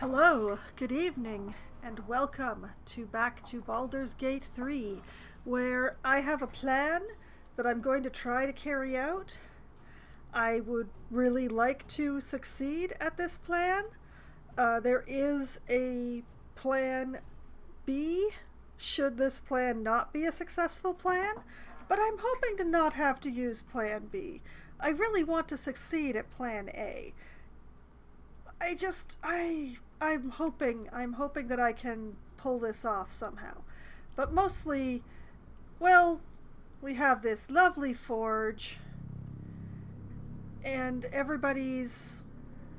Hello, good evening, and welcome back to Baldur's Gate 3, where I have a plan that I'm going to try to carry out. I would really like to succeed at this plan. There is a plan B, should this plan not be a successful plan, but I'm hoping to not have to use plan B. I really want to succeed at plan A. I'm hoping that I can pull this off somehow. But mostly, well, we have this lovely forge and everybody's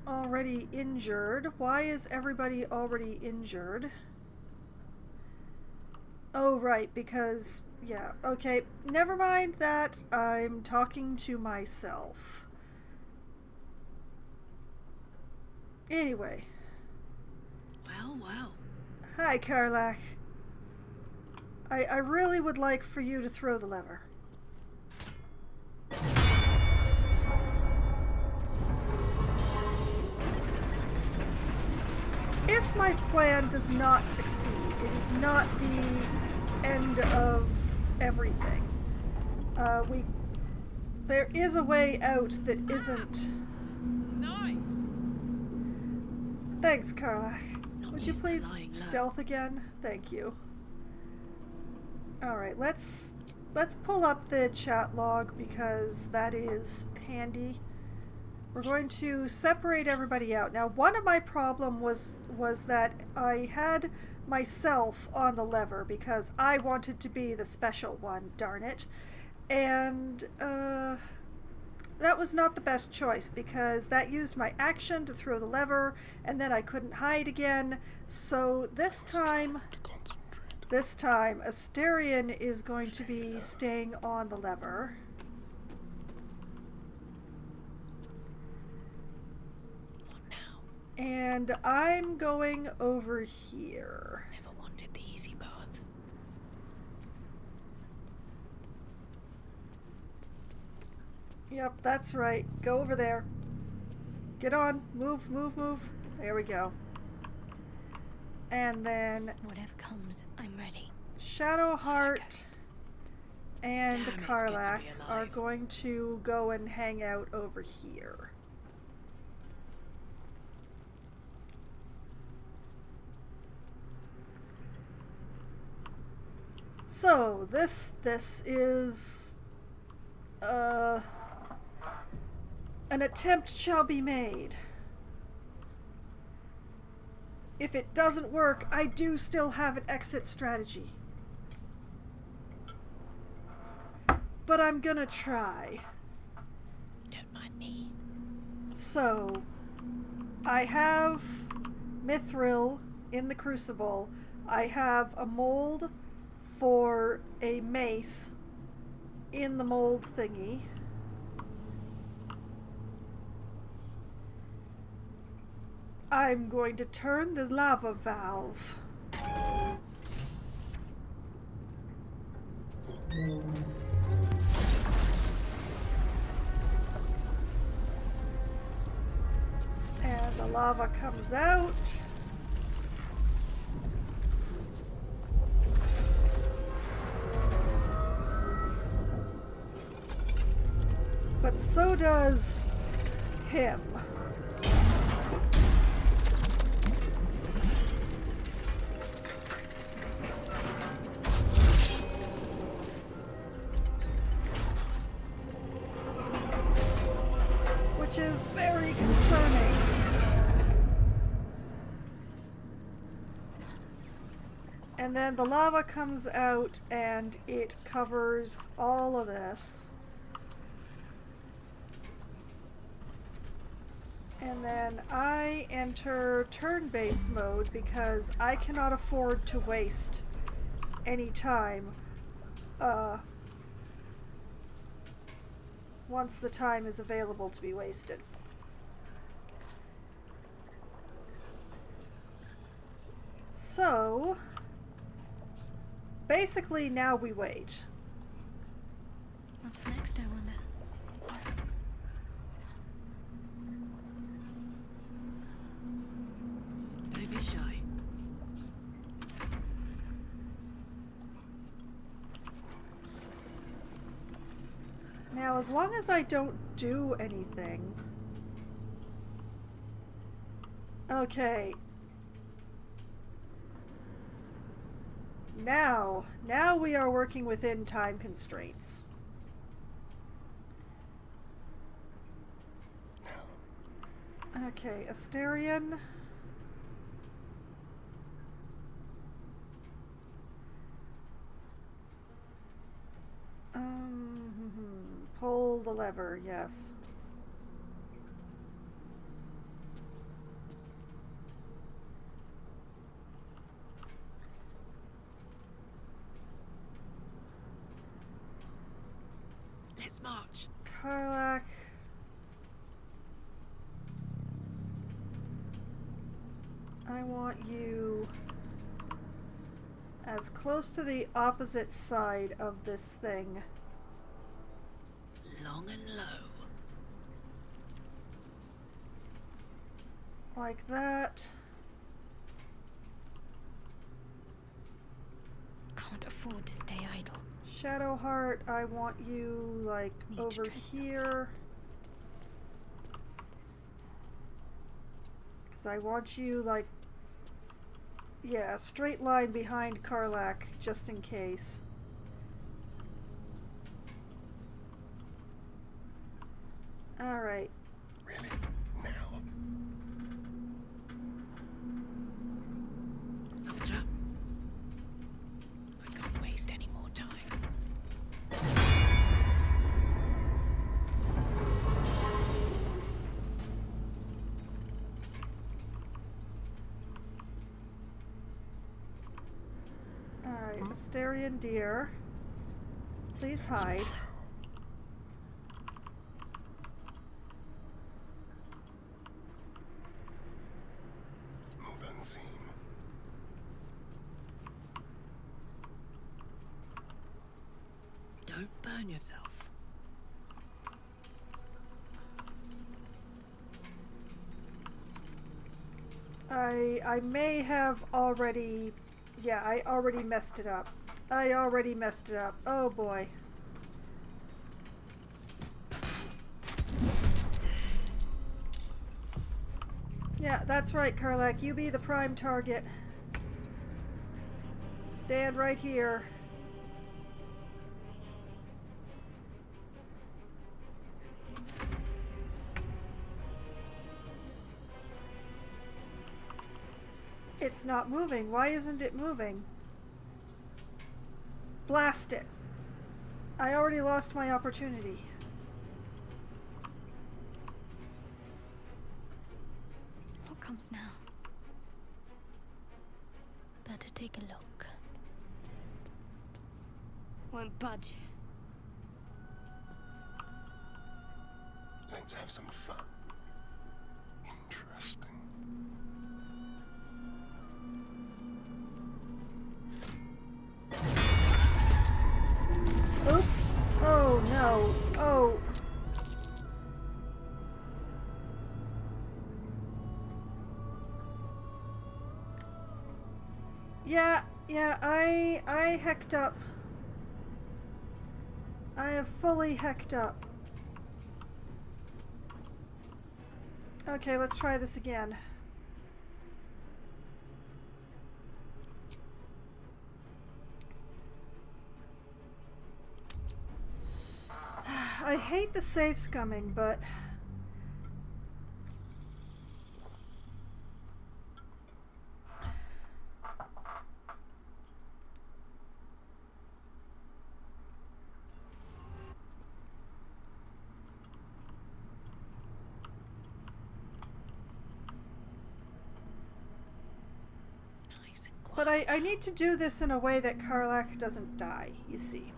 already injured. Why is everybody already injured? Oh, right, because, yeah, okay, never mind that. I'm talking to myself. Anyway. Well. Hi, Karlach. I really would like for you to throw the lever. If my plan does not succeed, it is not the end of everything. There is a way out that isn't. Nice. Thanks, Karlach. Would you please stealth low. again? Thank you. Alright, let's pull up the chat log because that is handy. We're going to separate everybody out. Now, one of my problem was that I had myself on the lever because I wanted to be the special one, darn it. And that was not the best choice because that used my action to throw the lever and then I couldn't hide again. So this time Asterion is going to be staying on the lever. What now? And I'm going over here. Never wanted the easy path. Yep, that's right. Go over there. Get on. Move. There we go. And then Whatever comes, I'm ready. Shadowheart and Damn, it's good to Karlach be alive. are going to go and hang out over here. So this is an attempt shall be made. If it doesn't work, I do still have an exit strategy. But I'm gonna try. Don't mind me. So, I have Mithril in the crucible. I have a mold for a mace in the mold thingy. I'm going to turn the lava valve. And the lava comes out. But so does him. Which is very concerning. And then the lava comes out and it covers all of this. And then I enter turn-based mode because I cannot afford to waste any time once the time is available to be wasted. So, basically now we wait. What's next, I wonder? be shy. Now, as long as I don't do anything... Okay. Now we are working within time constraints. Okay, Asterion. Pull the lever, yes. Let's march. Karlak. I want you as close to the opposite side of this thing. Long and low. Like that. Can't afford to stay idle. Shadowheart, I want you like Need to over try something. here. Because I want you like, yeah, a straight line behind Karlak, just in case. Alright. Really? Now? Soldier. I can't waste any more time. Alright, Asterion deer. Please hide. Move unseen. Don't burn yourself. I may have already... Yeah, I already messed it up. I already messed it up. Oh boy. Yeah, that's right, Karlak. You be the prime target. Stand right here. It's not moving. Why isn't it moving? Blast it. I already lost my opportunity. What comes now? Better take a look. Won't budge. Let's have some fun. Interesting. Oops. Oh no. Oh. Yeah, I hecked up. I have fully hecked up. Okay, let's try this again. I hate the save scumming, but... Nice and quiet. But I need to do this in a way that Karlak doesn't die, you see.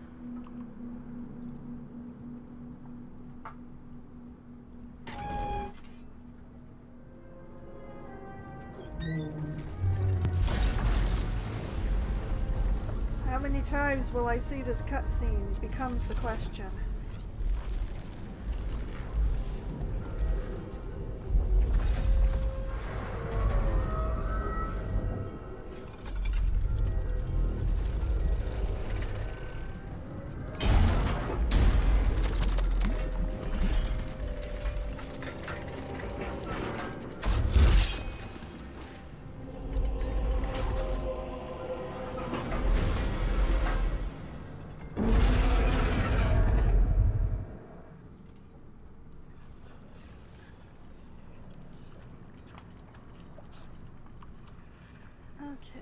How many times will I see this cutscene becomes the question. Okay.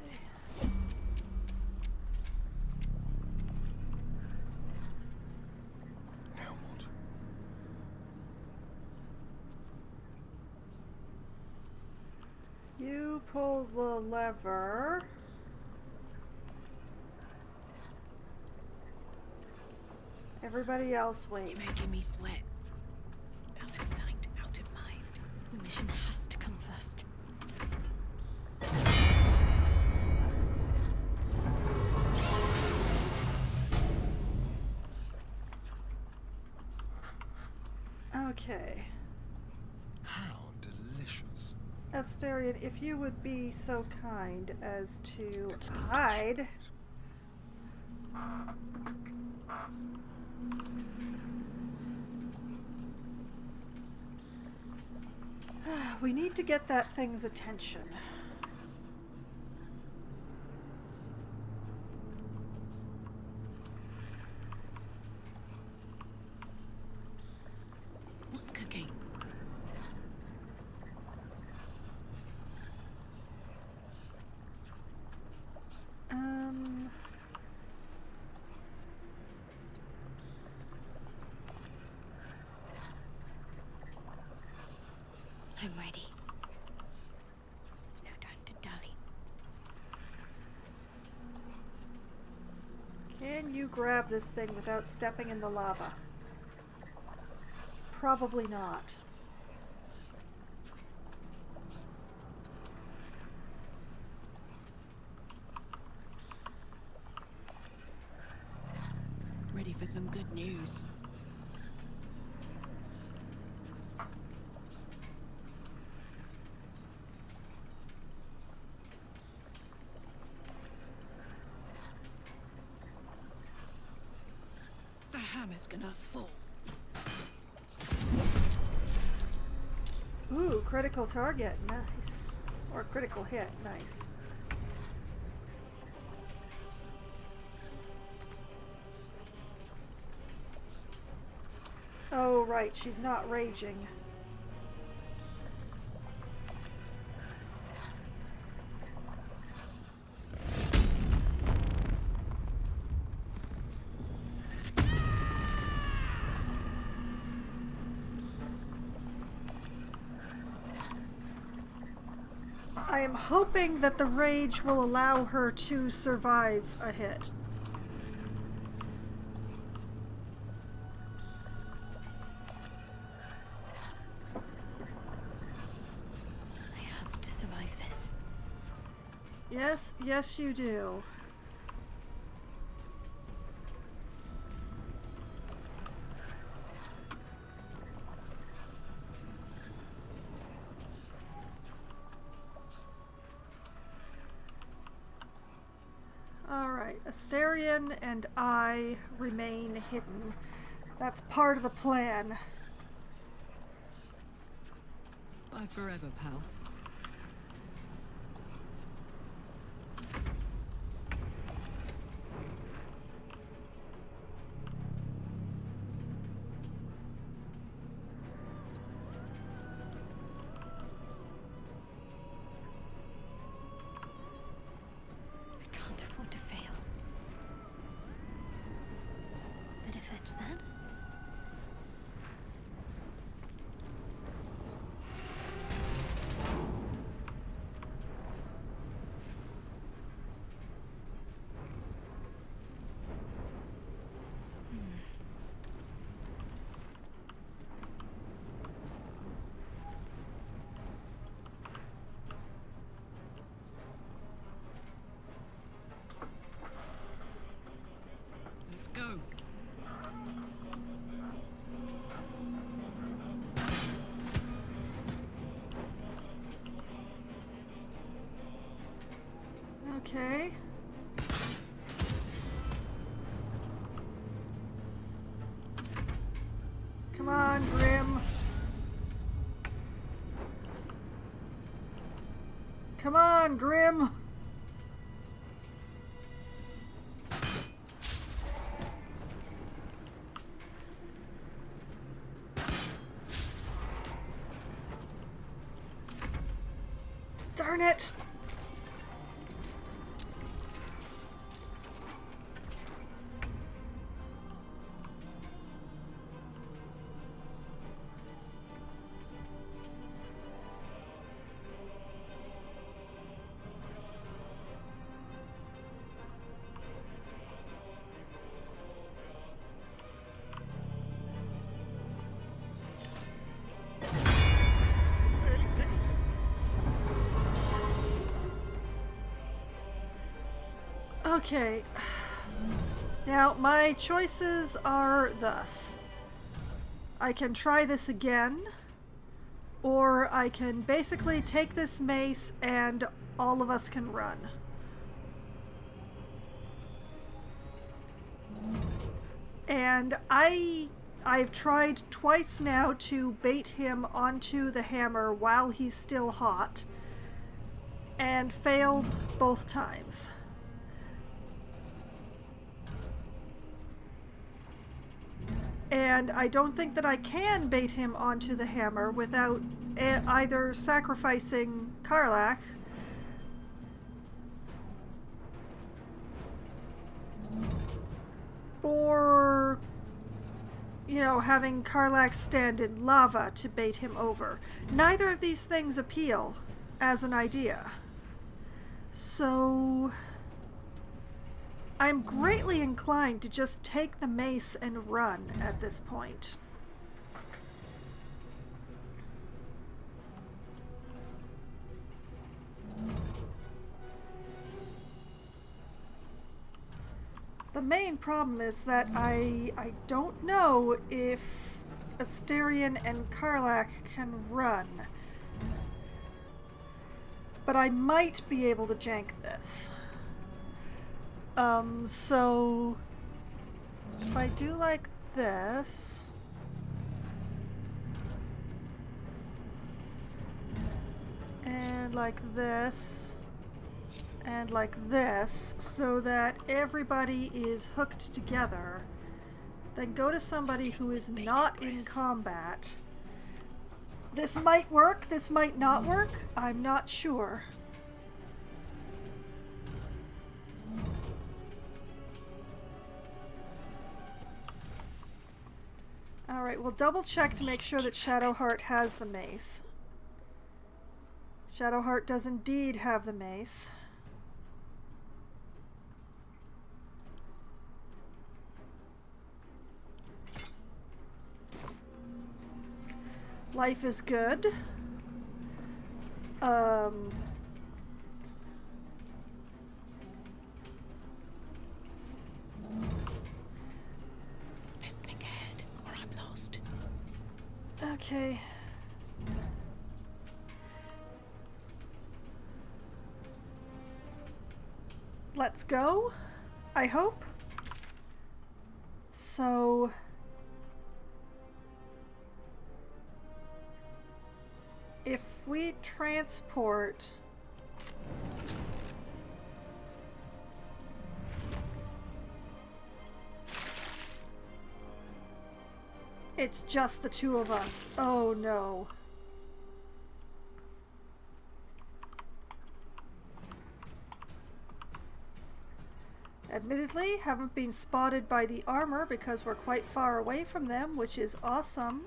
Now what? You pull the lever. Everybody else You're waits. making me sweat. Out of sight, out of mind. The mission has to come first. Okay. How delicious. Asterion, if you would be so kind as to hide. We need to get that thing's attention. What's cooking? Um... I'm ready. No time to dally. Can you grab this thing without stepping in the lava? Probably not. Ready for some good news. The hammer's gonna fall. Ooh, critical target. Nice. Or critical hit. Nice. Oh, right. She's not raging. I am hoping that the rage will allow her to survive a hit. I have to survive this. Yes, yes you do. Alright, Asterion and I remain hidden. That's part of the plan. Bye forever, pal. I can't afford to fail. Better fetch that. Let's go. Okay. Come on, Grim. Come on, Grim. Darn it. Okay. Now, my choices are thus. I can try this again, or I can basically take this mace and all of us can run. And I've tried twice now to bait him onto the hammer while he's still hot, and failed both times. And I don't think that I can bait him onto the hammer without either sacrificing Karlach or, you know, having Karlach stand in lava to bait him over. Neither of these things appeal as an idea. So I'm greatly inclined to just take the mace and run at this point. The main problem is that I don't know if Asterion and Karlach can run. But I might be able to jank this. So if I do like this, and like this, and like this, so that everybody is hooked together, then go to somebody who is not in combat. This might work, this might not work, I'm not sure. Alright, we'll double check to make sure that Shadowheart has the mace. Shadowheart does indeed have the mace. Life is good. Let's think ahead, or I'm lost. Okay. Let's go, I hope. So if we transport it's just the two of us. Oh no. Admittedly, haven't been spotted by the armor because we're quite far away from them, which is awesome.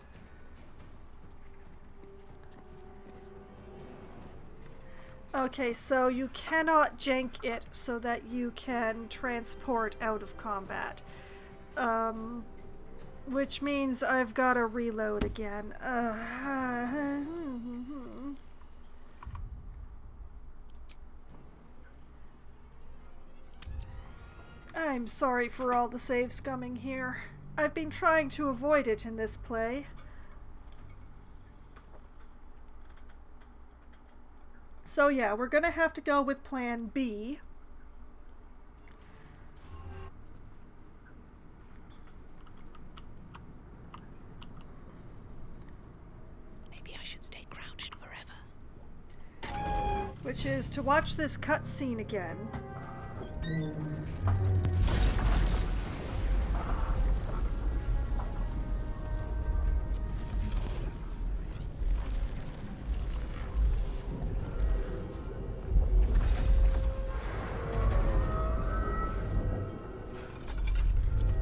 Okay, so you cannot jank it so that you can transport out of combat. Which means I've got to reload again. I'm sorry for all the save scumming here. I've been trying to avoid it in this play. So yeah, we're gonna have to go with plan B. Maybe I should stay crouched forever. Which is to watch this cutscene again.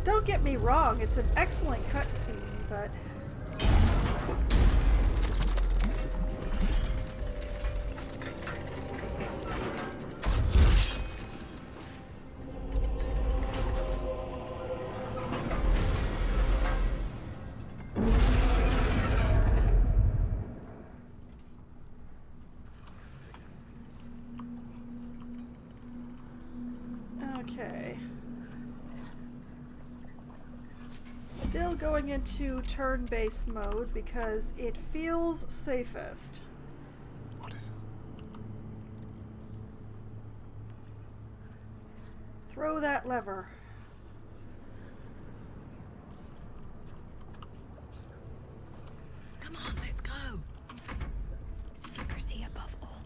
Don't get me wrong, it's an excellent cutscene, but oh Okay. Still going into turn-based mode because it feels safest. What is it? Throw that lever. Come on, let's go. Secrecy above all.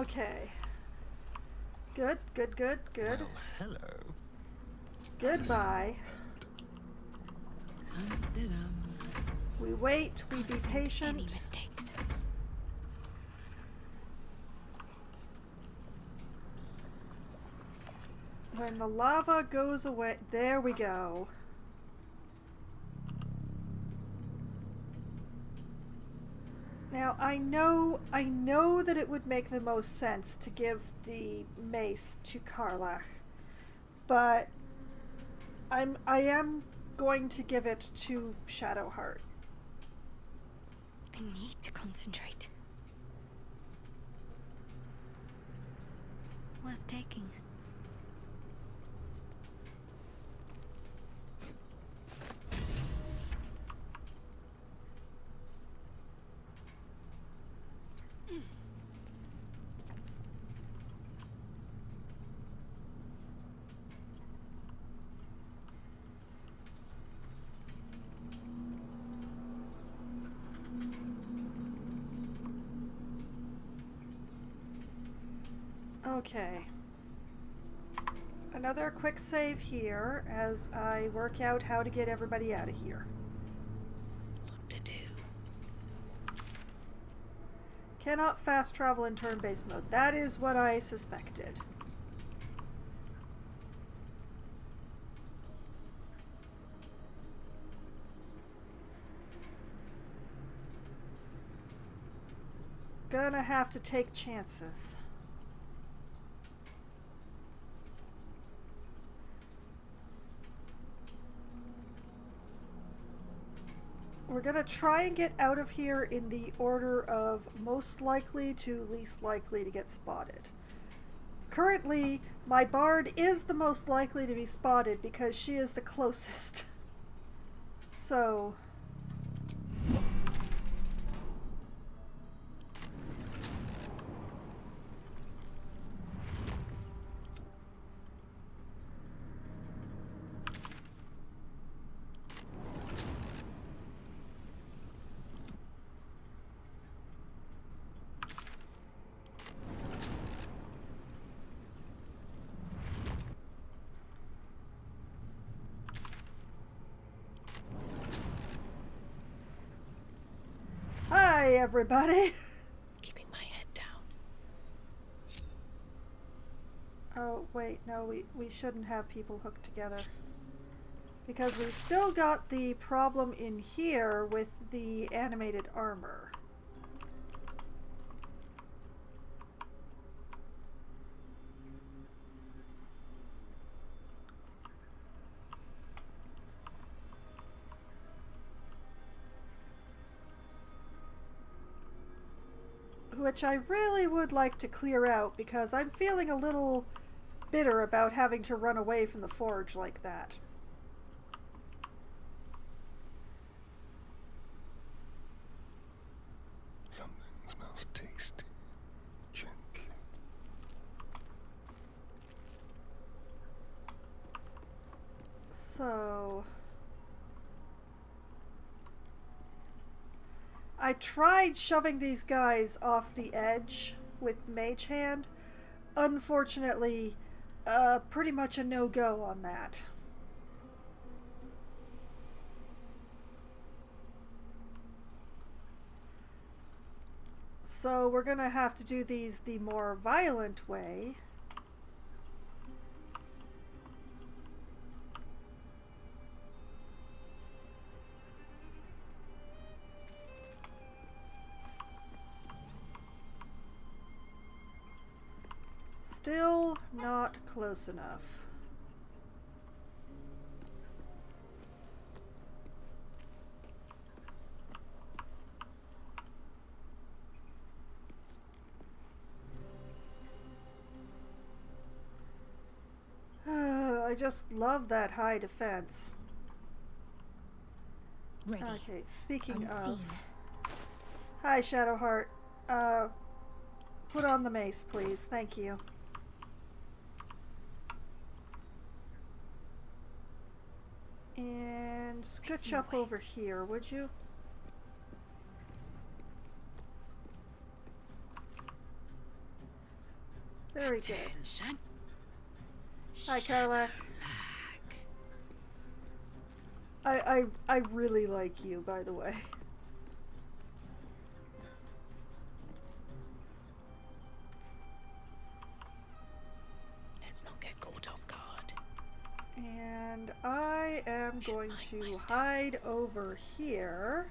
Okay. Good, good, good, good. Well, hello. Goodbye. Dum-de-dum. We wait, we be Any patient. mistakes? When the lava goes away, there we go. Now I know that it would make the most sense to give the mace to Karlach, but I am going to give it to Shadowheart. I need to concentrate. Worth taking. Okay. Another quick save here as I work out how to get everybody out of here. What to do? Cannot fast travel in turn-based mode. That is what I suspected. Gonna have to take chances. We're gonna try and get out of here in the order of most likely to least likely to get spotted. Currently, my bard is the most likely to be spotted because she is the closest. So... Hi, everybody! Keeping my head down. Oh, wait, no, we shouldn't have people hooked together. Because we've still got the problem in here with the animated armor. Which I really would like to clear out because I'm feeling a little bitter about having to run away from the forge like that. Something smells tasty. Gently. So... I tried shoving these guys off the edge with Mage Hand. Unfortunately, pretty much a no-go on that. So we're gonna have to do these the more violent way. Still not close enough. I just love that high defense. Ready. Okay, speaking Unseen. of... Hi, Shadowheart. Put on the mace, please. Thank you. And scooch up over here, would you? Very good. Attention. Hi, Carla. Shadowlag. I really like you, by the way. Let's not get caught off guard. And I am going mind to my step. hide over here.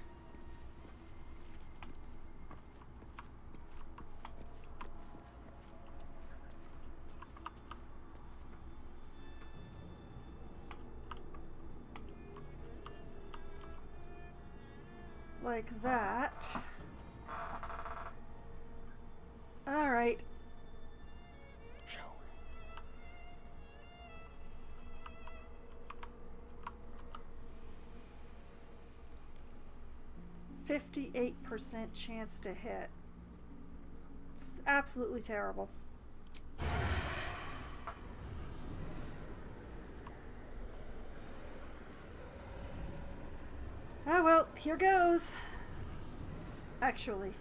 Like that. Alright. Shall we? 58% chance to hit. It's absolutely terrible. Ah, well, here goes. Actually.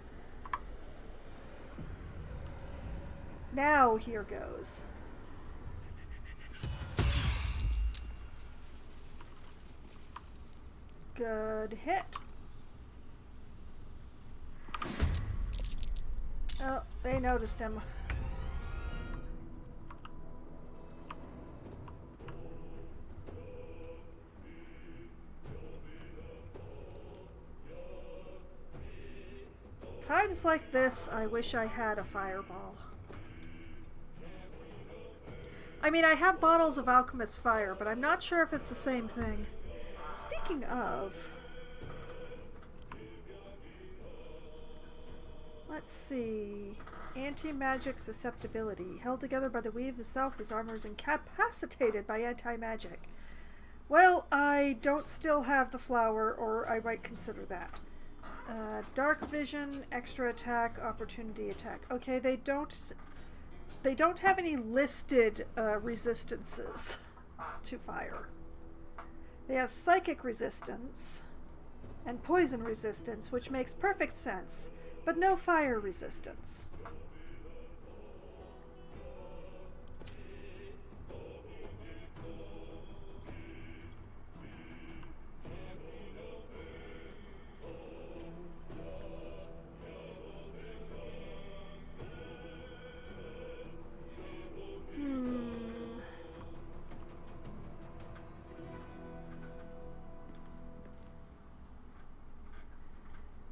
Now here goes. Good hit. Oh, they noticed him. Times like this, I wish I had a fireball. I mean, I have bottles of Alchemist's Fire, but I'm not sure if it's the same thing. Speaking of... Let's see... Anti-magic susceptibility. Held together by the weave of the self, this armor is incapacitated by anti-magic. Well, I don't still have the flower, or I might consider that. Dark vision, extra attack, opportunity attack. Okay, they don't have any listed resistances to fire. They have psychic resistance and poison resistance, which makes perfect sense, but no fire resistance.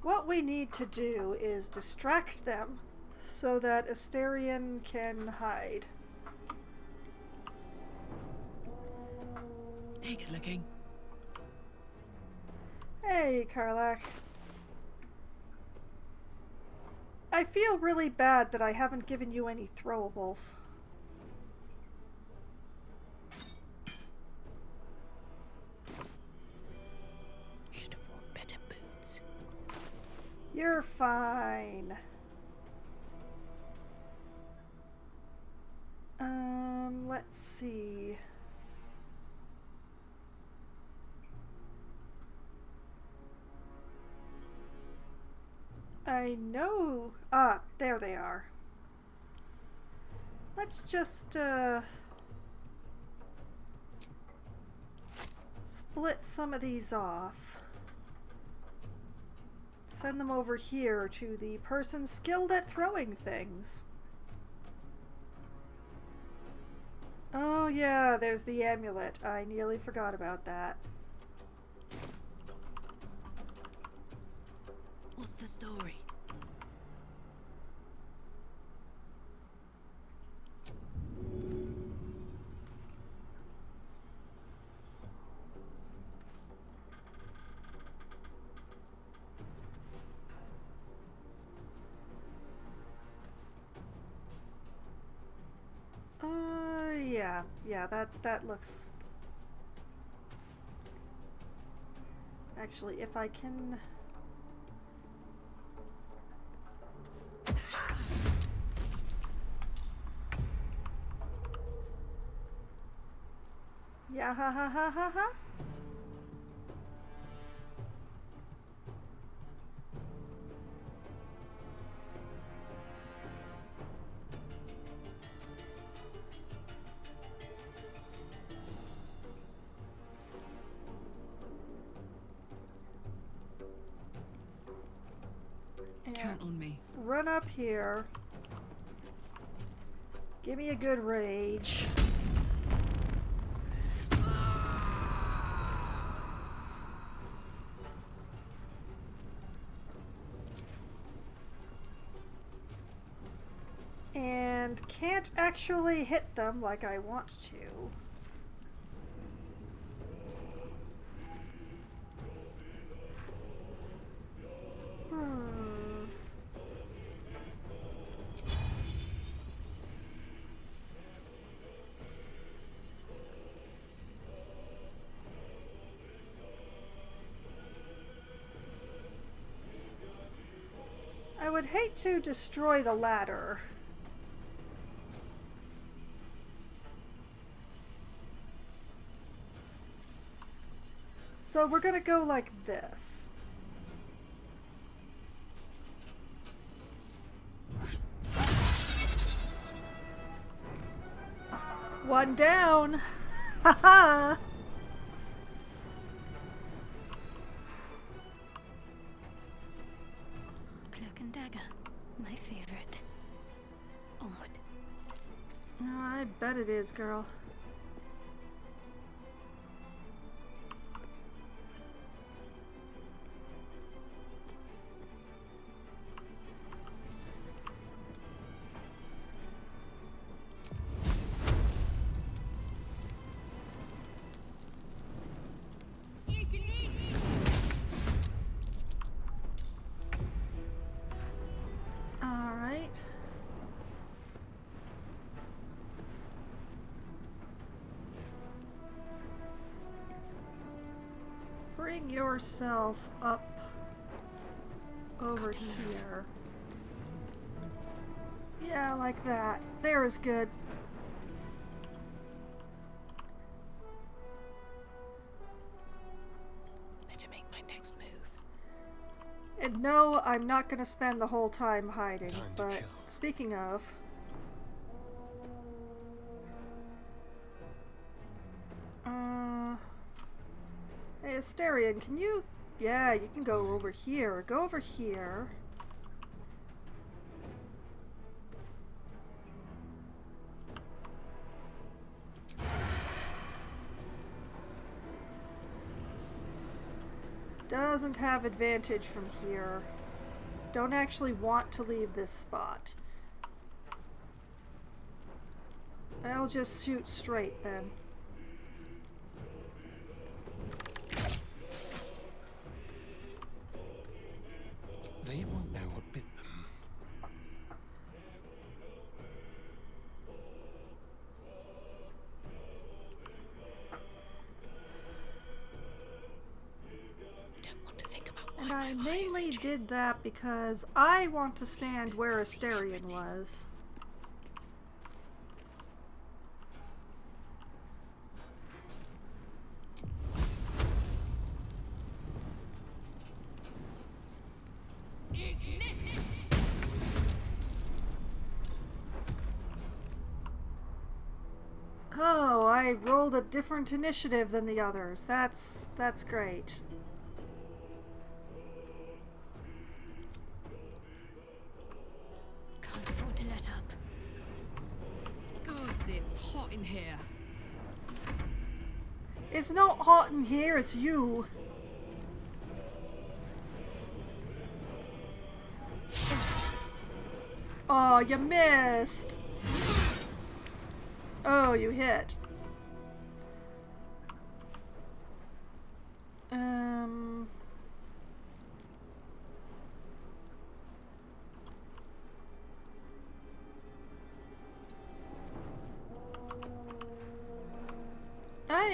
What we need to do is distract them so that Asterion can hide. Hey, good looking. Hey, Karlach. I feel really bad that I haven't given you any throwables. Should have worn better boots. You're fine. Let's see. I know. Ah, there they are. Let's just, split some of these off. Send them over here to the person skilled at throwing things. Oh yeah, there's the amulet. I nearly forgot about that. What's the story? Yeah. yeah, that looks... Actually, if I can... Yeah, ha ha ha ha ha. Count on me. Run up here. Give me a good rage. And can't actually hit them like I want to. I would hate to destroy the ladder. So we're gonna go like this. One down. Haha. Cloak and dagger. My favorite. Onward. Oh, I bet it is, girl. Bring yourself up over here. Yeah, like that. There is good. Better make my next move. And no, I'm not gonna spend the whole time hiding, Time to but kill. speaking of... Hey, Asterion, can you... Yeah, you can go over here. Go over here. Doesn't have advantage from here. Don't actually want to leave this spot. I'll just shoot straight then. They won't know what bit them. Don't want to think about And why I my eye is mainly itching. did that because I want to stand where Asterion was. Oh, I rolled a different initiative than the others. That's great. Can't afford to let up. Gods, it's hot in here. It's not hot in here, it's you. Oh, you missed. Oh, you hit.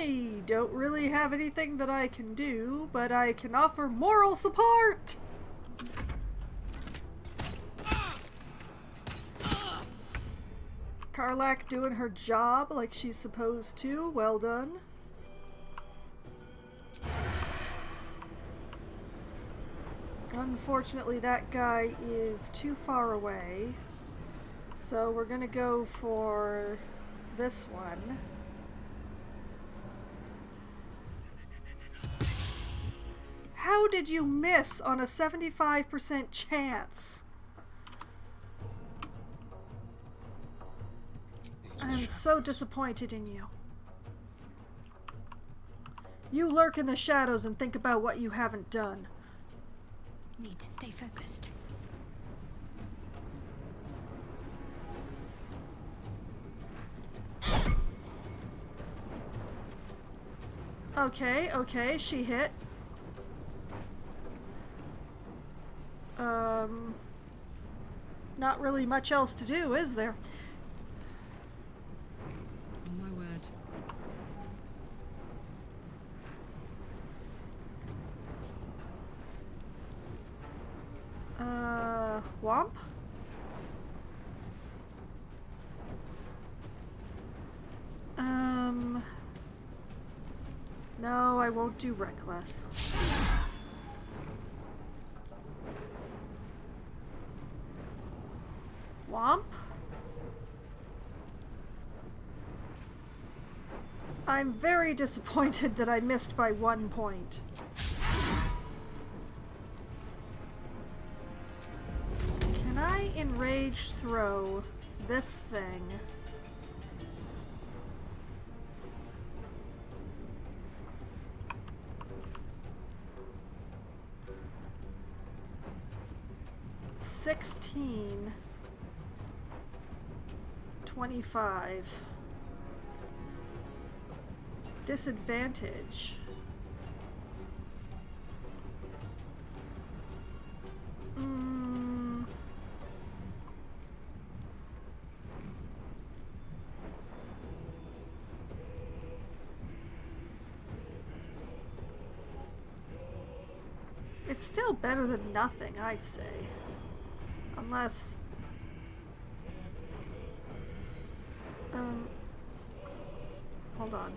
I don't really have anything that I can do, but I can offer moral support! Karlak doing her job like she's supposed to. Well done. Unfortunately, that guy is too far away. So we're gonna go for this one. How did you miss on a 75% chance? I'm so disappointed in you. You lurk in the shadows and think about what you haven't done. Need to stay focused. Okay, okay, she hit. Not really much else to do, is there? Oh my word. Womp? No, I won't do reckless. Womp? I'm very disappointed that I missed by 1 point. Can I enrage throw this thing? $16, $25. Disadvantage. It's still better than nothing, I'd say. Unless... hold on.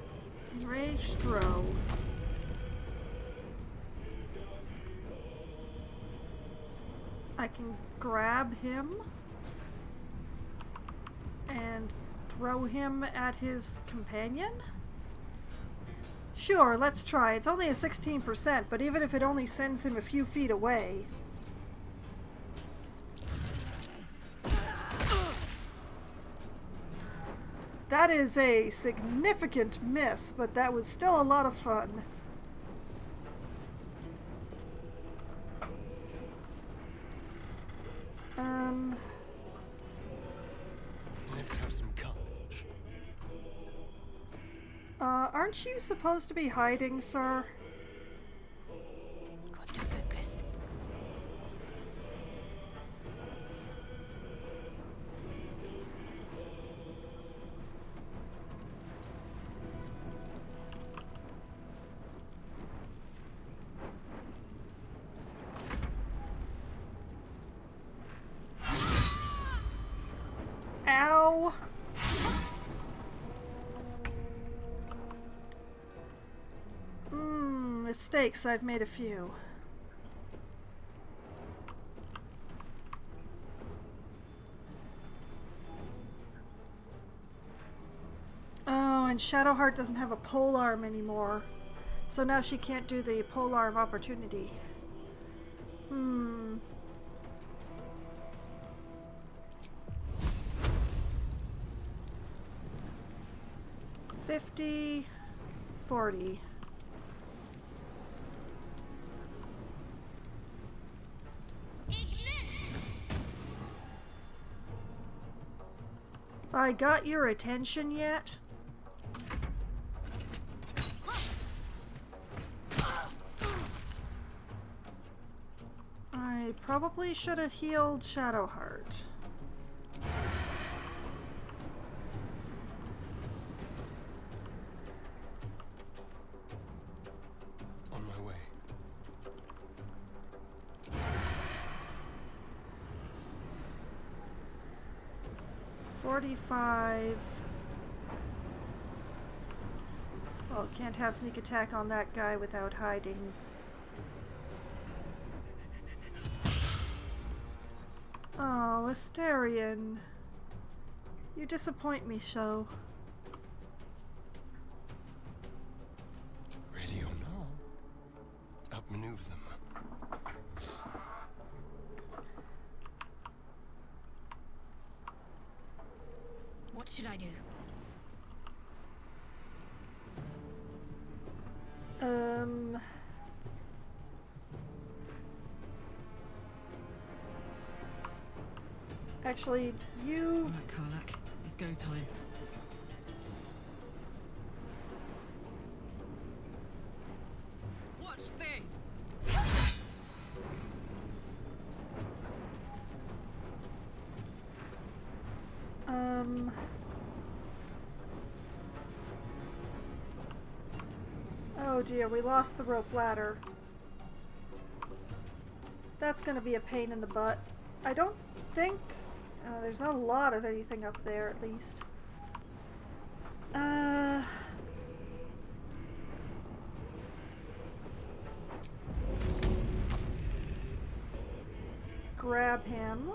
Enrage throw. I can grab him and throw him at his companion? Sure, let's try. It's only a 16%, but even if it only sends him a few feet away... That is a significant miss, but that was still a lot of fun. Let's have some courage. Aren't you supposed to be hiding, sir? Got to focus. Ow! Mistakes, I've made a few. Oh, and Shadowheart doesn't have a polearm anymore. So now she can't do the polearm opportunity. 50, 40. I got your attention yet? I probably should have healed Shadowheart. 45. Well, can't have sneak attack on that guy without hiding. Oh, Asterion. You disappoint me so. Ready or not, outmaneuver them. What should I do? Actually, you... Alright, Karlak. It's go time. Watch this! Oh dear, we lost the rope ladder. That's gonna be a pain in the butt. I don't think... there's not a lot of anything up there, at least. Grab him.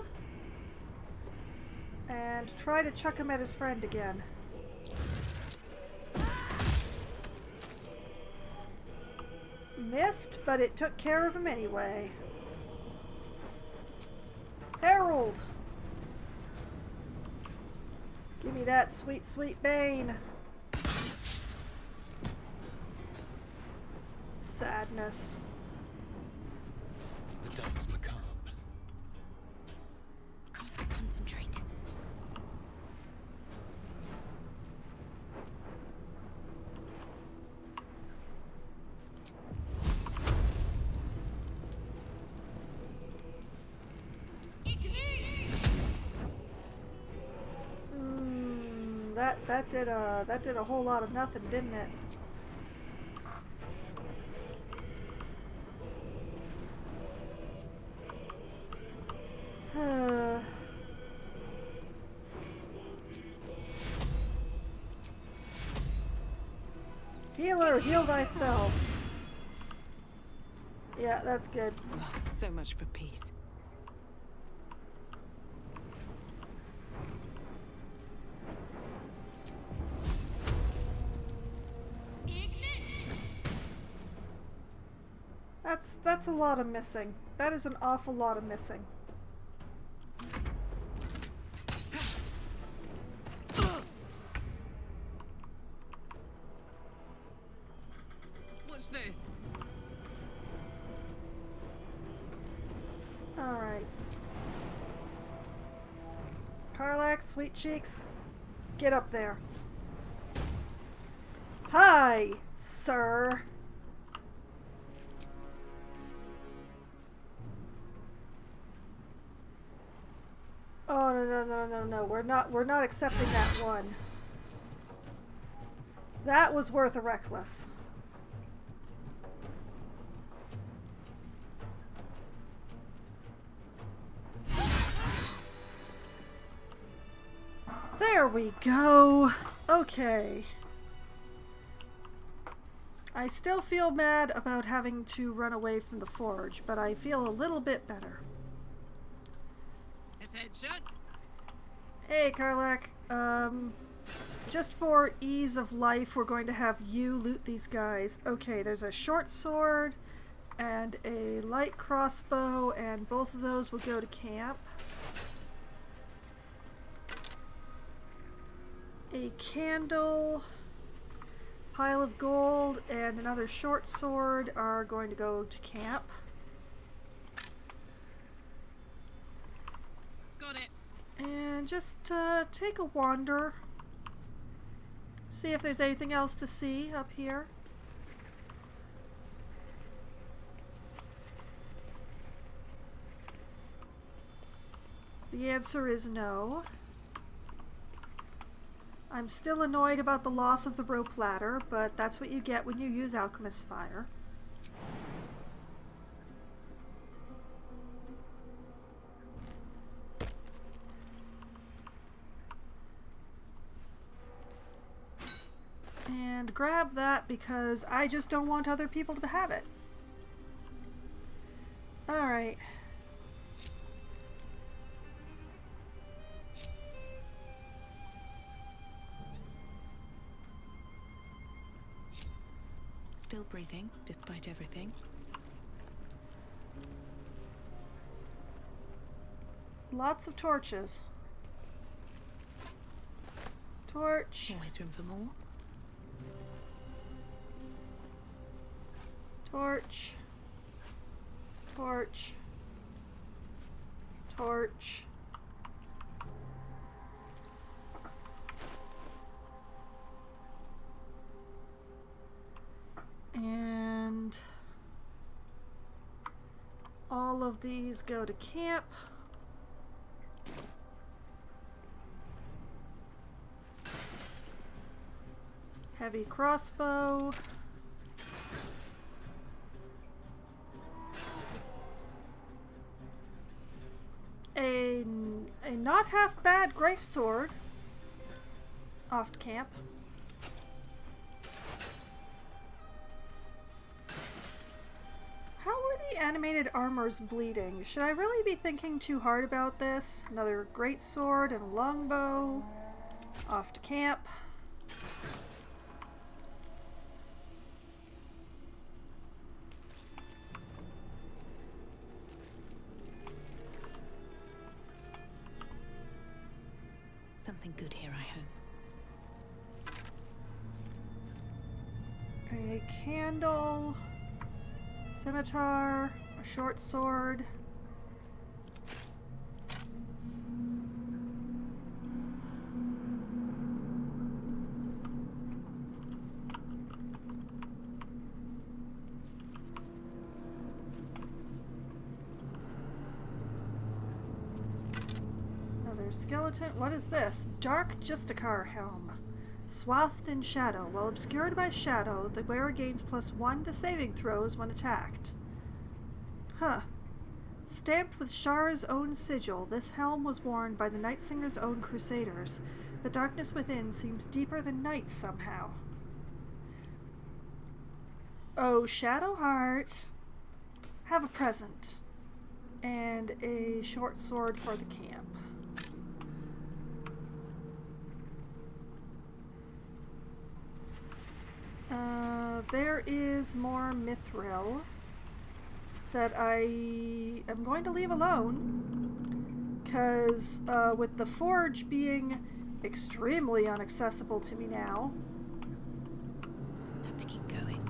And try to chuck him at his friend again. Missed, but it took care of him anyway. Harold! Give me that sweet, sweet bane. Sadness. The dance macabre. Can't concentrate. That did a whole lot of nothing, didn't it? Healer, heal thyself. Yeah, that's good. Oh, so much for peace. That's a lot of missing. That is an awful lot of missing. Watch this. Alright. Karlak, sweet cheeks, get up there. Hi, sir. Oh no, we're not accepting that one. That was worth a reckless. There we go. Okay. I still feel mad about having to run away from the forge, but I feel a little bit better. Attention! Hey, Karlak. Just for ease of life, we're going to have you loot these guys. Okay, there's a short sword and a light crossbow, and both of those will go to camp. A candle, pile of gold, and another short sword are going to go to camp. Got it. And just take a wander. See if there's anything else to see up here. The answer is no. I'm still annoyed about the loss of the rope ladder, but that's what you get when you use Alchemist's Fire. and grab that because I just don't want other people to have it. Alright. Still breathing, despite everything. Lots of torches. Torch. Always room for more. Torch. Torch. Torch. And all of these go to camp. Heavy crossbow. A not half bad greatsword. Off to camp. How are the animated armors bleeding? Should I really be thinking too hard about this? Another greatsword and a longbow. Off to camp. Something good here, I hope. A candle. Scimitar. A short sword. Skeleton. What is this? Dark Justicar helm. Swathed in shadow. While obscured by shadow, the wearer gains +1 to saving throws when attacked. Huh. Stamped with Shar's own sigil, this helm was worn by the Night Singer's own crusaders. The darkness within seems deeper than night somehow. Oh, Shadow Heart. Have a present. And a short sword for the camp. There is more mithril that I am going to leave alone because with the forge being extremely inaccessible to me now. Have to keep going.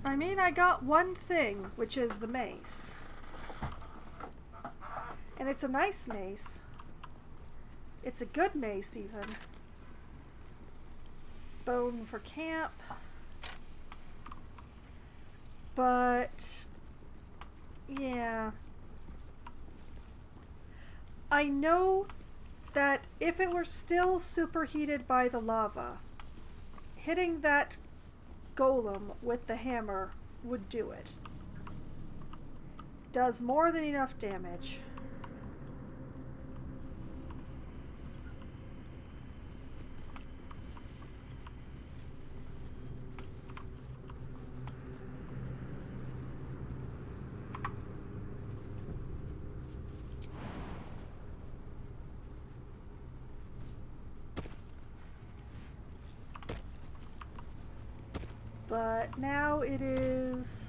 I mean, I got one thing, which is the mace. And it's a nice mace. It's a good mace, even. Bone for camp. But, yeah. I know that if it were still superheated by the lava, hitting that golem with the hammer would do it. Does more than enough damage. But now it is...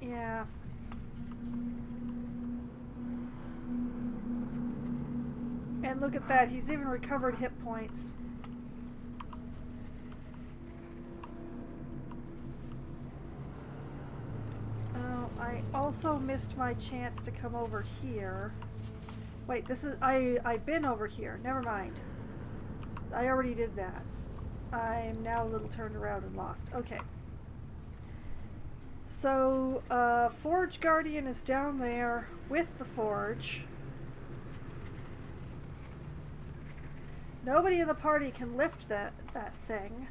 Yeah. And look at that, he's even recovered hit points. Oh, I also missed my chance to come over here. Wait, this is... I've been over here. Never mind. I already did that. I'm now a little turned around and lost. Okay. So, Forge Guardian is down there with the Forge. Nobody in the party can lift that thing.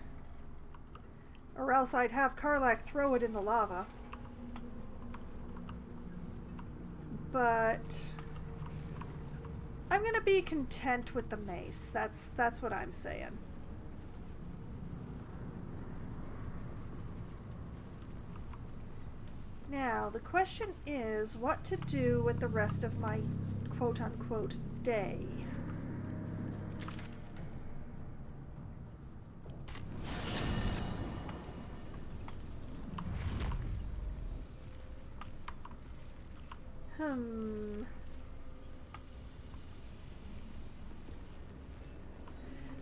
Or else I'd have Karlach throw it in the lava. but I'm gonna be content with the mace. That's what I'm saying. Now, the question is what to do with the rest of my quote-unquote day.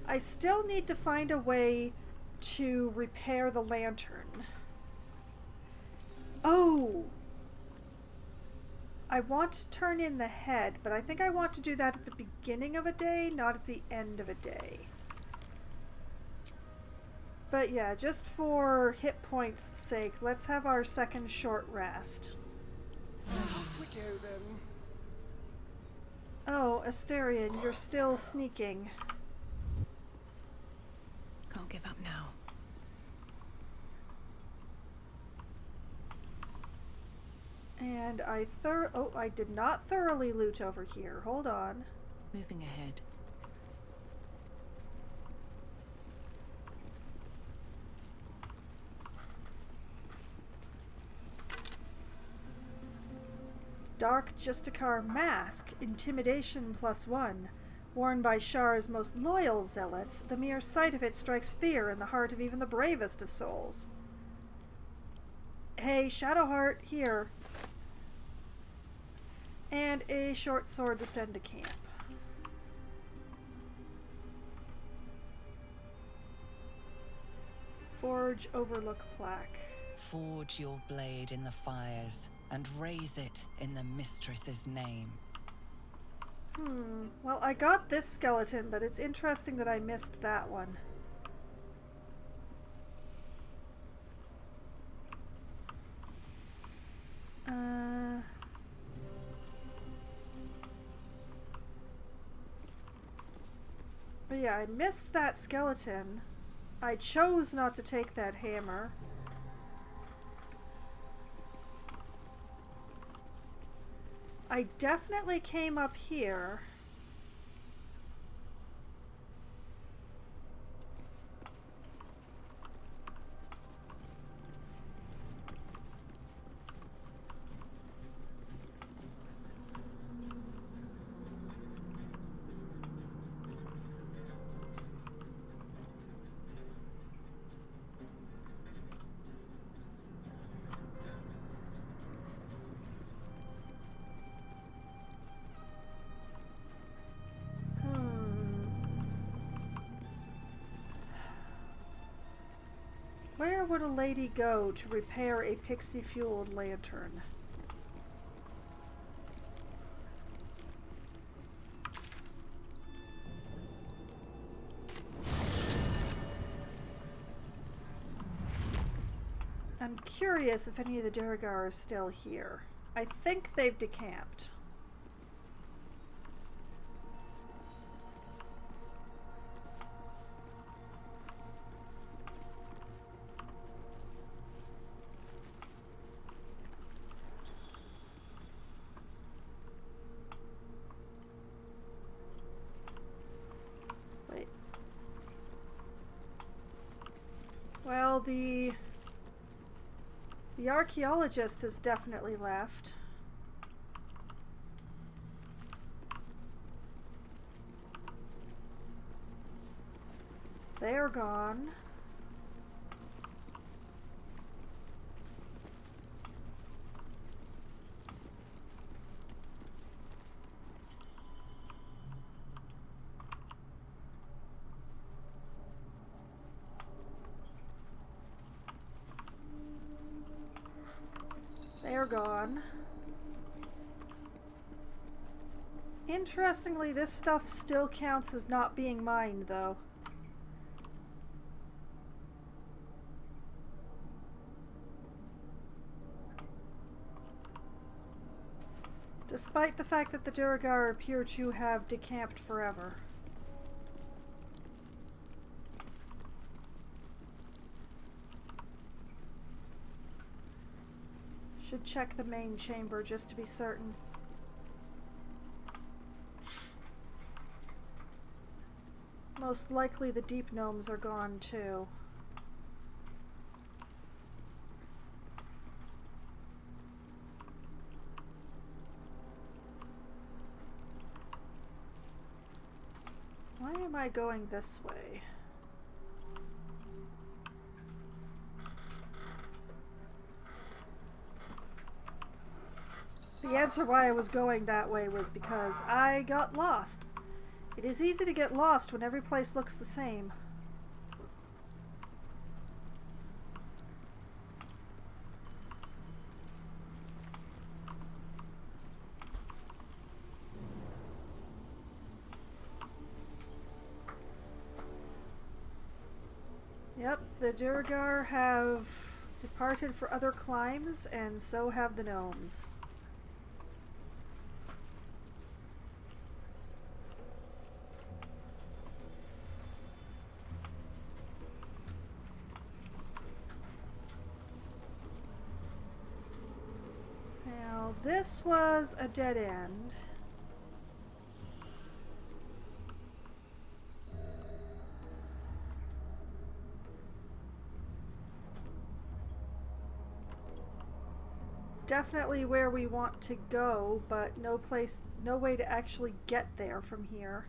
I still need to find a way to repair the lantern. Oh! I want to turn in the head, but I think I want to do that at the beginning of a day, not at the end of a day. But yeah, just for hit points' sake, let's have our second short rest. Off we go then. Oh, Asterion, you're still sneaking. Can't give up now. And I did not thoroughly loot over here. Hold on. Moving ahead. Dark Justicar mask, intimidation +1. Worn by Shar's most loyal zealots, the mere sight of it strikes fear in the heart of even the bravest of souls. Hey, Shadowheart, here. And a short sword to send to camp. Forge Overlook plaque. Forge your blade in the fires and raise it in the mistress's name. Well, I got this skeleton, but it's interesting that I missed that one. But yeah, I missed that skeleton. I chose not to take that hammer. I definitely came up here. Where would a lady go to repair a pixie-fueled lantern? I'm curious if any of the Duragar are still here. I think they've decamped. Wait. Well, the archaeologist has definitely left. They are gone. They're gone. Interestingly, this stuff still counts as not being mined, though. Despite the fact that the Duragar appear to have decamped forever. Should check the main chamber just to be certain. Most likely the deep gnomes are gone too. Why am I going this way? The answer why I was going that way was because I got lost. It is easy to get lost when every place looks the same. Yep, the Durgar have departed for other climes, and so have the gnomes. Now, this was a dead end. Definitely where we want to go, but no way to actually get there from here.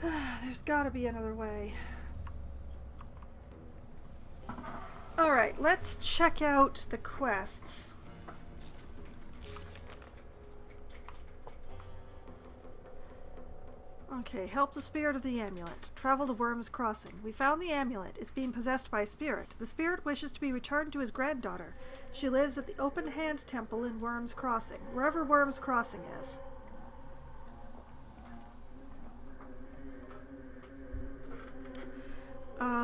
There's gotta be another way. Alright, let's check out the quests. Okay, help the spirit of the amulet. Travel to Worm's Crossing. We found the amulet. It's being possessed by a spirit. The spirit wishes to be returned to his granddaughter. She lives at the Open Hand Temple in Worm's Crossing, wherever Worm's Crossing is.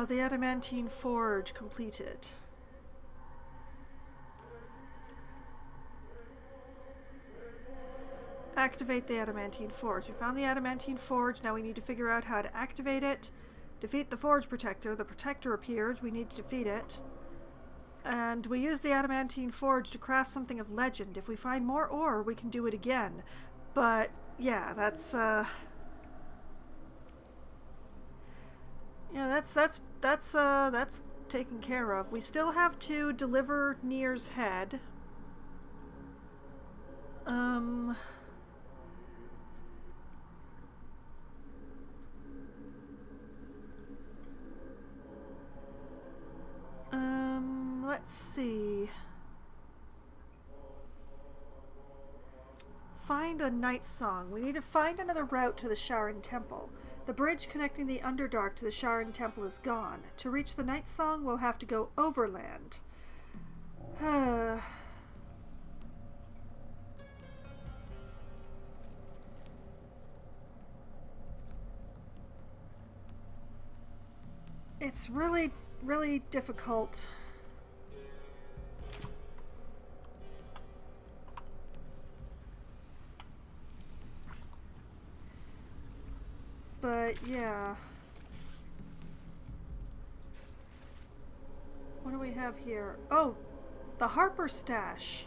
The Adamantine Forge completed. Activate the Adamantine Forge. We found the Adamantine Forge. Now we need to figure out how to activate it. Defeat the Forge Protector. The Protector appeared. We need to defeat it. And we use the Adamantine Forge to craft something of legend. If we find more ore, we can do it again. But, yeah, that's, yeah, that's taken care of. We still have to deliver Nier's head. Let's see. Find a night song. We need to find another route to the Sharon Temple. The bridge connecting the Underdark to the Sharon Temple is gone. To reach the night song, we'll have to go overland. It's really, really difficult. But, yeah. What do we have here? Oh! The Harper Stash!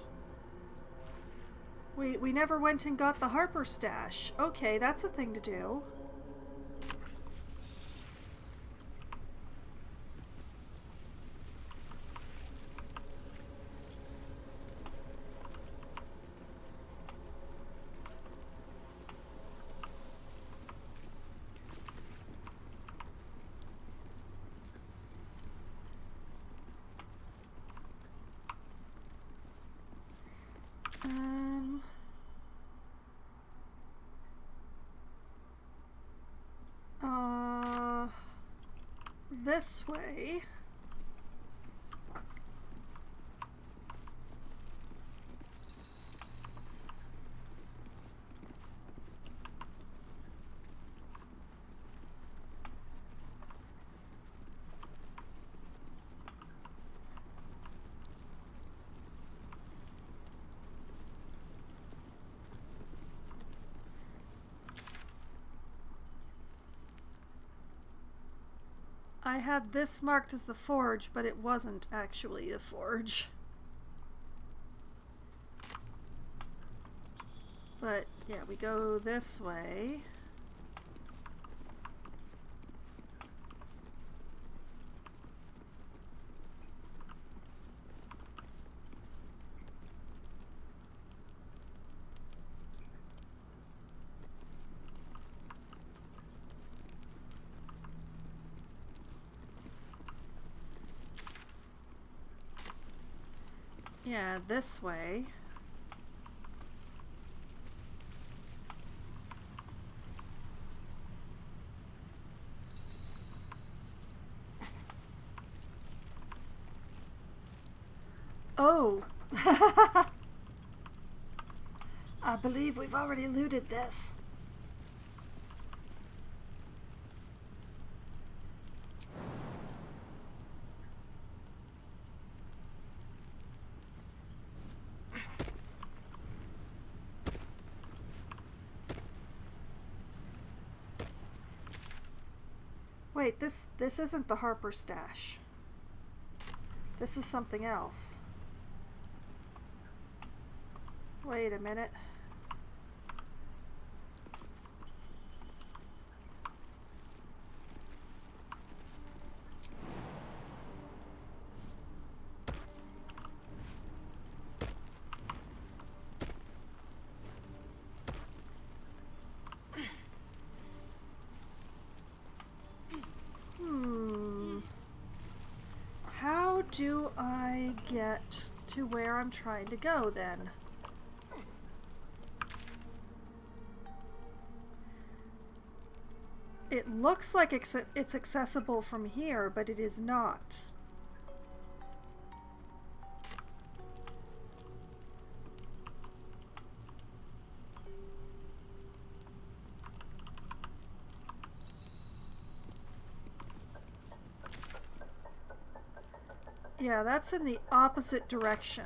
We never went and got the Harper Stash. Okay, that's a thing to do. This way. I had this marked as the forge, but it wasn't actually the forge. But yeah, we go this way. Yeah, this way. Oh! I believe we've already looted this. Wait, this isn't the Harper stash. This is something else. Wait a minute. How do I get to where I'm trying to go then? It looks like it's accessible from here, but it is not. Yeah, that's in the opposite direction.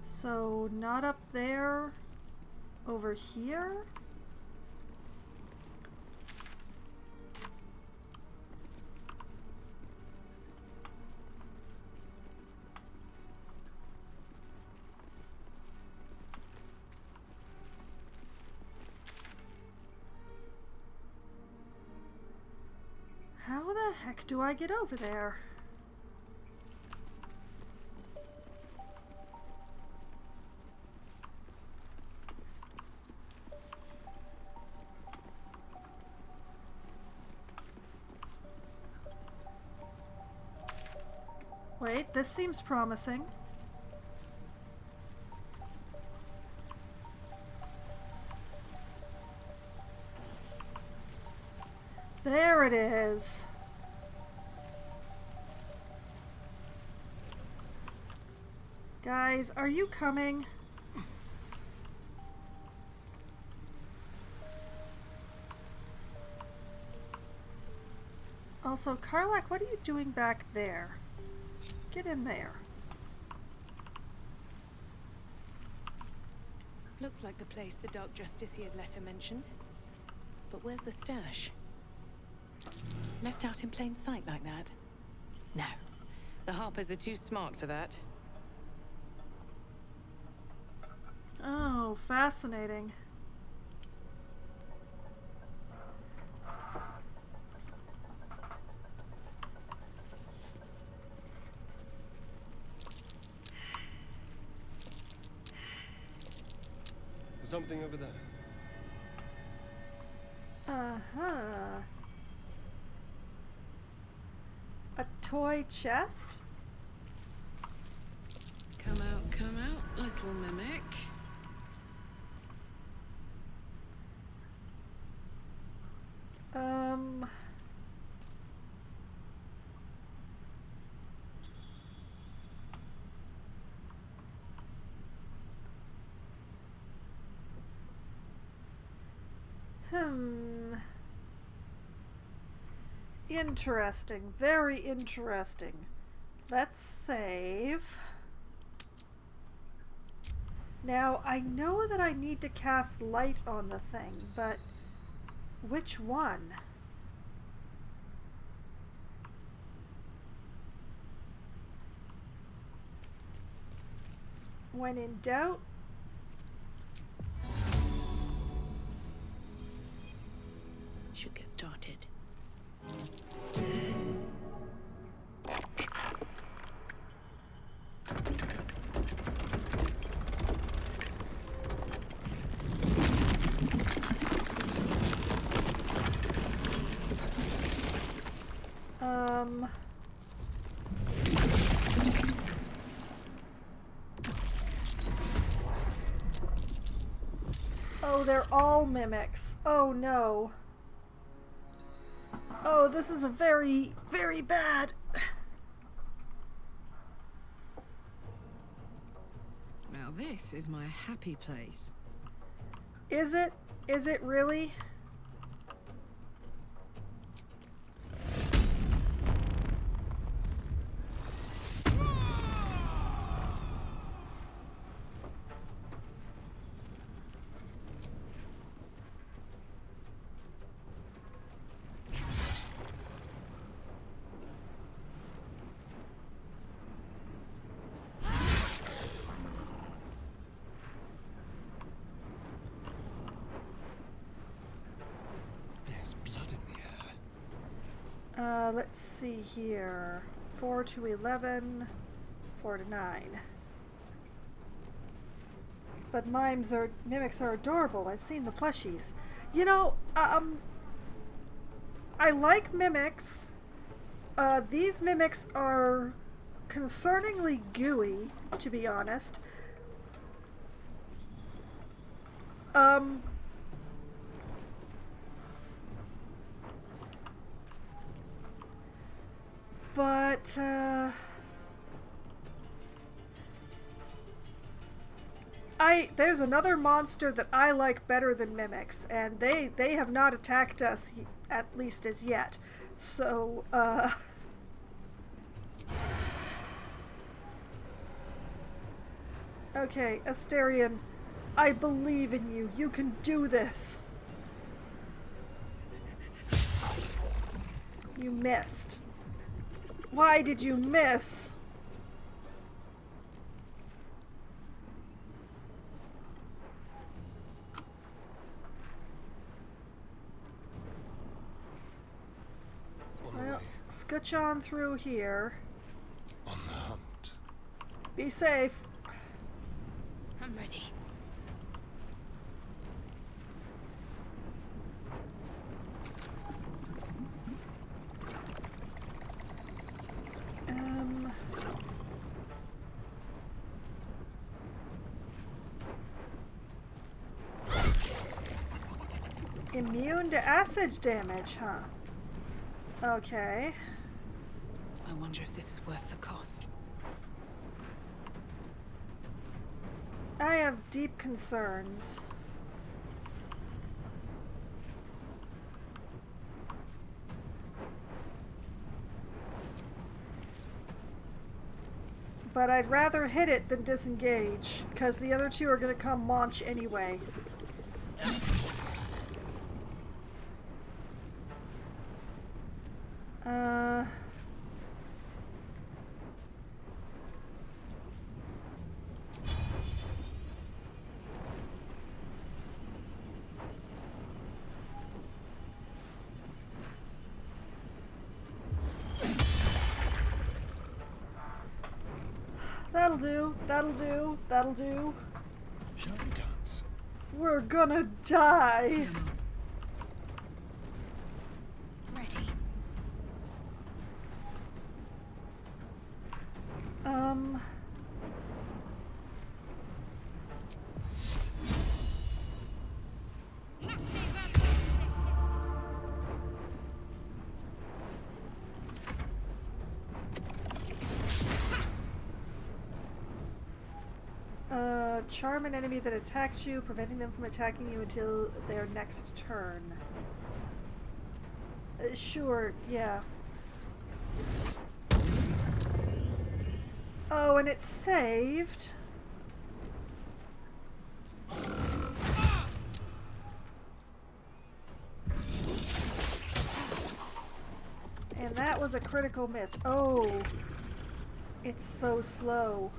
So, not up there, over here? How the heck do I get over there? Wait, this seems promising. There it is. Guys, are you coming? Also, Karlak, what are you doing back there? Get in there. Looks like the place the Dark Justicia's letter mentioned. But where's the stash? Left out in plain sight like that? No. The Harpers are too smart for that. Oh, fascinating. There's something over there. Uh-huh. A toy chest? Come out, little mimic. Um... Interesting. Very interesting. Let's save. Now, I know that I need to cast light on the thing, but which one? When in doubt, Should get started. Oh, they're all mimics. Oh no. Oh, this is a very, very bad. Now this is my happy place. Is it? Is it really? There's blood in the air. Let's see here. 4 to 11, 4 to 9. But mimics are adorable. I've seen the plushies. You know, I like mimics. These mimics are concerningly gooey, to be honest. But, there's another monster that I like better than mimics, and they have not attacked us, at least as yet. So, okay, Asterion, I believe in you. You can do this. You missed. Why did you miss? Well, scooch on through here. On the hunt. Be safe. I'm ready. Immune to acid damage, huh? Okay. I wonder if this is worth the cost. I have deep concerns. But I'd rather hit it than disengage, because the other two are going to come launch anyway. That'll do, that'll do, that'll do. Shall we dance? We're gonna die. Ready. Charm an enemy that attacks you, preventing them from attacking you until their next turn. Sure, yeah. Oh, and it's saved. And that was a critical miss. Oh, it's so slow.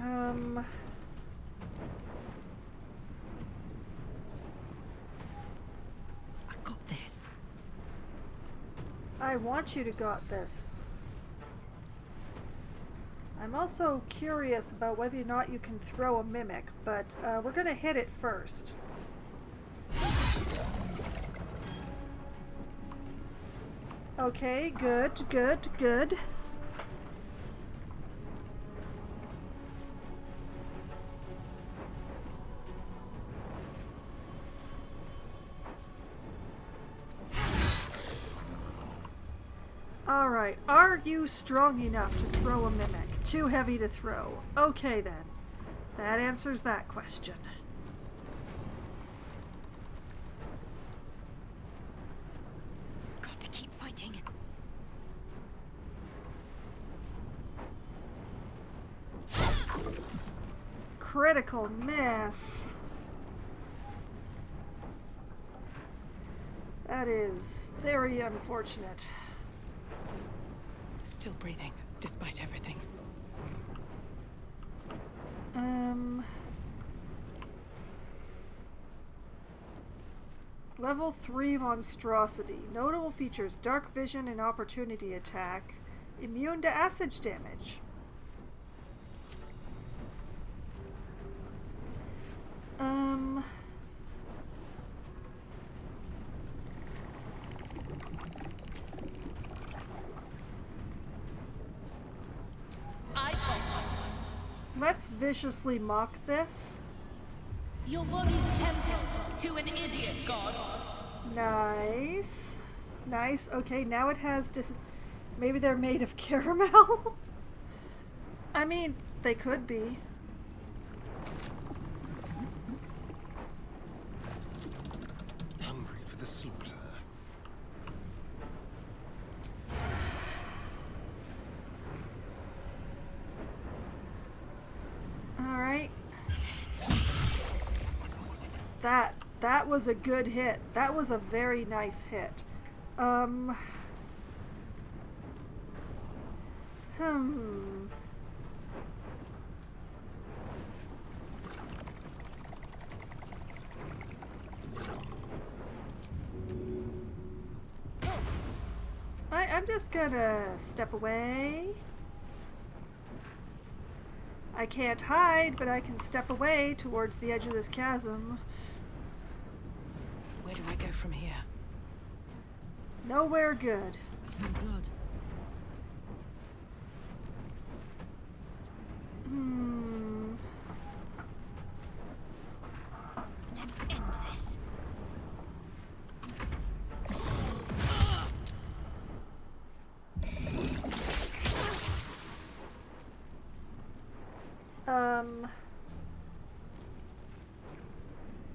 I got this. I want you to got this. I'm also curious about whether or not you can throw a mimic, but we're gonna hit it first. Okay, good, good, good. Alright, are you strong enough to throw a mimic? Too heavy to throw. Okay then. That answers that question. Got to keep fighting. Critical miss. That is very unfortunate. Still breathing, despite everything. Level 3 monstrosity. Notable features: dark vision and opportunity attack. Immune to acid damage. Let's viciously mock this. Your body's a temple to an idiot god. Nice. Nice. Okay, now it has maybe they're made of caramel? I mean, they could be. Hungry for the slaughter. Alright. That was a good hit. That was a very nice hit. I'm just gonna step away. I can't hide, but I can step away towards the edge of this chasm. Where do I go from here? Nowhere good. I smell blood. Let's end this.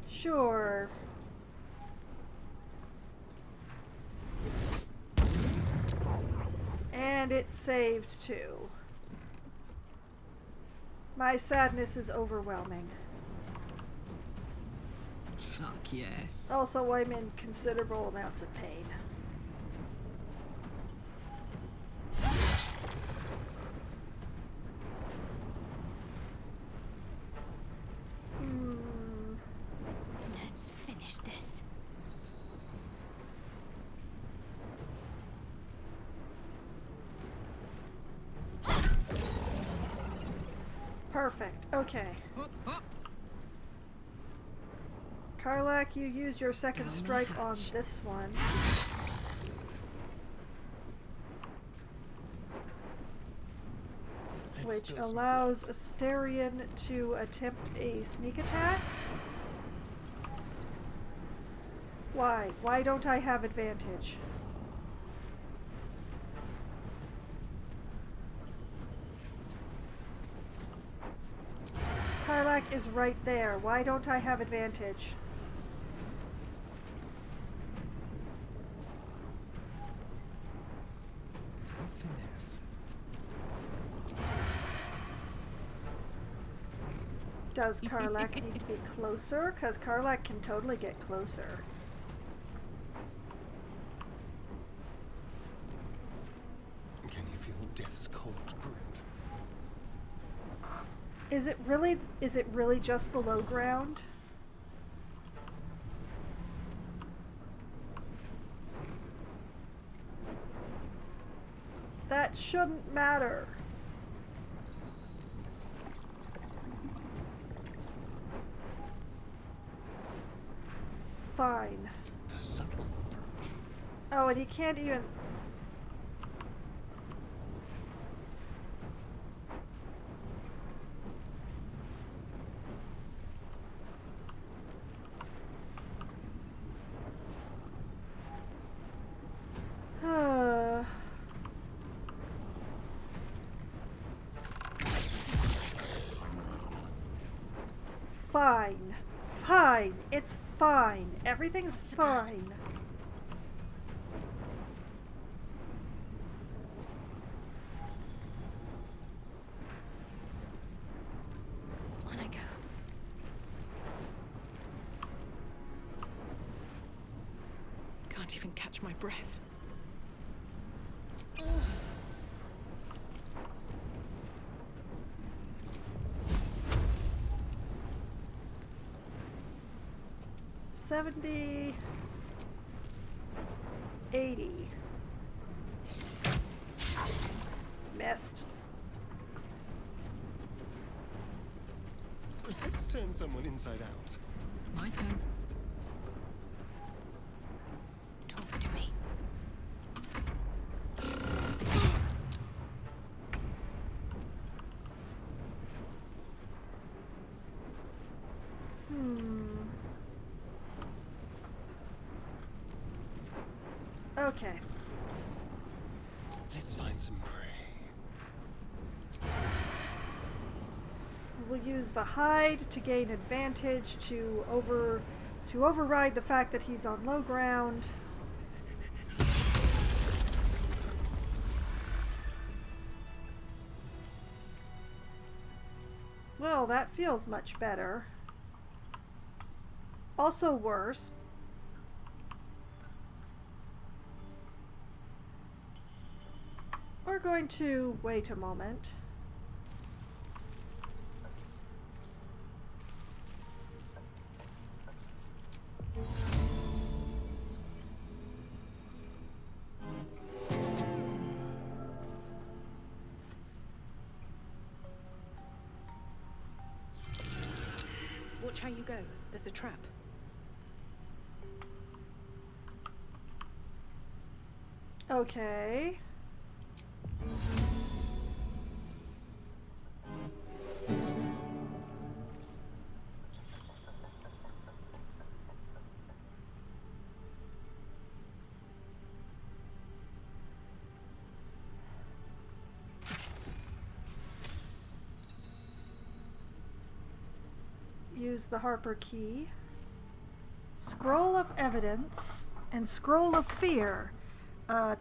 Sure. And it's saved too. My sadness is overwhelming. Fuck yes. Also, I'm in considerable amounts of pain. Let's finish this. Perfect. Okay. Karlak, you use your second Down the strike on hatch. this one. Which spill some allows Asterion to attempt a sneak attack. Why? Why don't I have advantage? Karlak is right there. Why don't I have advantage? With finesse. Does Karlak need to be closer? Because Karlak can totally get closer. Can you feel death's cold grip? Is it really just the low ground? That shouldn't matter. Fine. The subtle approach. Oh, and he can't even... Fine. Fine. It's fine. Everything's fine. On I go. Can't even catch my breath. $70, $80. Missed. Let's turn someone inside out. My turn. Talk to me. Okay. Let's find some prey. We'll use the hide to gain advantage to override the fact that he's on low ground. Well, that feels much better. Also worse. We're going to wait a moment. Watch how you go. There's a trap. Okay. Use the Harper key. Scroll of Evidence and Scroll of Fear.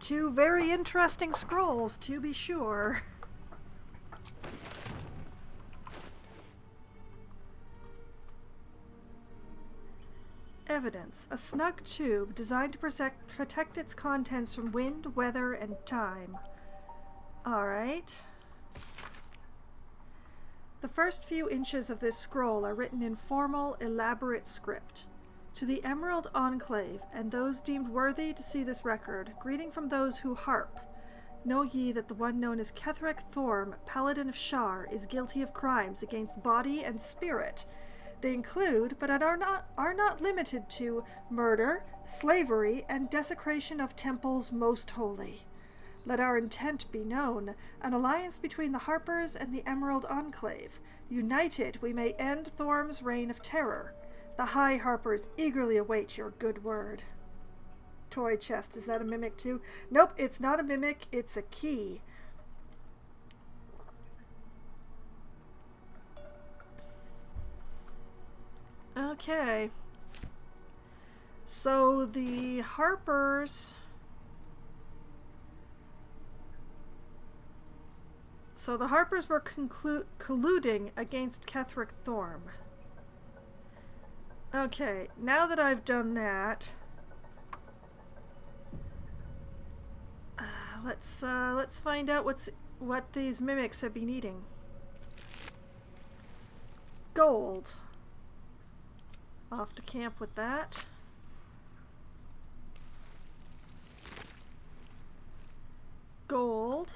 Two very interesting scrolls, to be sure. Evidence. A snug tube designed to protect its contents from wind, weather, and time. Alright. The first few inches of this scroll are written in formal, elaborate script. To the Emerald Enclave, and those deemed worthy to see this record, greeting from those who harp. Know ye that the one known as Ketheric Thorm, Paladin of Shar, is guilty of crimes against body and spirit. They include, but are not limited to, murder, slavery, and desecration of temples most holy. Let our intent be known, an alliance between the Harpers and the Emerald Enclave. United, we may end Thorm's reign of terror. The High Harpers eagerly await your good word. Toy chest, is that a mimic too? Nope, it's not a mimic, it's a key. Okay. So the Harpers... So the Harpers were colluding against Ketheric Thorm. Okay, now that I've done that, let's find out what these mimics have been eating. Gold. Off to camp with that. Gold.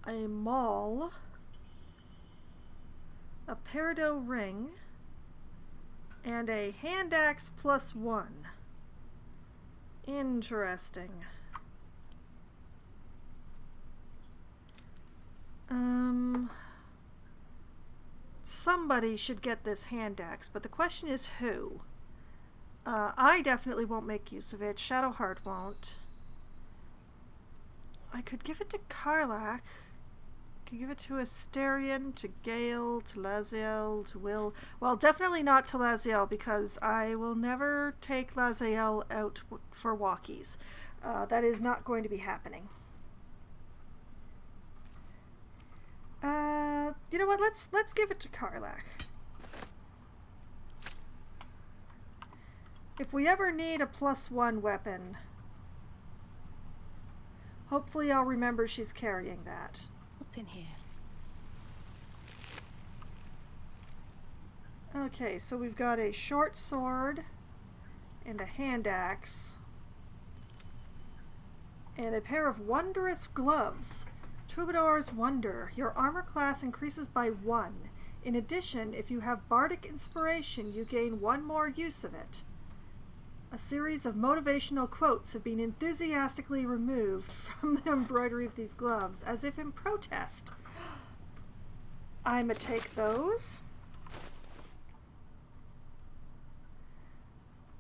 A maul. A peridot ring. And a hand axe +1. Interesting. Somebody should get this hand axe, but the question is who? I definitely won't make use of it. Shadowheart won't. I could give it to Karlach. Could give it to Asterion, to Gale, to Laziel, to Will. Well, definitely not to Laziel, because I will never take Laziel out for walkies. That is not going to be happening. You know what? Let's give it to Karlach. If we ever need a +1 weapon, hopefully I'll remember she's carrying that. What's in here? Okay, so we've got a short sword and a hand axe and a pair of wondrous gloves. Troubadour's Wonder. Your armor class increases by 1. In addition, if you have bardic inspiration, you gain 1 more use of it. A series of motivational quotes have been enthusiastically removed from the embroidery of these gloves, as if in protest. I'ma take those.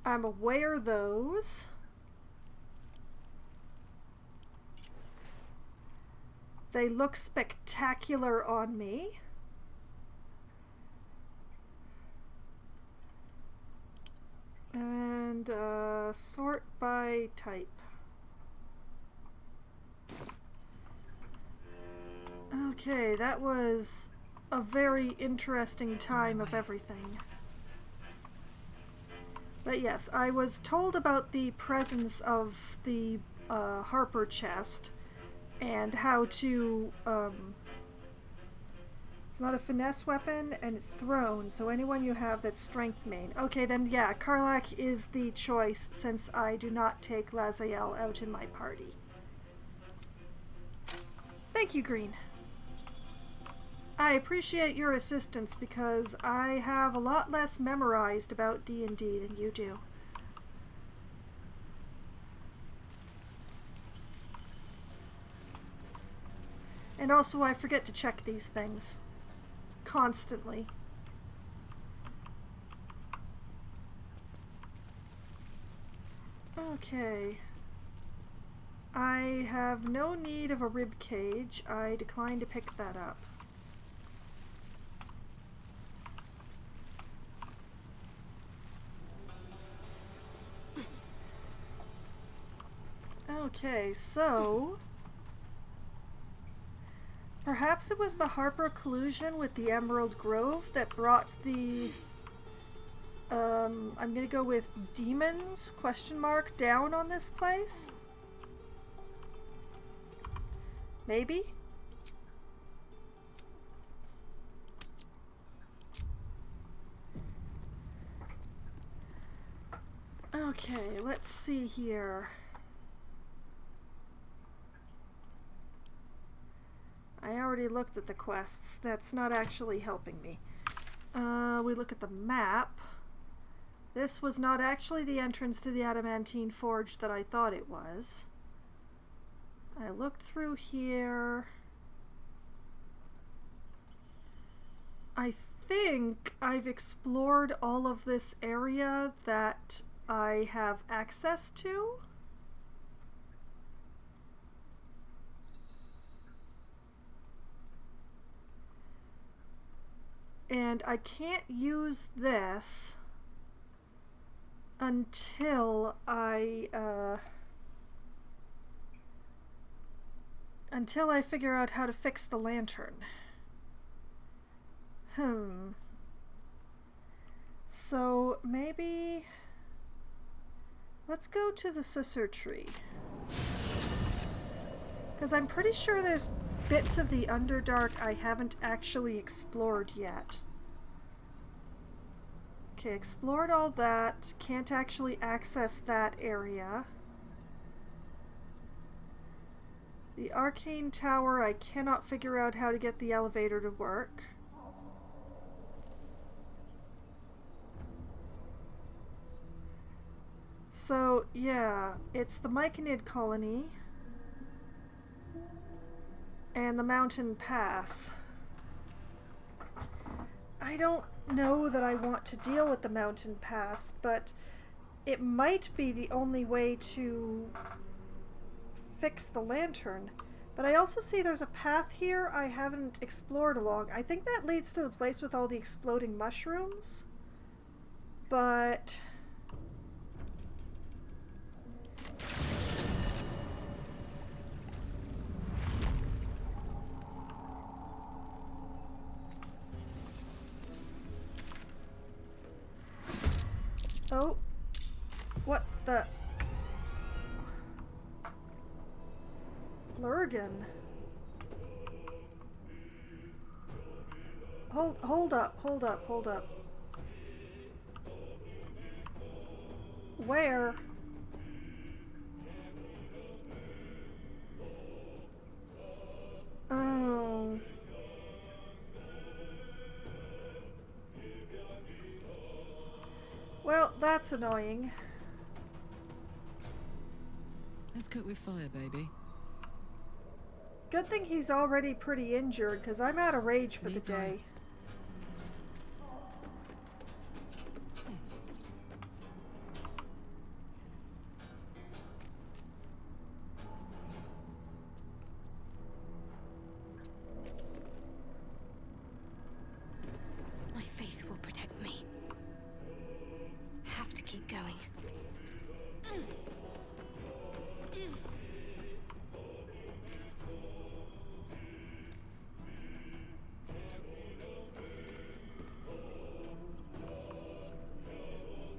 I'ma wear those. They look spectacular on me. And sort by type. Okay, that was a very interesting time of everything. But yes, I was told about the presence of the Harper chest and how to, it's not a finesse weapon, and it's thrown, so anyone you have that's strength main. Okay, then yeah, Karlach is the choice, since I do not take Laziel out in my party. Thank you, Green. I appreciate your assistance, because I have a lot less memorized about D&D than you do. And also, I forget to check these things. Constantly. Okay. I have no need of a rib cage. I decline to pick that up. Okay, so perhaps it was the Harper collusion with the Emerald Grove that brought the I'm gonna go with demons ? Down on this place? Maybe? Okay, let's see here. I already looked at the quests. That's not actually helping me. We look at the map. This was not actually the entrance to the Adamantine Forge that I thought it was. I looked through here. I think I've explored all of this area that I have access to. And I can't use this until I figure out how to fix the lantern. So maybe let's go to the scissor tree. Because I'm pretty sure there's bits of the Underdark I haven't actually explored yet. Okay, explored all that. Can't actually access that area. The Arcane Tower, I cannot figure out how to get the elevator to work. So, yeah, it's the Myconid colony and the Mountain Pass. I don't know that I want to deal with the Mountain Pass, but it might be the only way to fix the lantern. But I also see there's a path here I haven't explored along. I think that leads to the place with all the exploding mushrooms. But oh, what the? Lurgan. Hold up. Where? Oh. Well, that's annoying. Let's cook with fire, baby. Good thing he's already pretty injured, because I'm out of rage for the Knees high. day. My faith will protect me. Have to keep going.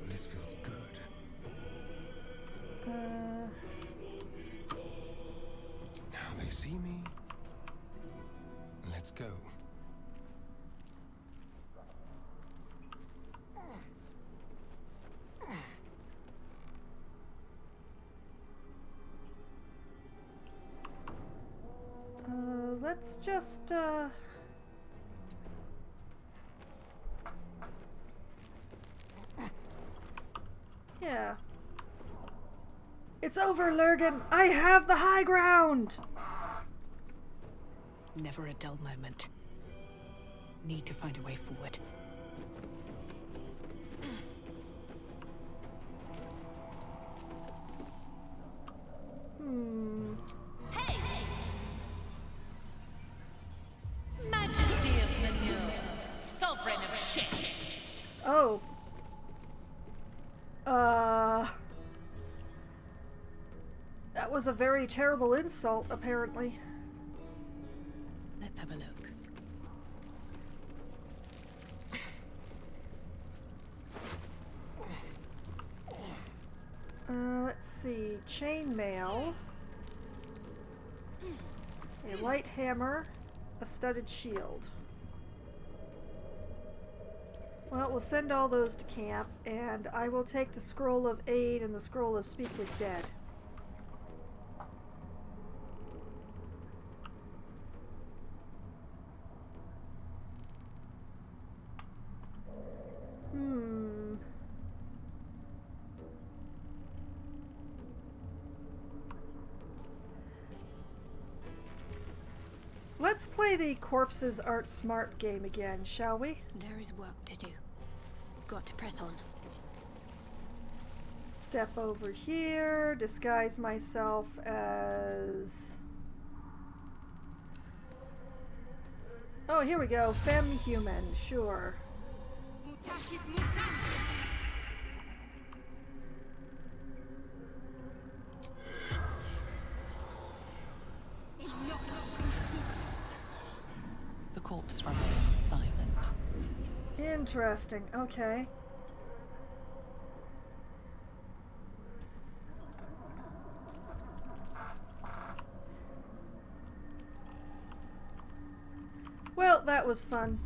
This feels good. Now they see me. Let's go. Let's just, yeah. It's over, Lurgan! I have the high ground! Never a dull moment. Need to find a way forward. Majesty of manure, sovereign of shit. Oh. That was a very terrible insult, apparently. Let's have a look. Let's see. Chainmail. A light hammer. A studded shield. Well, we'll send all those to camp, and I will take the Scroll of Aid and the Scroll of Speak with Dead. Let's play the Corpses Aren't Smart game again, shall we? There is work to do. Got to press on. Step over here, disguise myself as... Oh, here we go. Femme human, sure. Mutatis mutandis. The corpse remains silent. Interesting. Okay. Well, that was fun.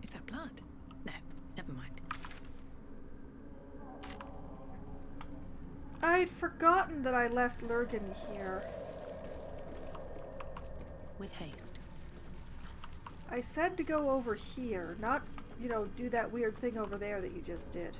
Is that blood? No, never mind. I'd forgotten that I left Lurgan here. With haste. I said to go over here, not, you know, do that weird thing over there that you just did.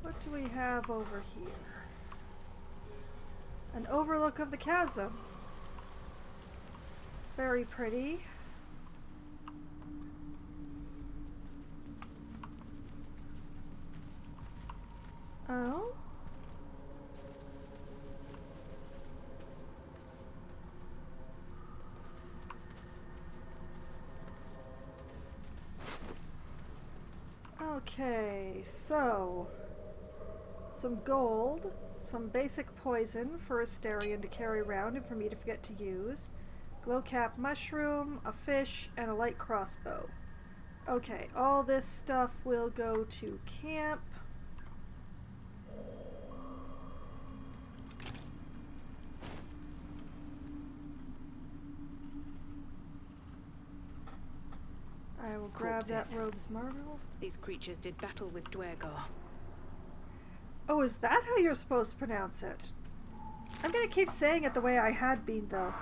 What do we have over here? An overlook of the chasm. Very pretty. Oh? Okay, so some gold, some basic poison for Asterion to carry around and for me to forget to use, glowcap mushroom, a fish, and a light crossbow. Okay, all this stuff will go to camp. I will grab that Corpses. robe's marble. These creatures did battle with Dwergar. Oh, is that how you're supposed to pronounce it? I'm gonna keep saying it the way I had been, though.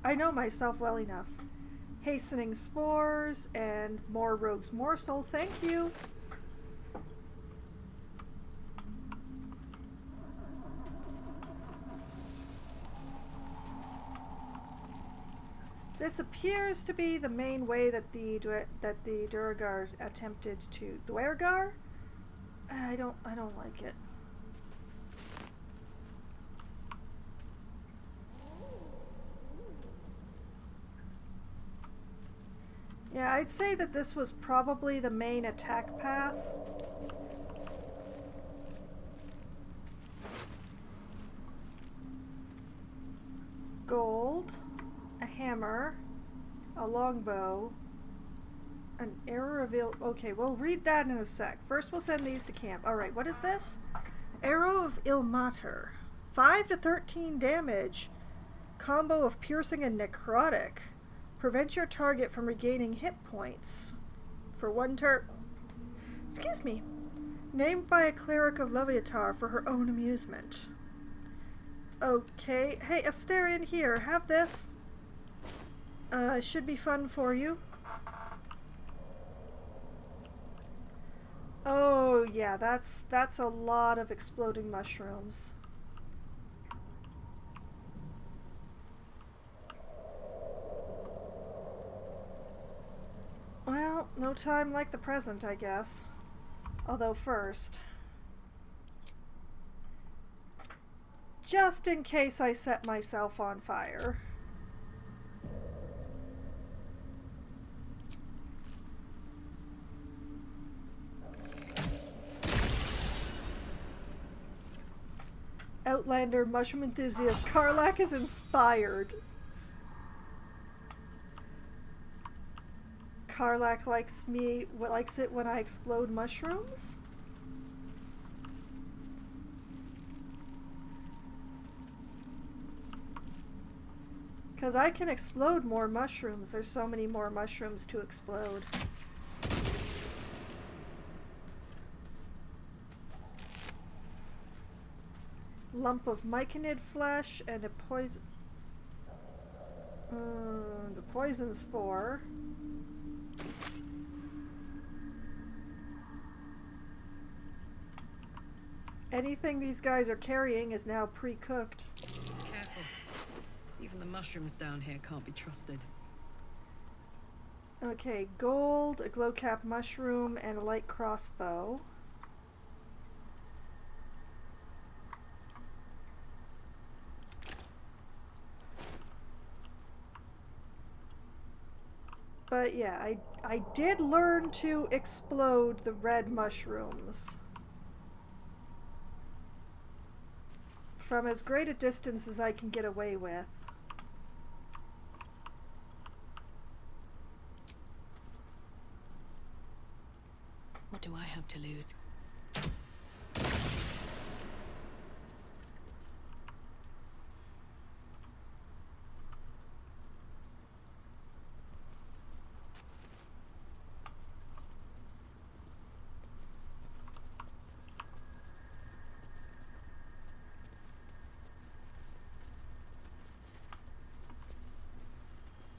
I know myself well enough. Hastening spores and more rogue's morsel, thank you. This appears to be the main way that the Duergar attempted to Duergar. I don't like it. Yeah, I'd say that this was probably the main attack path. Gold, a hammer, a longbow, an arrow of okay, we'll read that in a sec. First we'll send these to camp. Alright, what is this? Arrow of Ilmater. 5 to 13 damage. Combo of piercing and necrotic. Prevent your target from regaining hit points for 1 turn. Excuse me. Named by a cleric of Leviatar for her own amusement. Okay. Hey, Asterion, here. Have this. Should be fun for you. Oh, yeah. That's a lot of exploding mushrooms. Well, no time like the present, I guess. Although first, just in case I set myself on fire. Outlander mushroom enthusiast Karlak is inspired. Karlak likes it when I explode mushrooms? Because I can explode more mushrooms. There's so many more mushrooms to explode. Lump of myconid flesh and a poison... the poison spore. Anything these guys are carrying is now pre-cooked. Careful. Even the mushrooms down here can't be trusted. Okay, gold, a glowcap mushroom, and a light crossbow. But yeah, I did learn to explode the red mushrooms from as great a distance as I can get away with. What do I have to lose?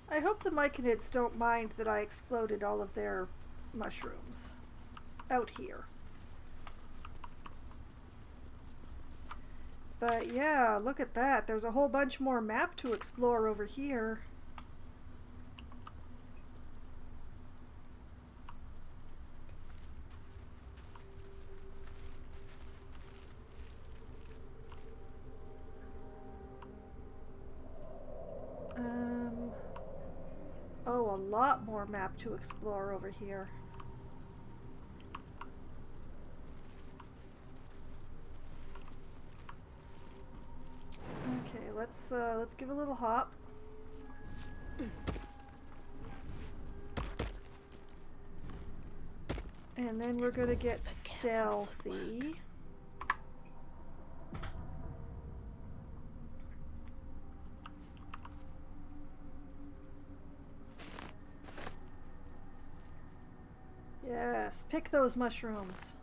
I hope the Myconids don't mind that I exploded all of their mushrooms out here. But yeah, look at that. There's a whole bunch more map to explore over here. Oh, a lot more map to explore over here. Okay, let's give a little hop. And then we're gonna get stealthy. Yes, pick those mushrooms.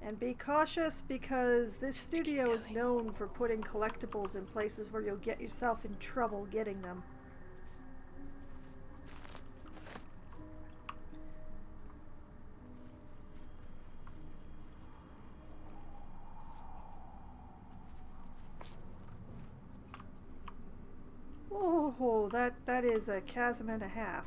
And be cautious because this studio is known for putting collectibles in places where you'll get yourself in trouble getting them. Oh, that is a chasm and a half.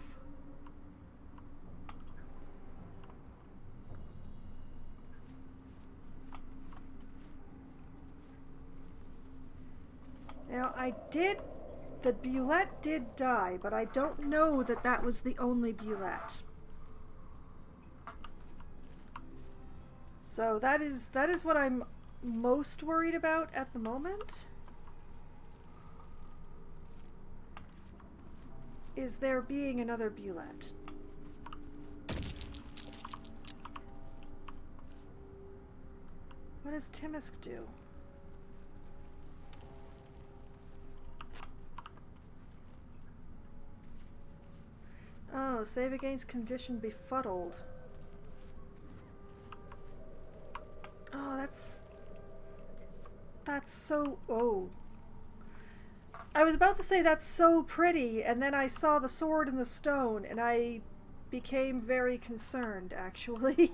Now, the Bulette did die, but I don't know that that was the only Bulette. So that is what I'm most worried about at the moment. Is there being another Bulette? What does Timisk do? Oh, save against condition befuddled. Oh, that's so... Oh. I was about to say that's so pretty, and then I saw the sword in the stone, and I became very concerned, actually.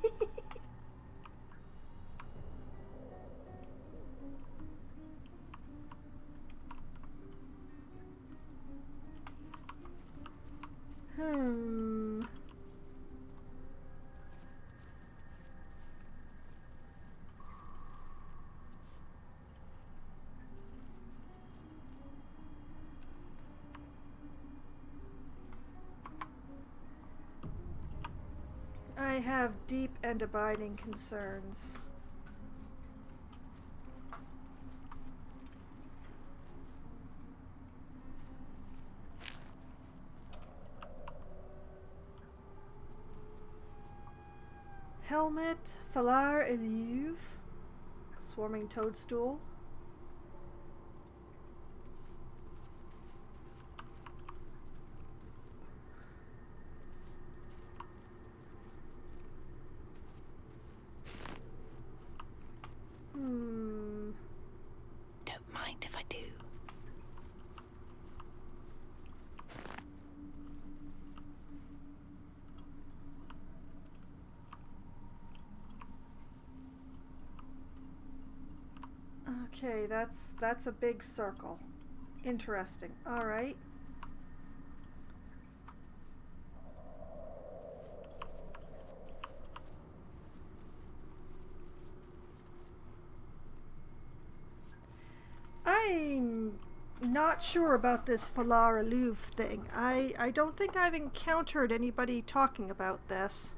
I have deep and abiding concerns. Helmet, Falar Eliuve, Swarming Toadstool. Don't mind if I do. Okay, that's a big circle. Interesting. All right. I'm not not sure about this Falar Alluve thing. I don't think I've encountered anybody talking about this.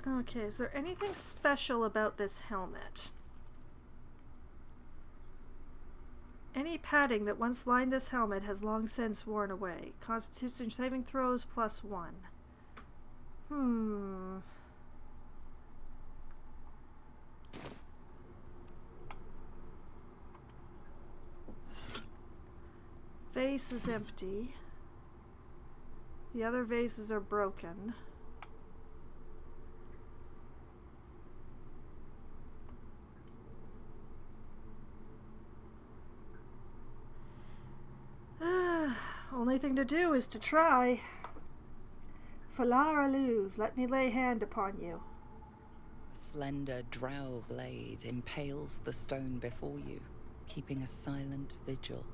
Okay, is there anything special about this helmet? Any padding that once lined this helmet has long since worn away. Constitution saving throws +1. Vase is empty. The other vases are broken. Only thing to do is to try. Falar Alluve, let me lay hand upon you. A slender drow blade impales the stone before you, keeping a silent vigil.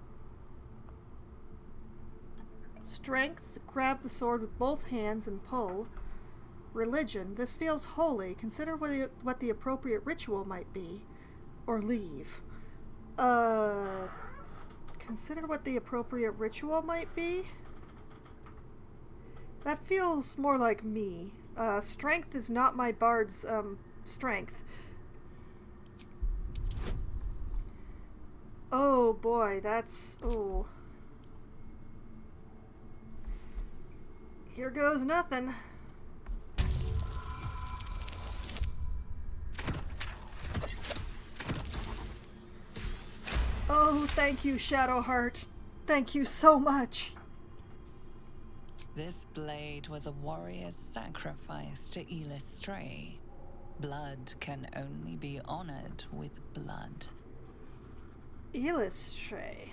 Strength, grab the sword with both hands and pull. Religion, this feels holy. Consider what the appropriate ritual might be. Or leave. Consider what the appropriate ritual might be? That feels more like me. Strength is not my bard's, strength. Oh boy, that's... oh. Here goes nothing. Oh, thank you, Shadowheart. Thank you so much. This blade was a warrior's sacrifice to Illustray. Blood can only be honored with blood. Illustray.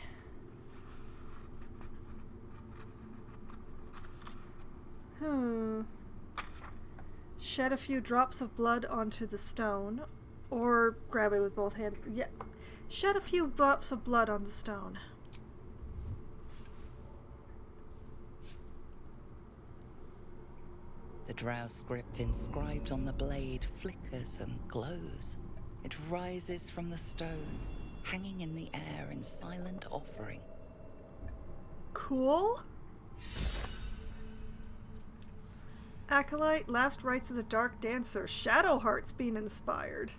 Shed a few drops of blood onto the stone. Or grab it with both hands. Yeah. Shed a few drops of blood on the stone. The drow script inscribed on the blade flickers and glows. It rises from the stone, hanging in the air in silent offering. Cool. Acolyte, last rites of the Dark Dancer. Shadowheart's being inspired.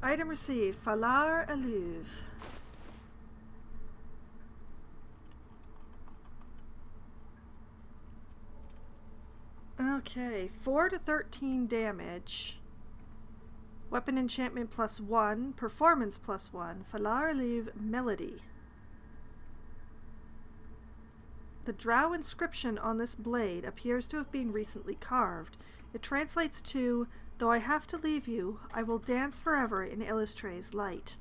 Item received. Falar Alluve. Okay, 4 to 13 damage. Weapon enchantment +1. Performance +1. Falar Alluve Melody. The drow inscription on this blade appears to have been recently carved. It translates to, "Though I have to leave you, I will dance forever in Illustray's light."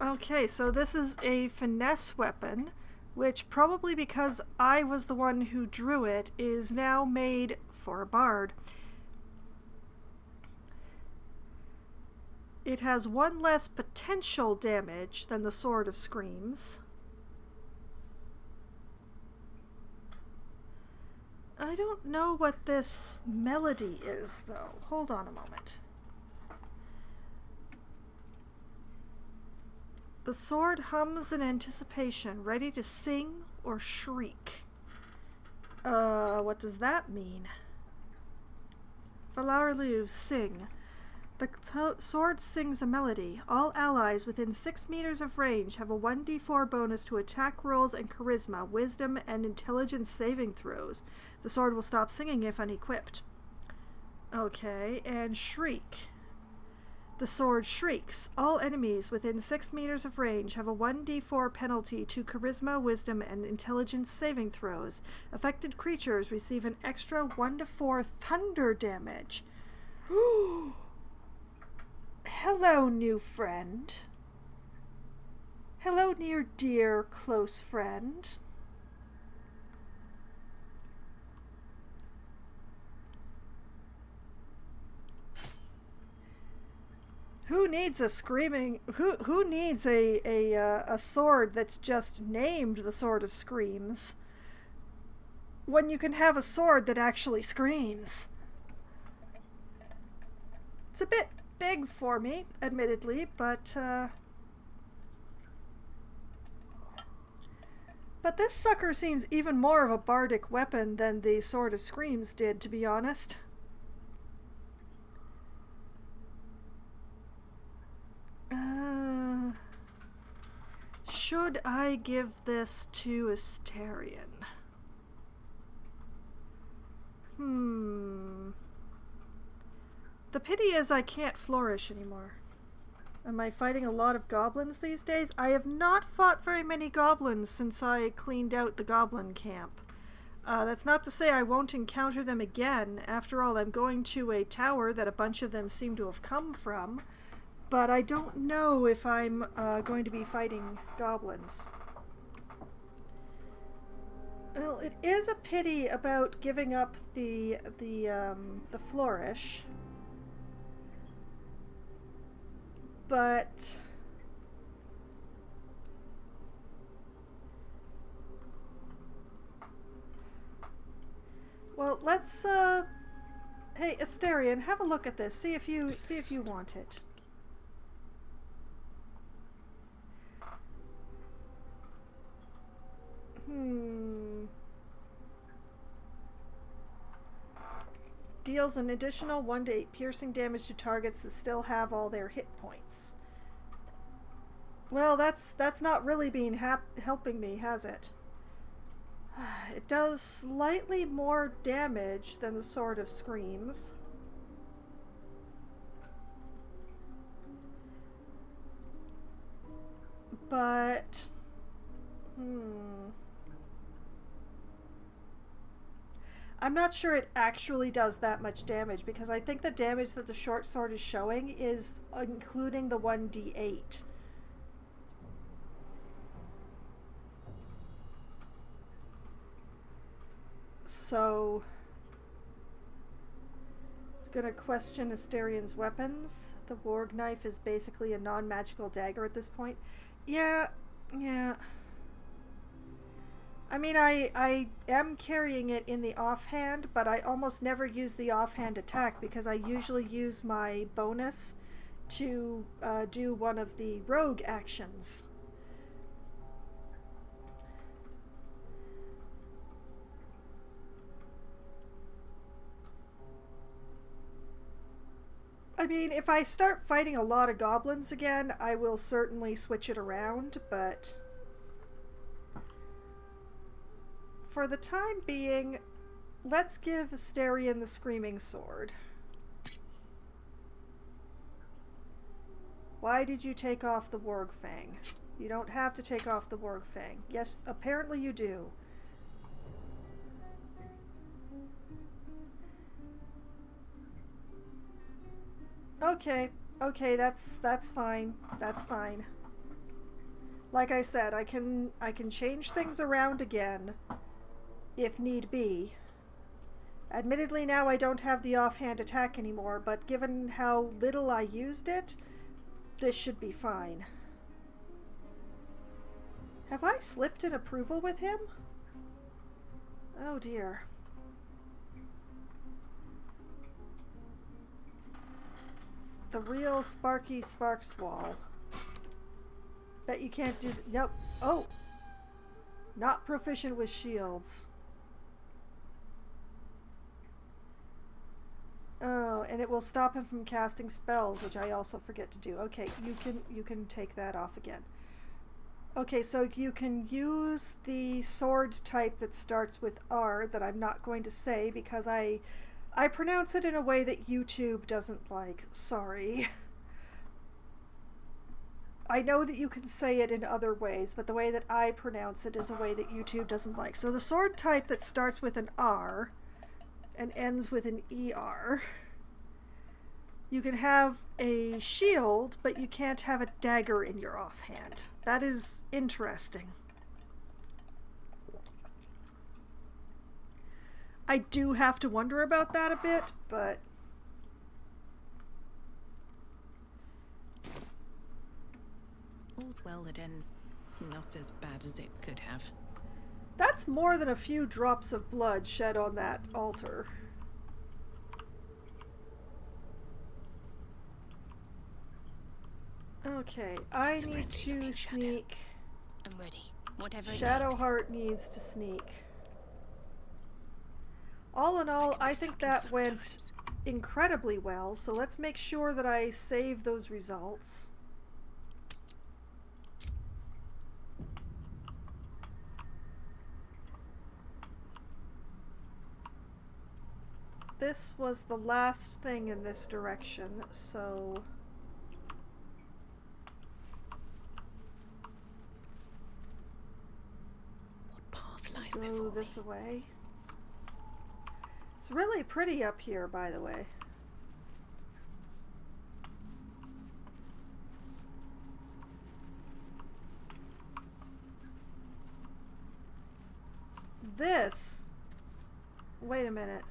Okay, so this is a finesse weapon, which probably because I was the one who drew it, is now made for a bard. It has 1 less potential damage than the Sword of Screams. I don't know what this melody is, though. Hold on a moment. The sword hums in anticipation, ready to sing or shriek. What does that mean? Falar Alluve, sing. The sword sings a melody. All allies within 6 meters of range have a 1d4 bonus to attack rolls and charisma, wisdom, and intelligence saving throws. The sword will stop singing if unequipped. Okay, and shriek. The sword shrieks. All enemies within 6 meters of range have a 1d4 penalty to charisma, wisdom, and intelligence saving throws. Affected creatures receive an extra 1 to 4 thunder damage. Hello, new friend. Hello, near dear close friend. Who needs a screaming? Who needs a sword that's just named the Sword of Screams, when you can have a sword that actually screams? It's a bit big for me, admittedly, but this sucker seems even more of a bardic weapon than the Sword of Screams did, to be honest. Should I give this to Asterion? The pity is I can't flourish anymore. Am I fighting a lot of goblins these days? I have not fought very many goblins since I cleaned out the goblin camp. That's not to say I won't encounter them again. After all, I'm going to a tower that a bunch of them seem to have come from. But I don't know if I'm going to be fighting goblins. Well, it is a pity about giving up the flourish. But well, let's hey, Asterion, have a look at this. See if you want it. Deals an additional 1 to 8 piercing damage to targets that still have all their hit points. Well, that's not really been helping me, has it? It does slightly more damage than the Sword of Screams. But I'm not sure it actually does that much damage, because I think the damage that the short sword is showing is including the 1d8. So it's gonna question Asterion's weapons. The warg knife is basically a non-magical dagger at this point. Yeah. I mean, I am carrying it in the offhand, but I almost never use the offhand attack because I usually use my bonus to do one of the rogue actions. I mean, if I start fighting a lot of goblins again, I will certainly switch it around, but for the time being, let's give Asterion the Screaming Sword. Why did you take off the Warg Fang? You don't have to take off the Warg Fang. Yes, apparently you do. Okay, that's fine. That's fine. Like I said, I can change things around again if need be. Admittedly, now I don't have the offhand attack anymore, but given how little I used it, this should be fine. Have I slipped in approval with him? Oh dear. The real Sparky Sparkswall. Bet you can't do nope. Oh! Not proficient with shields. Oh, and it will stop him from casting spells, which I also forget to do. Okay, you can take that off again. Okay, so you can use the sword type that starts with R that I'm not going to say because I pronounce it in a way that YouTube doesn't like. Sorry. I know that you can say it in other ways, but the way that I pronounce it is a way that YouTube doesn't like. So the sword type that starts with an R and ends with an ER. You can have a shield, but you can't have a dagger in your offhand. That is interesting. I do have to wonder about that a bit, but all's well that ends not as bad as it could have. That's more than a few drops of blood shed on that altar. Okay, I It's a need friendly looking to shadow. sneak. I'm ready. Whatever it takes. Shadowheart needs to sneak. All in all, can be I think that sucky went sometimes. incredibly well, so let's make sure that I save those results. This was the last thing in this direction, so What path lies go before this me? way. It's really pretty up here, by the way. This. Wait a minute.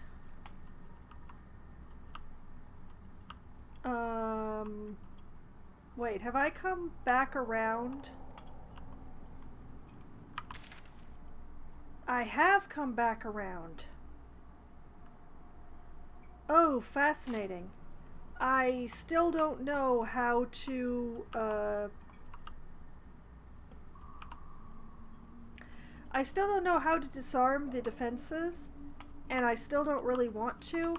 Wait, have I come back around? I have come back around. Oh, fascinating. I still don't know how to, I still don't know how to disarm the defenses, and I still don't really want to.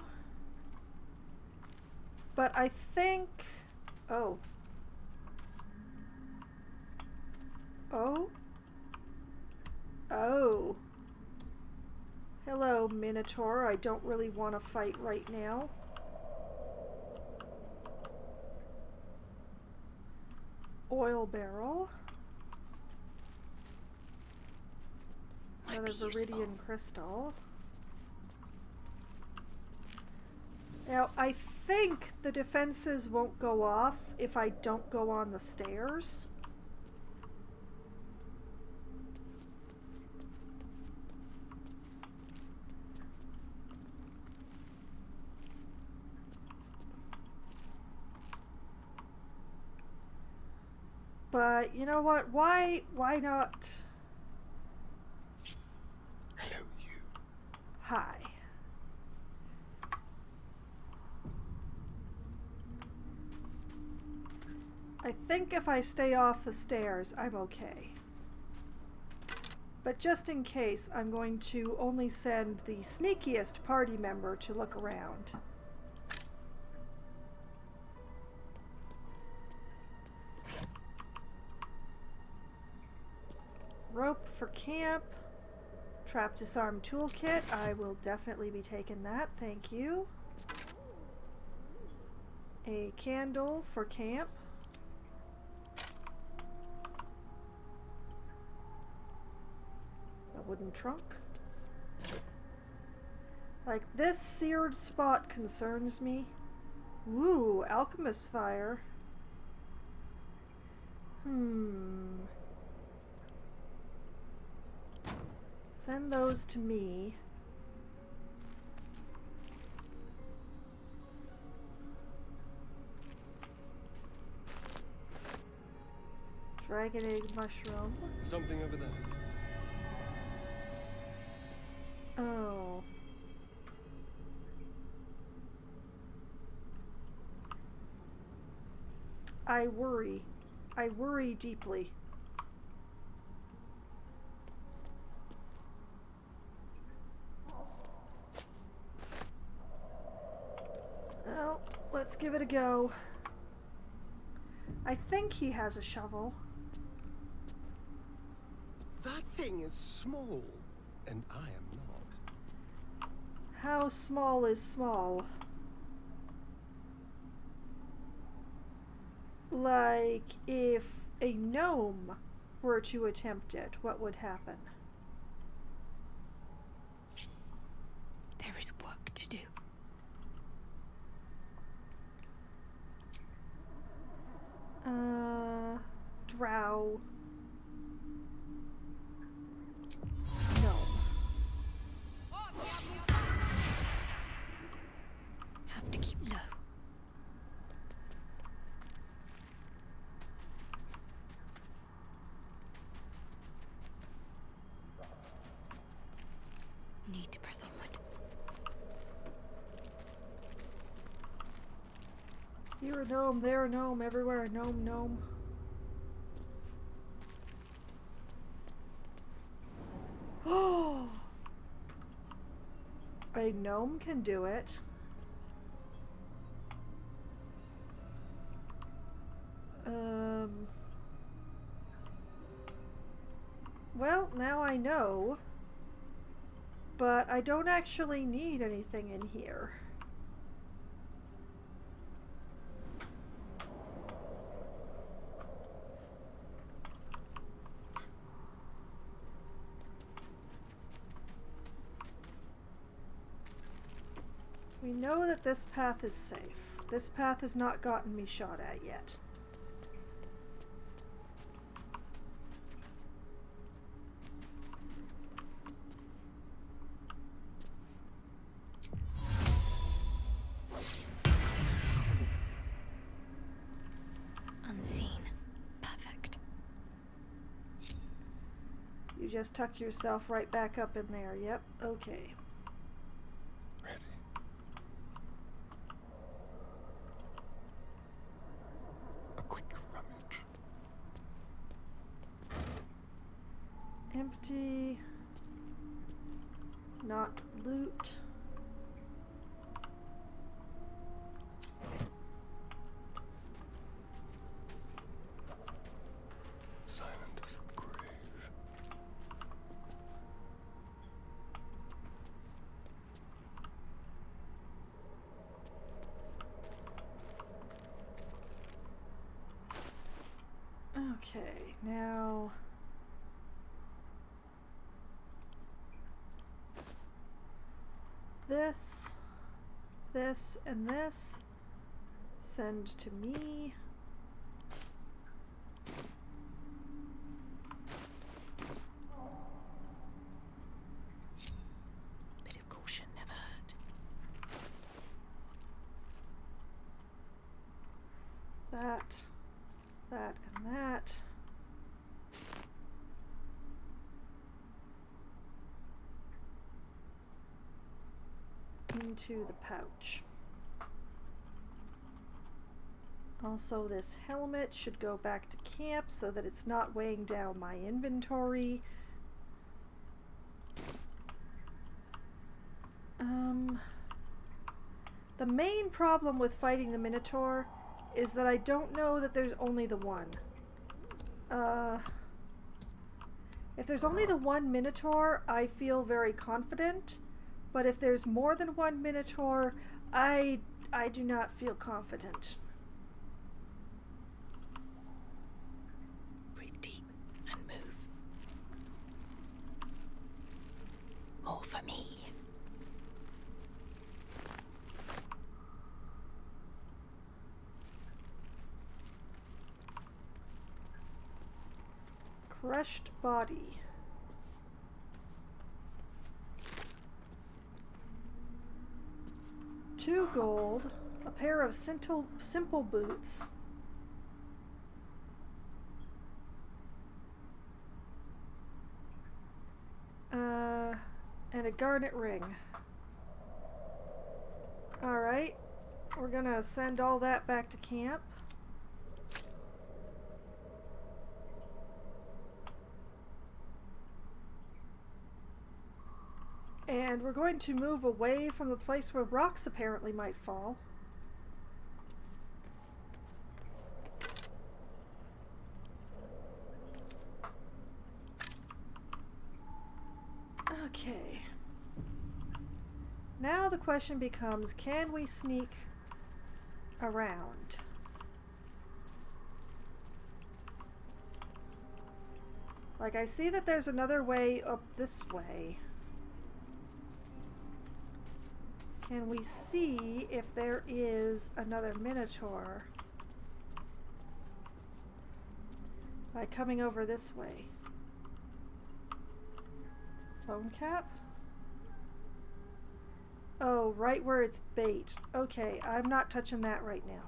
But I think... Oh. Oh? Oh. Hello, Minotaur. I don't really want to fight right now. Oil barrel. Might Another be useful. viridian crystal. Now, I think the defenses won't go off if I don't go on the stairs. But, you know what? Why not? Hello, you. Hi. I think if I stay off the stairs, I'm okay. But just in case, I'm going to only send the sneakiest party member to look around. Rope for camp. Trap disarm toolkit. I will definitely be taking that. Thank you. A candle for camp. A wooden trunk. Like, this seared spot concerns me. Ooh, alchemist fire. Send those to me. Dragon egg mushroom. Something over there. Oh. I worry. I worry deeply. Well, let's give it a go. I think he has a shovel. That thing is small, and I am not. How small is small? Like, if a gnome were to attempt it, what would happen? There is work to do. Drow. Gnome. Have to keep low. Here a gnome, there a gnome, everywhere a gnome, gnome. Oh! A gnome can do it. Well, now I know, but I don't actually need anything in here. We know that this path is safe. This path has not gotten me shot at yet. Unseen. Perfect. You just tuck yourself right back up in there. Yep, okay. Ready. A quick rummage. Empty. Not loot. Silent as the grave. Okay, now this, and this send to me. Bit of caution never hurt. That, and that. Into the pouch. Also, this helmet should go back to camp so that it's not weighing down my inventory. The main problem with fighting the Minotaur is that I don't know that there's only the one. If there's only the one Minotaur, I feel very confident. But if there's more than one Minotaur, I do not feel confident. Breathe deep and move. More for me. Crushed body. Two gold, a pair of simple boots. And a garnet ring. Alright, we're gonna send all that back to camp. And we're going to move away from the place where rocks apparently might fall. Okay. Now the question becomes, can we sneak around? Like, I see that there's another way up this way. Can we see if there is another Minotaur by coming over this way? Bone cap? Oh, right where it's bait. Okay, I'm not touching that right now.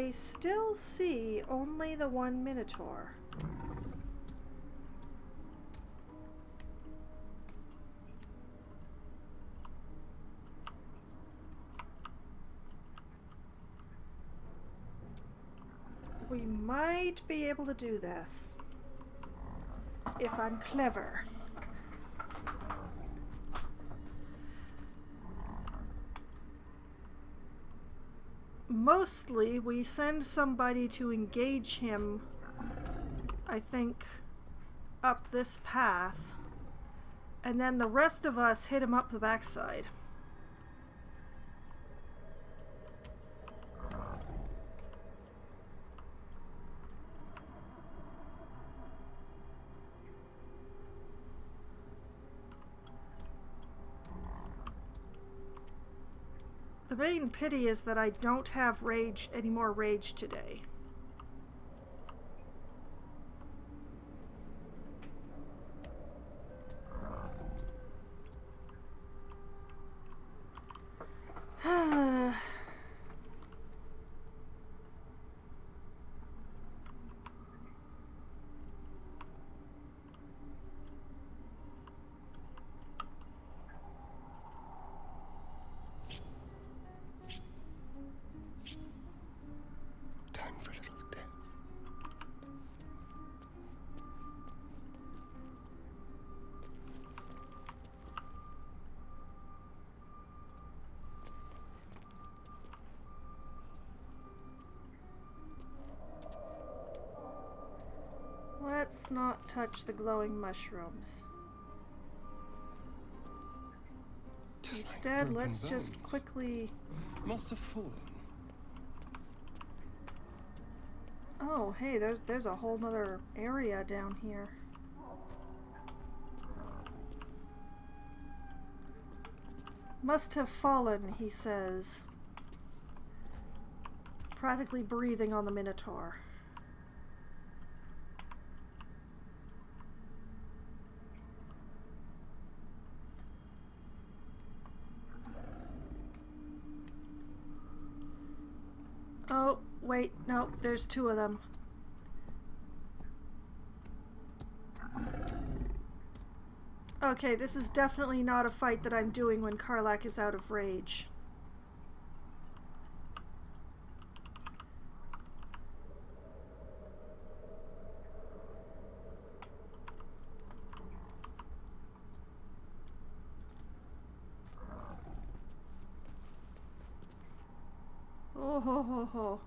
I still see only the one Minotaur. We might be able to do this if I'm clever. Mostly, we send somebody to engage him, I think, up this path, and then the rest of us hit him up the backside. The main pity is that I don't have any more rage today. Time for a little death. Let's not touch the glowing mushrooms. Just like Instead, broken let's just bones. quickly... Must have fallen. Oh, hey, there's a whole nother area down here. Must have fallen, he says. Practically breathing on the Minotaur. Oh, wait, no, there's two of them. Okay, this is definitely not a fight that I'm doing when Karlach is out of rage. Oh ho ho ho.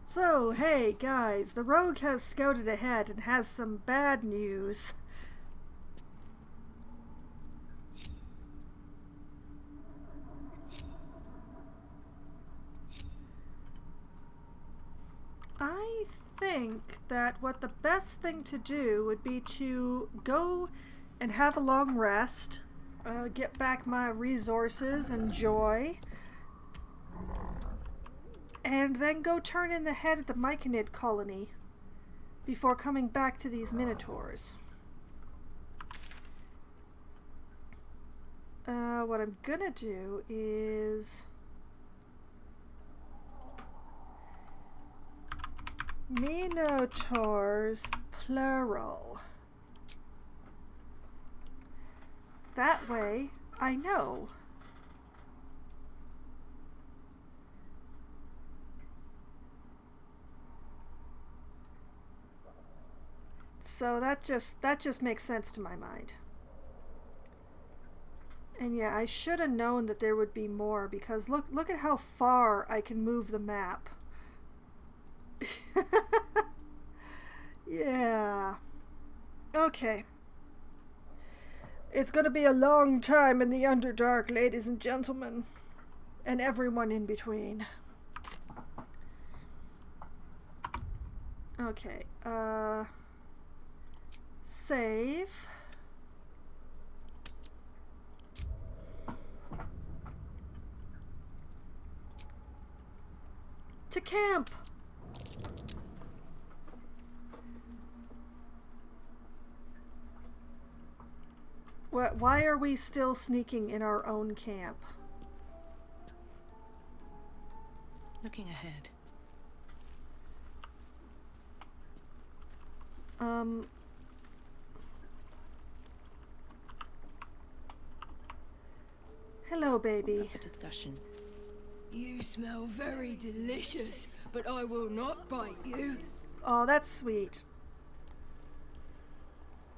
So, hey guys, the rogue has scouted ahead and has some bad news. I think that what the best thing to do would be to go and have a long rest, get back my resources and joy, and then go turn in the head of the Myconid colony before coming back to these Minotaurs. What I'm gonna do is... Minotaurs, plural. That way, I know. So that just makes sense to my mind. And yeah, I should have known that there would be more, because look at how far I can move the map. Yeah. Okay. It's gonna be a long time in the Underdark, ladies and gentlemen. And everyone in between. Okay, save. To camp! Why are we still sneaking in our own camp? Looking ahead. Hello, baby. Up for discussion. You smell very delicious, but I will not bite you. Oh, that's sweet.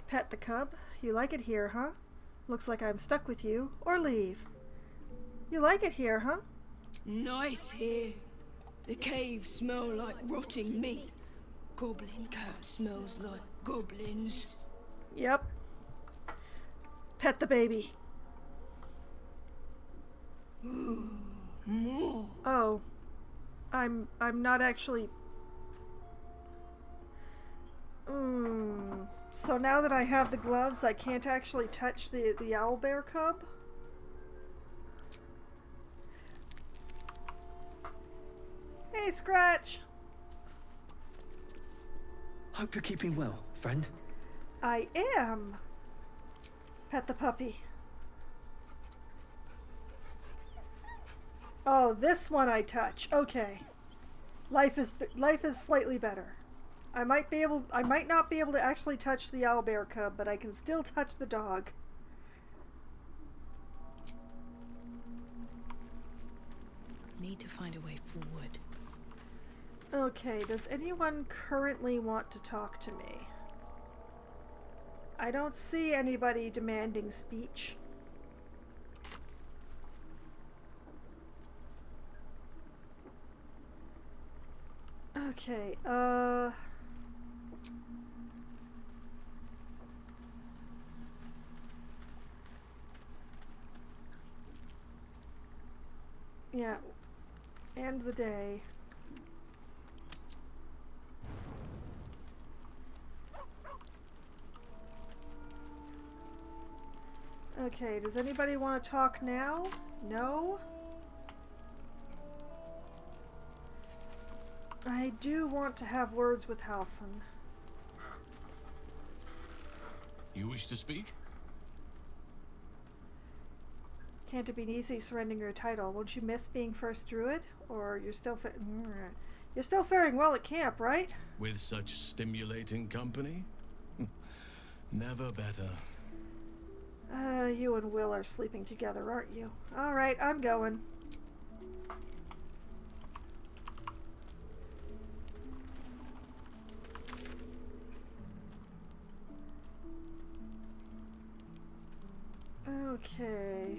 Pet the cub. You like it here, huh? Looks like I'm stuck with you. Or leave. You like it here, huh? Nice here. The caves smell like rotting meat. Goblin cat smells like goblins. Yep. Pet the baby. Ooh, more. Oh. I'm not actually... So now that I have the gloves, I can't actually touch the owlbear cub? Hey, Scratch! Hope you're keeping well, friend. I am! Pet the puppy. Oh, this one I touch. Okay. Life is slightly better. I might not be able to actually touch the owlbear cub, but I can still touch the dog. Need to find a way forward. Okay, does anyone currently want to talk to me? I don't see anybody demanding speech. Okay, yeah, end the day. Okay, does anybody want to talk now? No? I do want to have words with Halson. You wish to speak? Can't it be easy surrendering your title? Won't you miss being first druid? Or you're still faring well at camp, right? With such stimulating company? Never better. You and Will are sleeping together, aren't you? Alright, I'm going. Okay.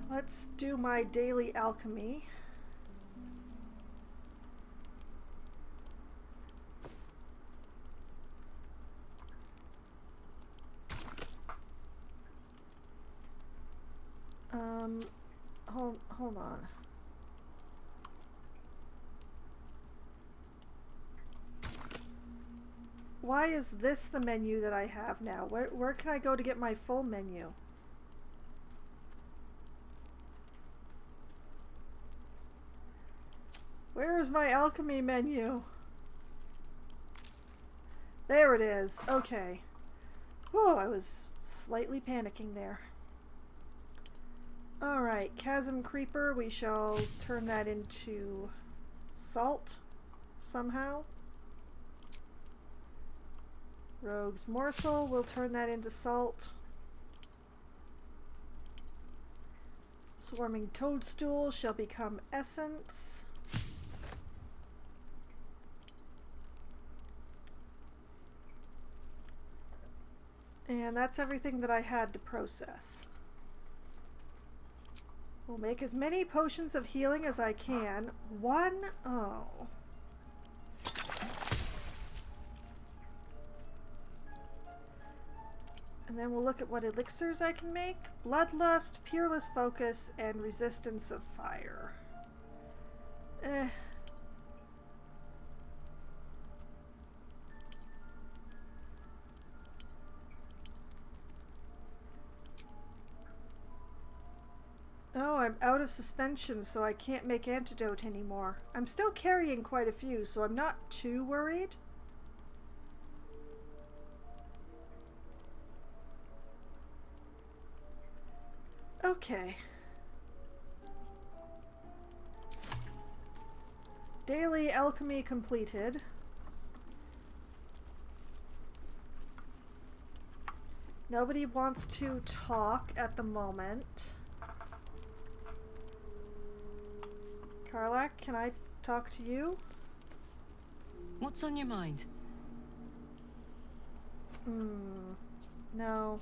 Let's do my daily alchemy. Hold on. Why is this the menu that I have now? Where can I go to get my full menu? Where is my alchemy menu? There it is. Okay. Oh, I was slightly panicking there. Alright, Chasm Creeper, we shall turn that into salt somehow. Rogue's Morsel, we'll turn that into salt. Swarming Toadstool shall become essence. And that's everything that I had to process. We'll make as many potions of healing as I can. Oh. And then we'll look at what elixirs I can make. Bloodlust, Peerless Focus, and Resistance of Fire. Oh, I'm out of suspension, so I can't make antidote anymore. I'm still carrying quite a few, so I'm not too worried. Okay. Daily alchemy completed. Nobody wants to talk at the moment. Karlak, can I talk to you? What's on your mind? No.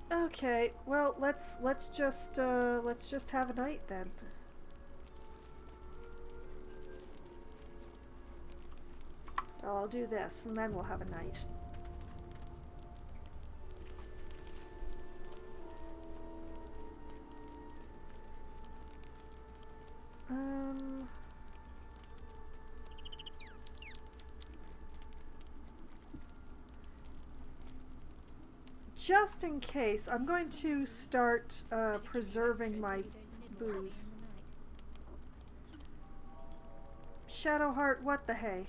Okay, well, let's just have a night then. I'll do this and then we'll have a night. Just in case, I'm going to start preserving my booze. Shadowheart, what the hey?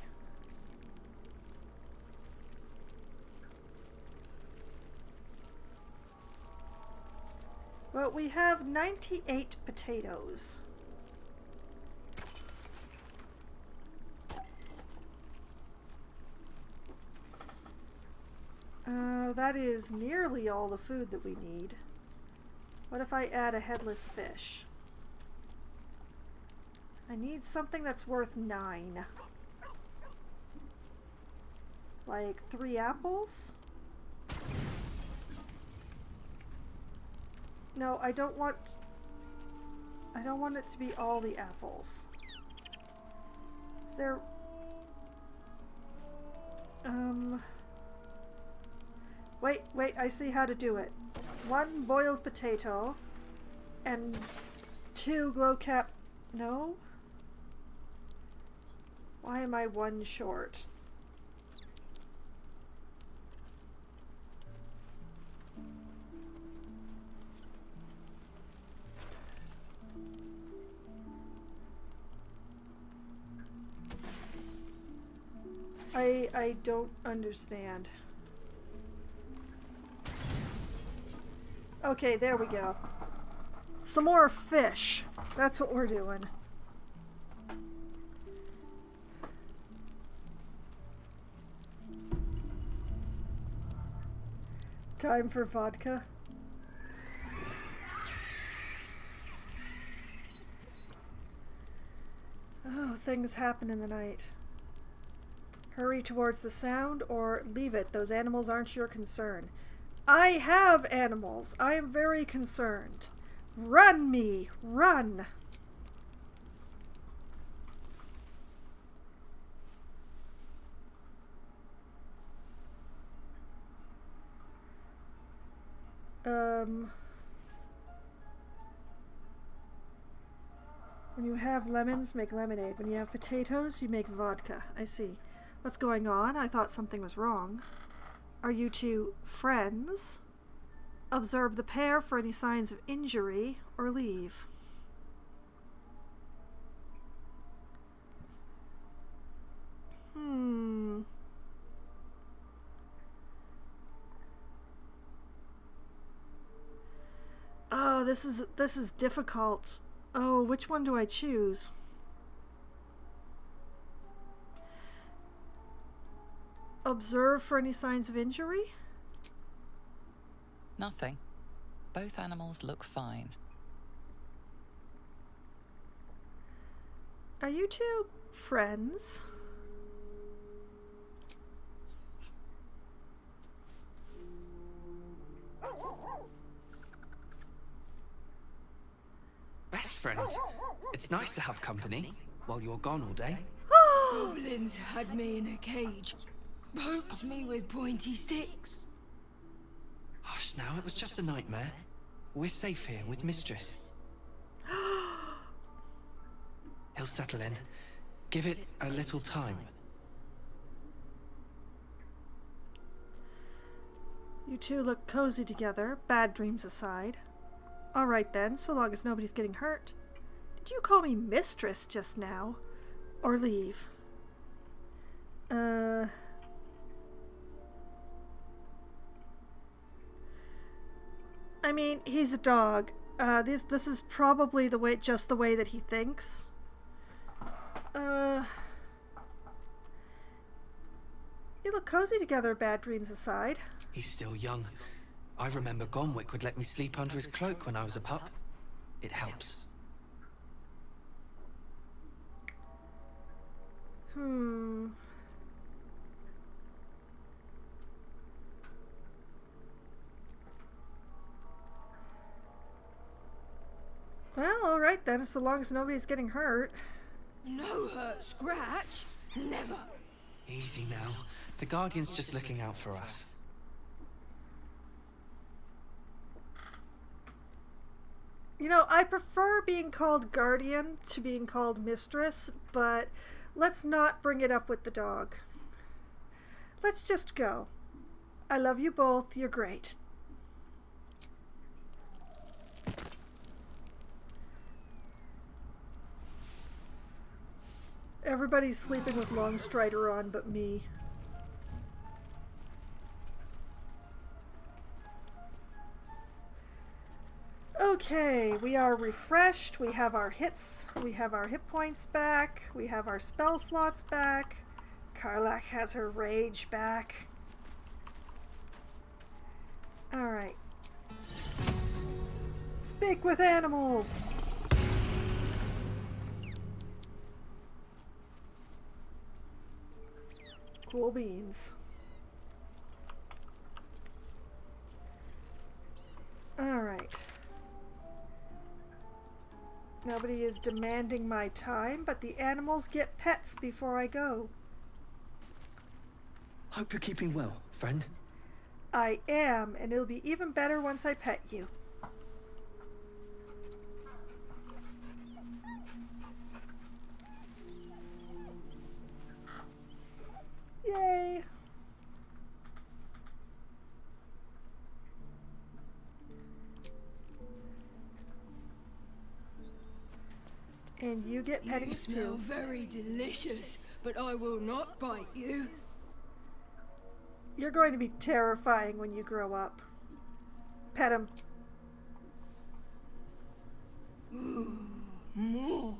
Well, we have 98 potatoes. That is nearly all the food that we need. What if I add a headless fish? I need something that's worth 9. Like 3 apples? No, I don't want it to be all the apples. Is there... Wait, I see how to do it. 1 boiled potato and 2 glow cap... No? Why am I 1 short? I don't understand. Okay, there we go. Some more fish. That's what we're doing. Time for vodka. Oh, things happen in the night. Hurry towards the sound or leave it. Those animals aren't your concern. I have animals. I am very concerned. Run me! Run! When you have lemons, make lemonade. When you have potatoes, you make vodka. I see. What's going on? I thought something was wrong. Are you two friends? Observe the pair for any signs of injury, or leave. Oh, this is difficult. Oh, which one do I choose? Observe for any signs of injury? Nothing. Both animals look fine. Are you two friends? Best friends. It's nice to have company while you're gone all day. Goblins had me in a cage. Poked me with pointy sticks. Hush now, it was just a nightmare. We're safe here with Mistress. He'll settle in. Give it a little time. You two look cozy together, bad dreams aside. Alright then, so long as nobody's getting hurt. Did you call me mistress just now? Or leave? I mean, he's a dog. This is probably just the way that he thinks. You look cozy together, bad dreams aside. He's still young. I remember Gonwick would let me sleep under his cloak when I was a pup. It helps. Well, alright then, so long as nobody's getting hurt. No hurt scratch. Never. Easy now. The Guardian's just looking out for us. You know, I prefer being called Guardian to being called Mistress, but let's not bring it up with the dog. Let's just go. I love you both. You're great. Everybody's sleeping with Longstrider on but me. Okay, we are refreshed. We have our hits. We have our hit points back. We have our spell slots back. Karlach has her rage back. Alright. Speak with animals! Cool beans. Alright. Nobody is demanding my time, but the animals get pets before I go. Hope you're keeping well, friend. I am, and it'll be even better once I pet you. Yay! And you get pettings too. You smell very delicious, but I will not bite you. You're going to be terrifying when you grow up. Pet him. Ooh, more.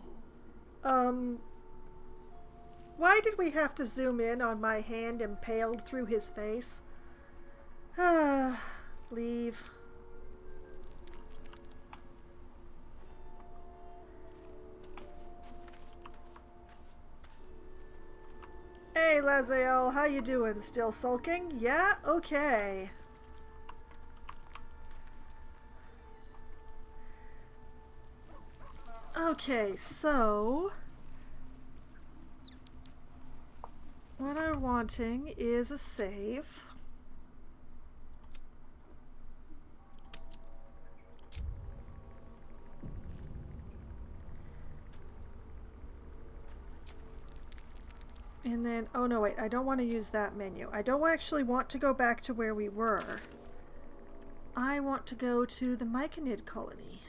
Why did we have to zoom in on my hand impaled through his face? Leave. Hey, Lazael, how you doing? Still sulking? Yeah? Okay. Okay, so... what I'm wanting is a save. And then, oh no, wait, I don't want to use that menu. I don't actually want to go back to where we were. I want to go to the Myconid colony.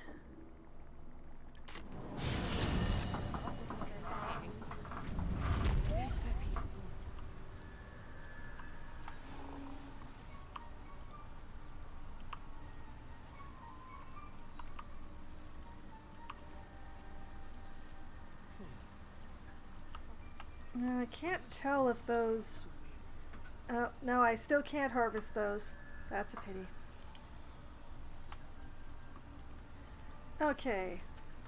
I can't tell if those... no, I still can't harvest those. That's a pity. Okay.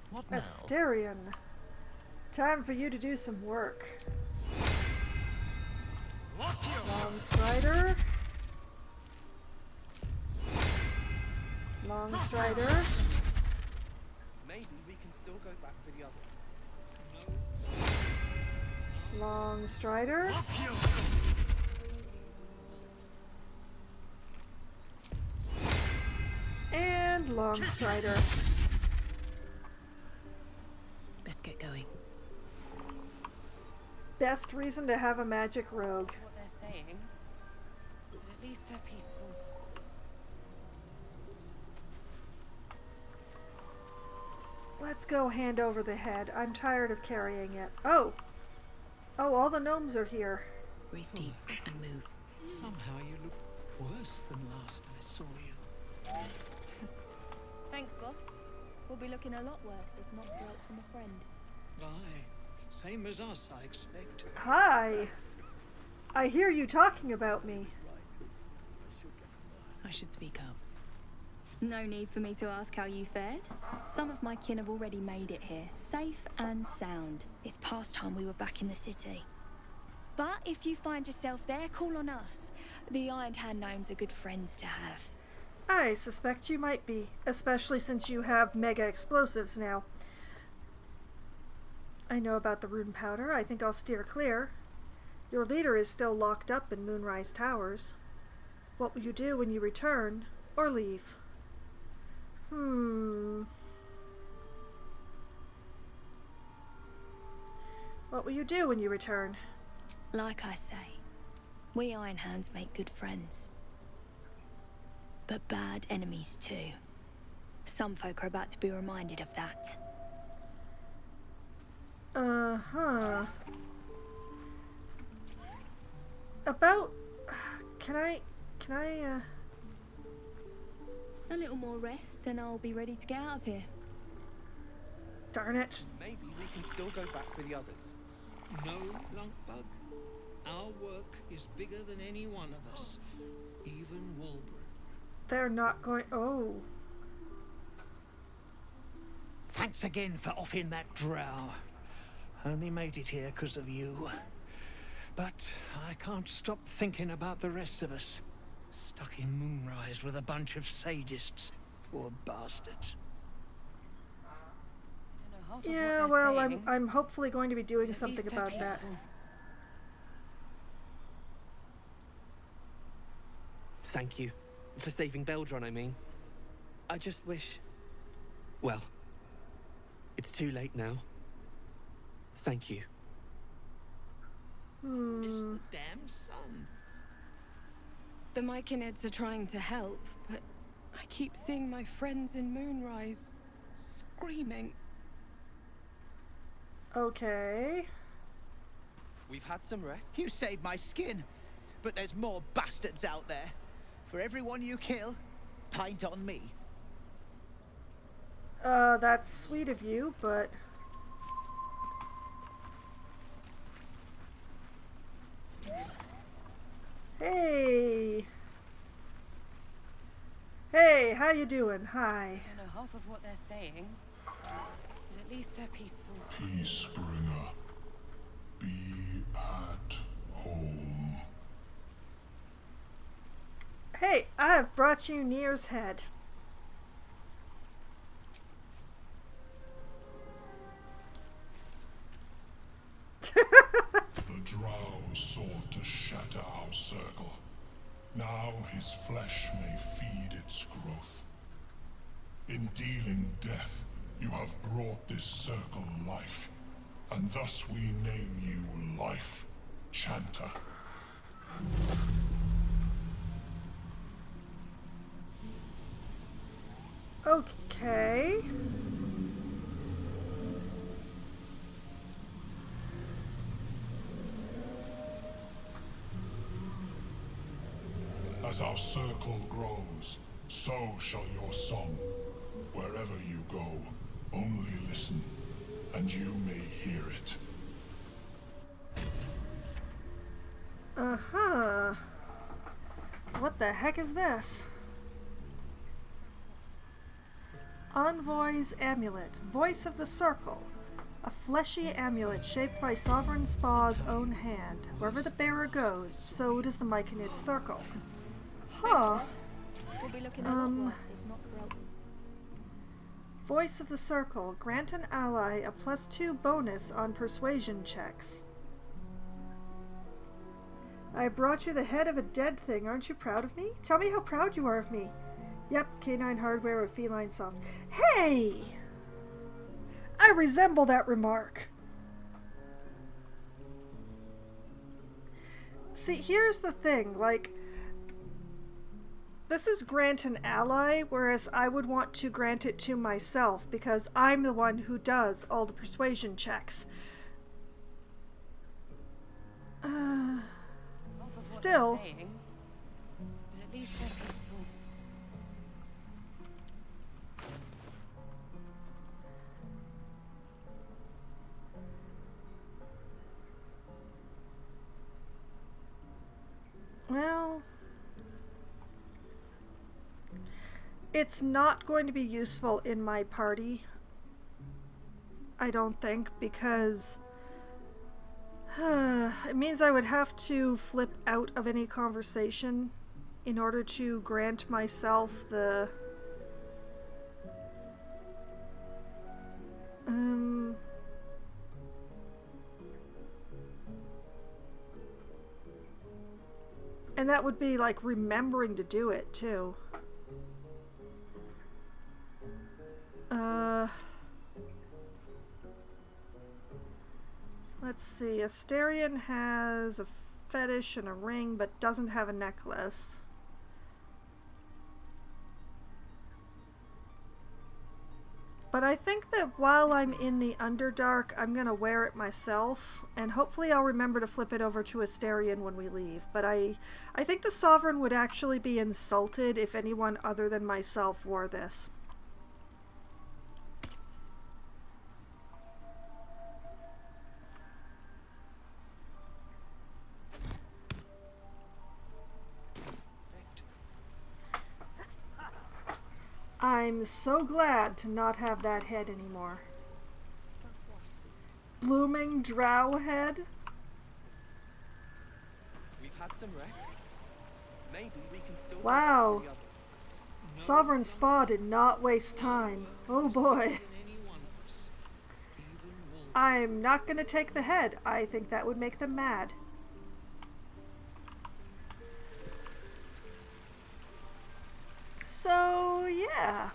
What now? Asterion. Time for you to do some work. Longstrider. Longstrider. Maybe we can still go back for the others. Long Strider. And Long Strider. Best get going. Best reason to have a magic rogue. What they're saying, but at least they're peaceful. Let's go hand over the head. I'm tired of carrying it. Oh! Oh, all the gnomes are here. Breathe deep and move. Somehow you look worse than last I saw you. Thanks, boss. We'll be looking a lot worse if not for help from a friend. Aye, same as us, I expect. Hi! I hear you talking about me. I should speak up. No need for me to ask how you fared. Some of my kin have already made it here, safe and sound. It's past time we were back in the city. But if you find yourself there, call on us. The Iron Hand gnomes are good friends to have. I suspect you might be, especially since you have mega explosives now. I know about the rune powder. I think I'll steer clear. Your leader is still locked up in Moonrise Towers. What will you do when you return, or leave? What will you do when you return? Like I say, we Iron Hands make good friends. But bad enemies too. Some folk are about to be reminded of that. Uh-huh. About... Can I... A little more rest and I'll be ready to get out of here. Darn it. Maybe we can still go back for the others. No, Lunkbug. Our work is bigger than any one of us. Even Wolverine. They're not going... Oh. Thanks again for offing that drow. Only made it here because of you. But I can't stop thinking about the rest of us. Stuck in Moonrise with a bunch of sadists. Poor bastards. Yeah, well, I'm hopefully going to be doing something about that. Thank you. For saving Baldur, I mean. I just wish... Well, it's too late now. Thank you. It's the damn sun. The Myconheads are trying to help, but I keep seeing my friends in Moonrise screaming. Okay. We've had some rest. You saved my skin, but there's more bastards out there. For everyone you kill, pint on me. That's sweet of you, but... Hey! Hey, how you doing? Hi. I don't know half of what they're saying, but at least they're peaceful. Peacebringer, be at home. Hey, I have brought you Nir's head. The drow sought to shatter our circle. Now his flesh may feed its growth. In dealing death, you have brought this circle life, and thus we name you Life Chanter. Okay. As our circle grows, so shall your song. Wherever you go, only listen, and you may hear it. Uh-huh. What the heck is this? Envoy's Amulet, Voice of the Circle. A fleshy amulet shaped by Sovereign Spa's own hand. Wherever the bearer goes, so does the Myconid Circle. Huh. We'll be looking a lot worse if not for help. Voice of the Circle. Grant an ally a +2 bonus on persuasion checks. I brought you the head of a dead thing. Aren't you proud of me? Tell me how proud you are of me. Yep, canine hardware with feline soft. Hey! I resemble that remark. See, here's the thing, like, this is grant an ally, whereas I would want to grant it to myself, because I'm the one who does all the persuasion checks. Still. Saying, but at least they're peaceful. Well, it's not going to be useful in my party, I don't think, because it means I would have to flip out of any conversation in order to grant myself the and that would be like remembering to do it too. Let's see. Asterion has a fetish and a ring, but doesn't have a necklace. But I think that while I'm in the Underdark, I'm gonna wear it myself, and hopefully I'll remember to flip it over to Asterion when we leave. But I think the Sovereign would actually be insulted if anyone other than myself wore this. I'm so glad to not have that head anymore. Blooming drow head? We've had some rest. Maybe we can still Wow. Sovereign Spa did not waste time. Oh boy. I'm not gonna take the head. I think that would make them mad. So, yeah,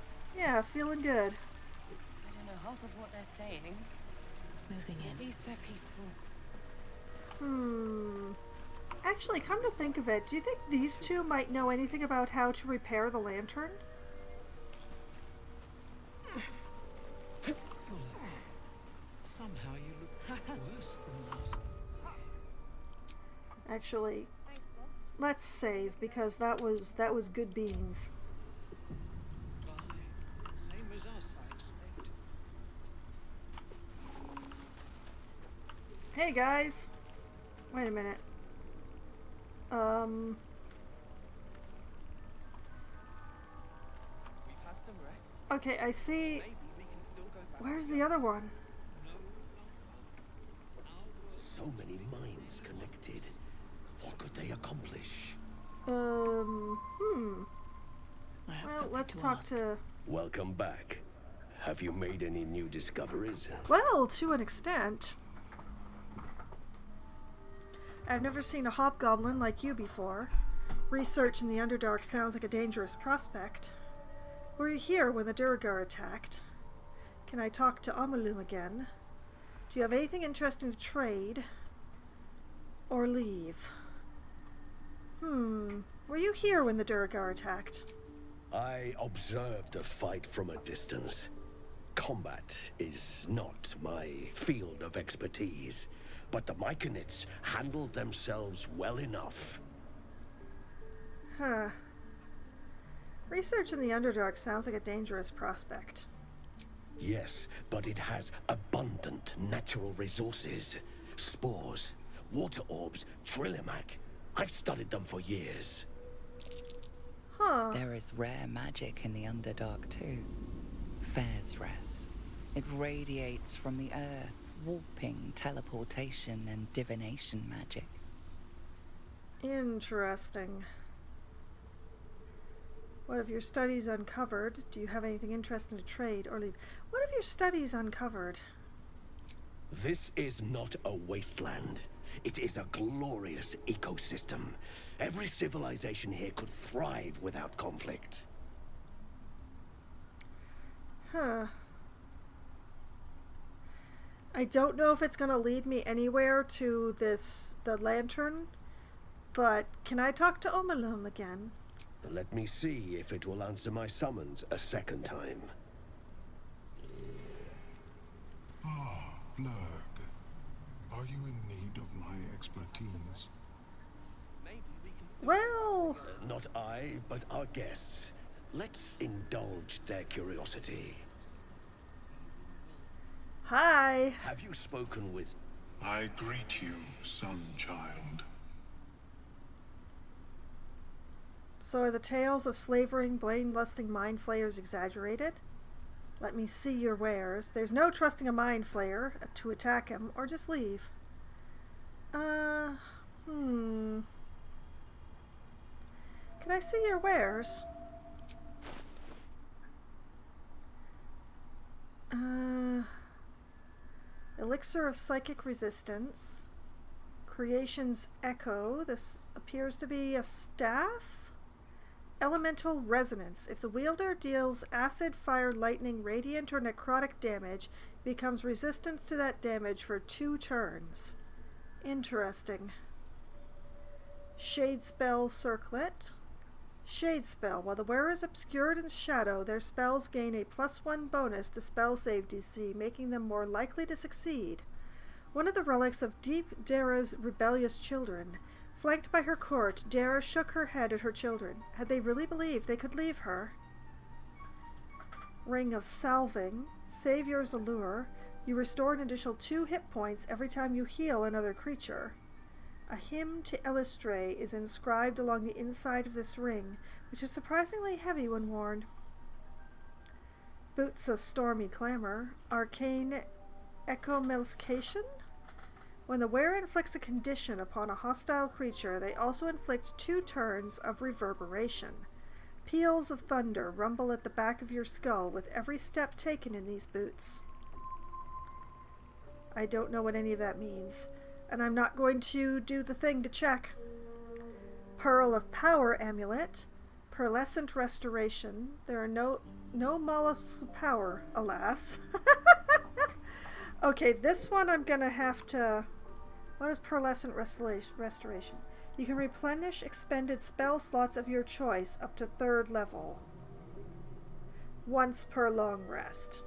feeling good. I don't know half of what they're saying. Moving in. At least they're peaceful. Actually, come to think of it, do you think these two might know anything about how to repair the lantern? Somehow you look worse than last. Actually, let's save, because that was good beans. Same as us, I expect. Hey guys! Wait a minute. We've had some rest. Okay, I see. Maybe we can still go back. Where's the other one? So many minds connected. What could they accomplish? I have Well, something let's to talk ask. to... Welcome back. Have you made any new discoveries? Well, to an extent. I've never seen a hobgoblin like you before. Research in the Underdark sounds like a dangerous prospect. Were you here when the Durgar attacked? Can I talk to Amalum again? Do you have anything interesting to trade? Or leave? Were you here when the Durgar attacked? I observed the fight from a distance. Combat is not my field of expertise, but the Myconids handled themselves well enough. Huh. Research in the Underdark sounds like a dangerous prospect. Yes, but it has abundant natural resources. Spores, water orbs, Trillimac. I've studied them for years. Huh. There is rare magic in the Underdark too. Fairsres. It radiates from the earth, warping, teleportation, and divination magic. Interesting. What have your studies uncovered? Do you have anything interesting to trade or leave? What have your studies uncovered? This is not a wasteland. It is a glorious ecosystem. Every civilization here could thrive without conflict. Huh. I don't know if it's going to lead me anywhere to the lantern, but can I talk to Omalum again? Let me see if it will answer my summons a second time. Ah, Blurg. Are you in need of my expertise? Well... Not I, but our guests. Let's indulge their curiosity. Hi. Have you spoken with... I greet you, son-child. So are the tales of slavering, blade-lusting mind flayers exaggerated? Let me see your wares. There's no trusting a mind flayer to attack him, or just leave. Can I see your wares? Elixir of Psychic Resistance. Creation's Echo. This appears to be a staff? Elemental Resonance. If the wielder deals acid, fire, lightning, radiant, or necrotic damage, it becomes resistant to that damage for 2 turns. Interesting. Shade Spell Circlet. Shade Spell. While the wearer is obscured in shadow, their spells gain a +1 bonus to spell save DC, making them more likely to succeed. One of the relics of Deep Dara's rebellious children. Flanked by her court, Dara shook her head at her children. Had they really believed they could leave her? Ring of Salving. Savior's Allure. You restore an additional 2 hit points every time you heal another creature. A hymn to Elistre is inscribed along the inside of this ring, which is surprisingly heavy when worn. Boots of Stormy Clamor. Arcane Echomelification. When the wearer inflicts a condition upon a hostile creature, they also inflict 2 turns of reverberation. Peals of thunder rumble at the back of your skull with every step taken in these boots. I don't know what any of that means, and I'm not going to do the thing to check. Pearl of Power Amulet. Pearlescent Restoration. There are no mollusks of power, alas. Okay, this one I'm gonna have to... What is Pearlescent Restoration? You can replenish expended spell slots of your choice up to 3rd level. Once per long rest.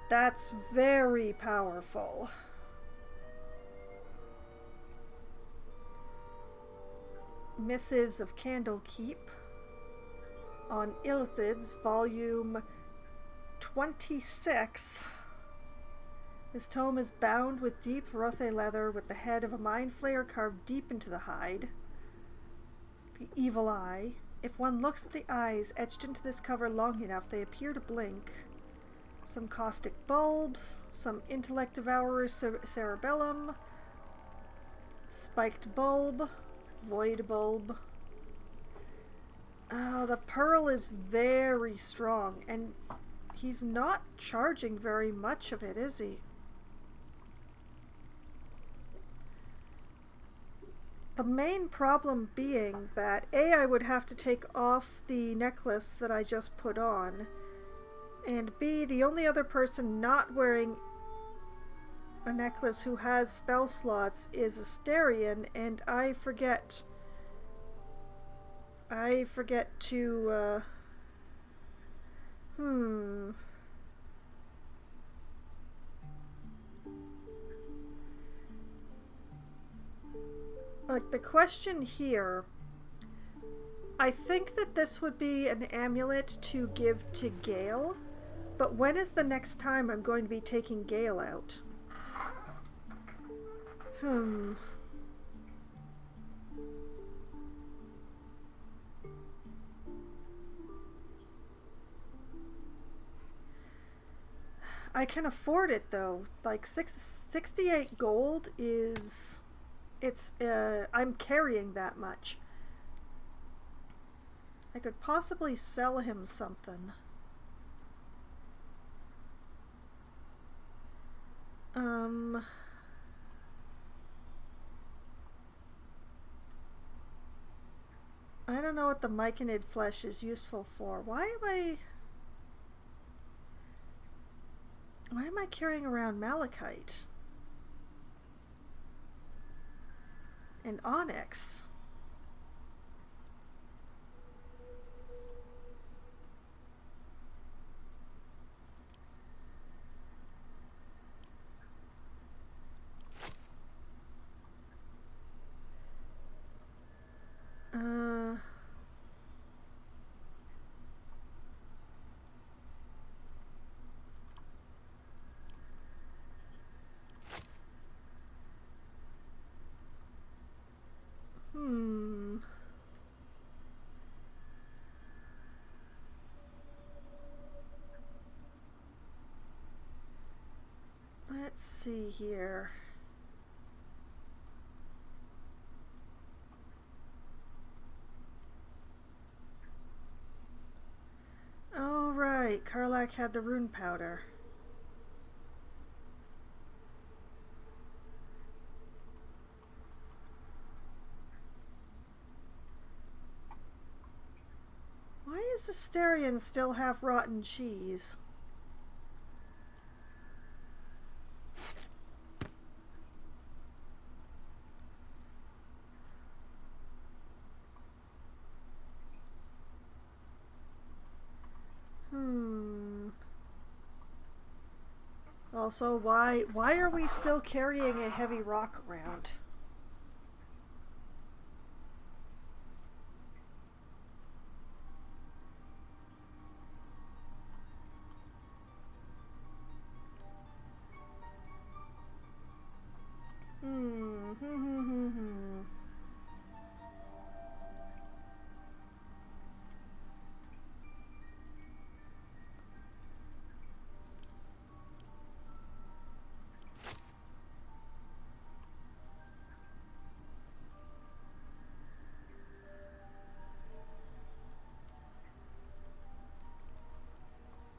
That's very powerful. Missives of Candlekeep. On Illithids, volume 26. This tome is bound with deep rothe leather with the head of a mind flayer carved deep into the hide. The Evil Eye. If one looks at the eyes etched into this cover long enough, they appear to blink. Some caustic bulbs, some intellect devourer's cerebellum, spiked bulb, void bulb. Oh, the pearl is very strong, and he's not charging very much of it, is he? The main problem being that A, I would have to take off the necklace that I just put on, and B, the only other person not wearing a necklace who has spell slots is Asterion, and I forget to, Like, the question here, I think that this would be an amulet to give to Gale, but when is the next time I'm going to be taking Gale out? I can afford it though. Like 68 gold is... I'm carrying that much. I could possibly sell him something. I don't know what the myconid flesh is useful for. Why am I carrying around malachite? And onyx? Let's see here. Oh, right. Karlach had the rune powder. Why is Asterion still half rotten cheese? Also, why are we still carrying a heavy rock around?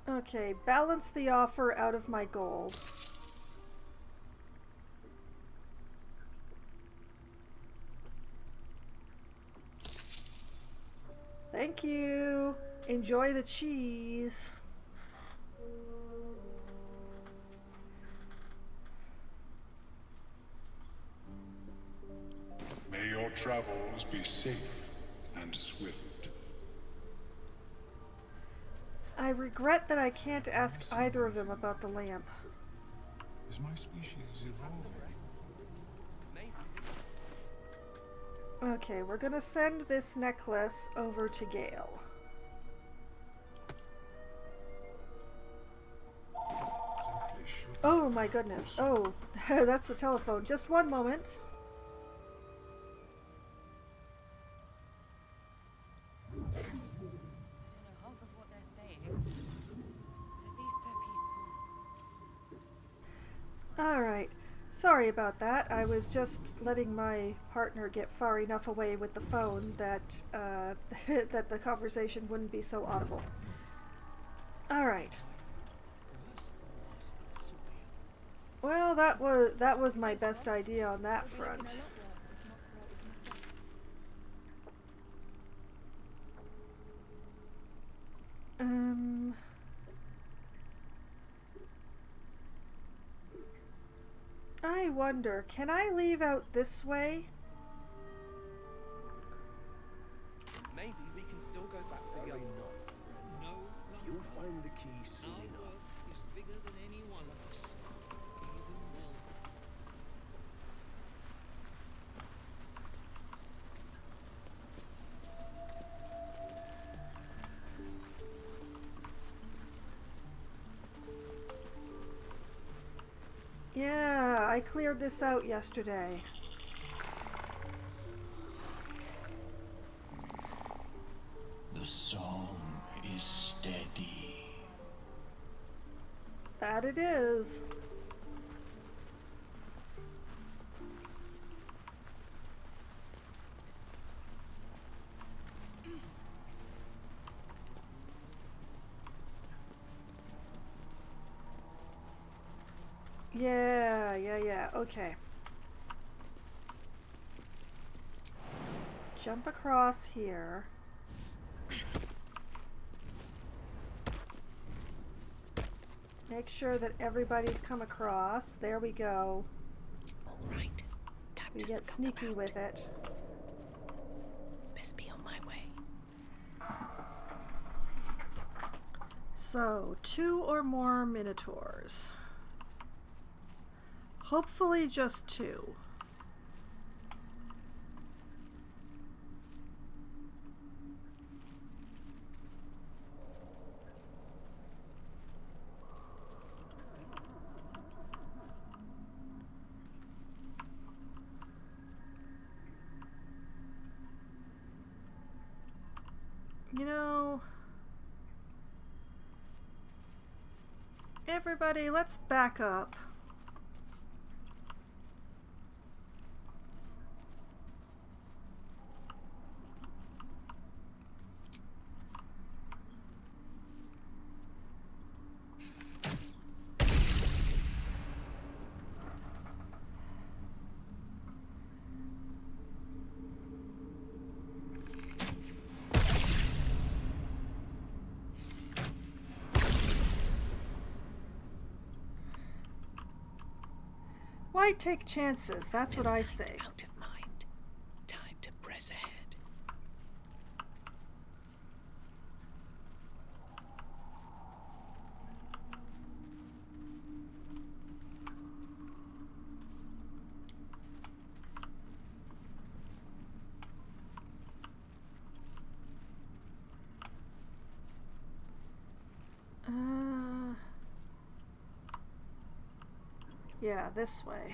Okay, balance the offer out of my gold. Thank you. Enjoy the cheese. May your travels be safe and swift. I regret that I can't ask either of them about the lamp. Is my species evolving? Okay, we're gonna send this necklace over to Gale. Oh my goodness. Oh, that's the telephone. Just one moment. Alright. Sorry about that. I was just letting my partner get far enough away with the phone that that the conversation wouldn't be so audible. Alright. Well, that was my best idea on that front. I wonder, can I leave out this way? Maybe we can still go back for the other. No, you'll find the key soon enough. Is bigger than any one of us. Even Will. Yeah, I cleared this out yesterday. The song is steady. That it is. Yeah, okay. jump across here. Make sure that everybody's come across. There we go. All right. Time We to get sneaky with it. Best be on my way. So, 2 or more minotaurs. Hopefully just 2. You know, everybody, let's back up. Why take chances? That's what I say. Out of mind. Time to press ahead. Yeah, this way.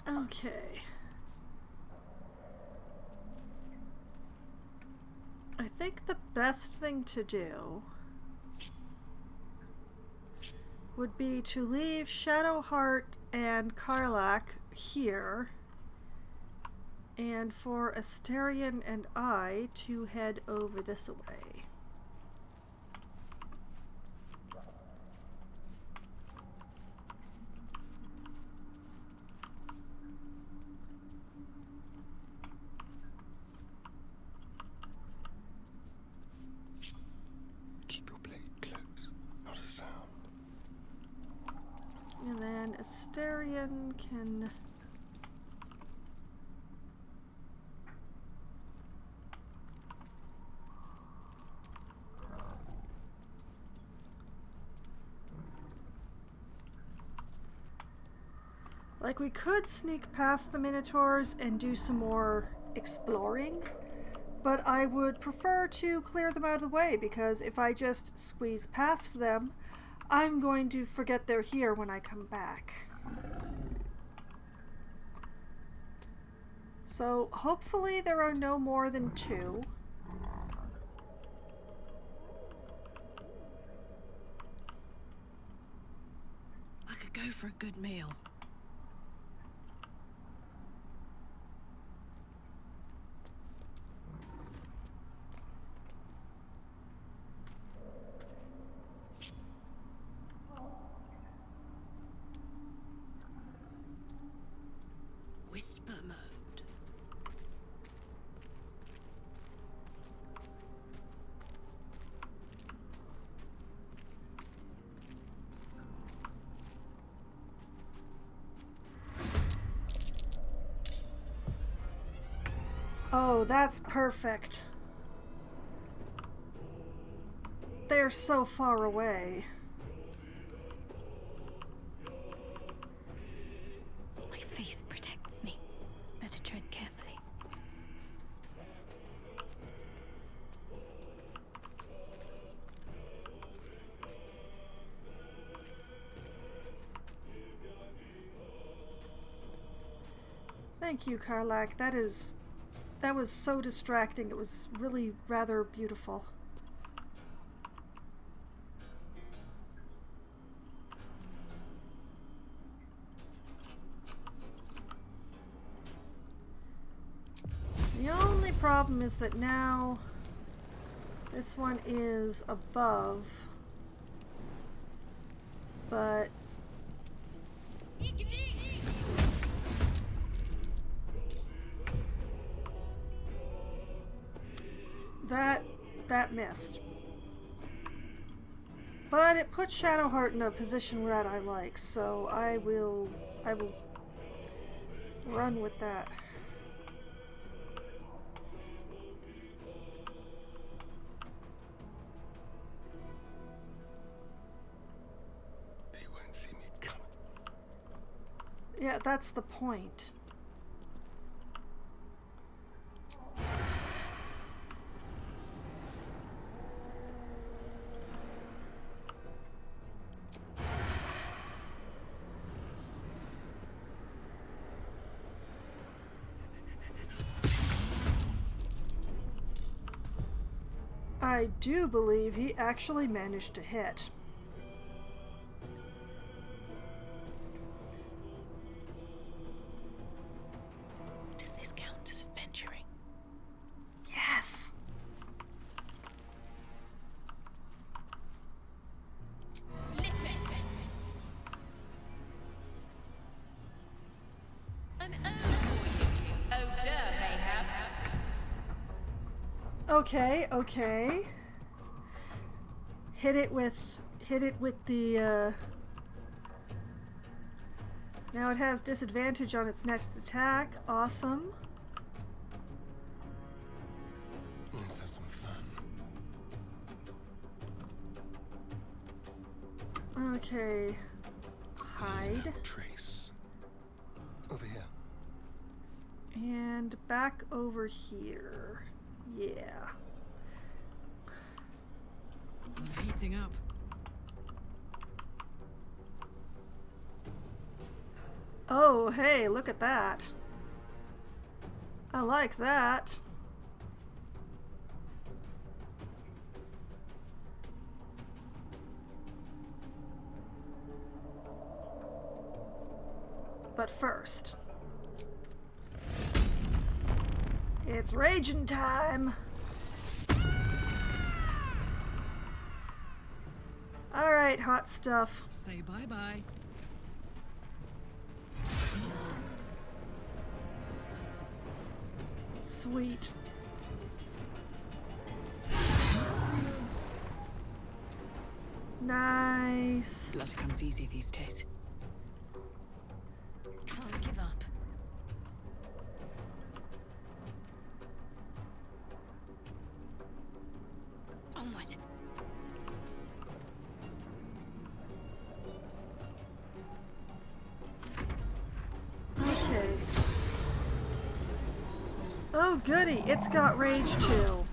Okay. I think the best thing to do would be to leave Shadowheart and Karlach here, and for Asterion and I to head over this way. Keep your blade close, not a sound. And then Asterion can... Like, we could sneak past the Minotaurs and do some more exploring, but I would prefer to clear them out of the way, because if I just squeeze past them, I'm going to forget they're here when I come back. So hopefully there are no more than 2. I could go for a good meal. Whisper mode. Oh, that's perfect. They're so far away. My faith protects me. Better tread carefully. Thank you, Karlak. That was so distracting. It was really rather beautiful. The only problem is that now this one is above, but that missed. But it put Shadowheart in a position that I like, so I will run with that. They won't see me coming. Yeah, that's the point. I do believe he actually managed to hit. Does this count as adventuring? Yes. An ode for you. Odeur, mayhaps. Okay, okay. Hit it with the now it has disadvantage on its next attack. Awesome. Let's have some fun. Okay. Hide. Trace. Over here. And back over here. Yeah. I'm heating up. Oh, hey, look at that. I like that. But first, it's raging time. All right, hot stuff. Say bye-bye. Sweet. Nice. Blood comes easy these days. Can't give up. Onward. Okay. Oh goody, it's got rage too.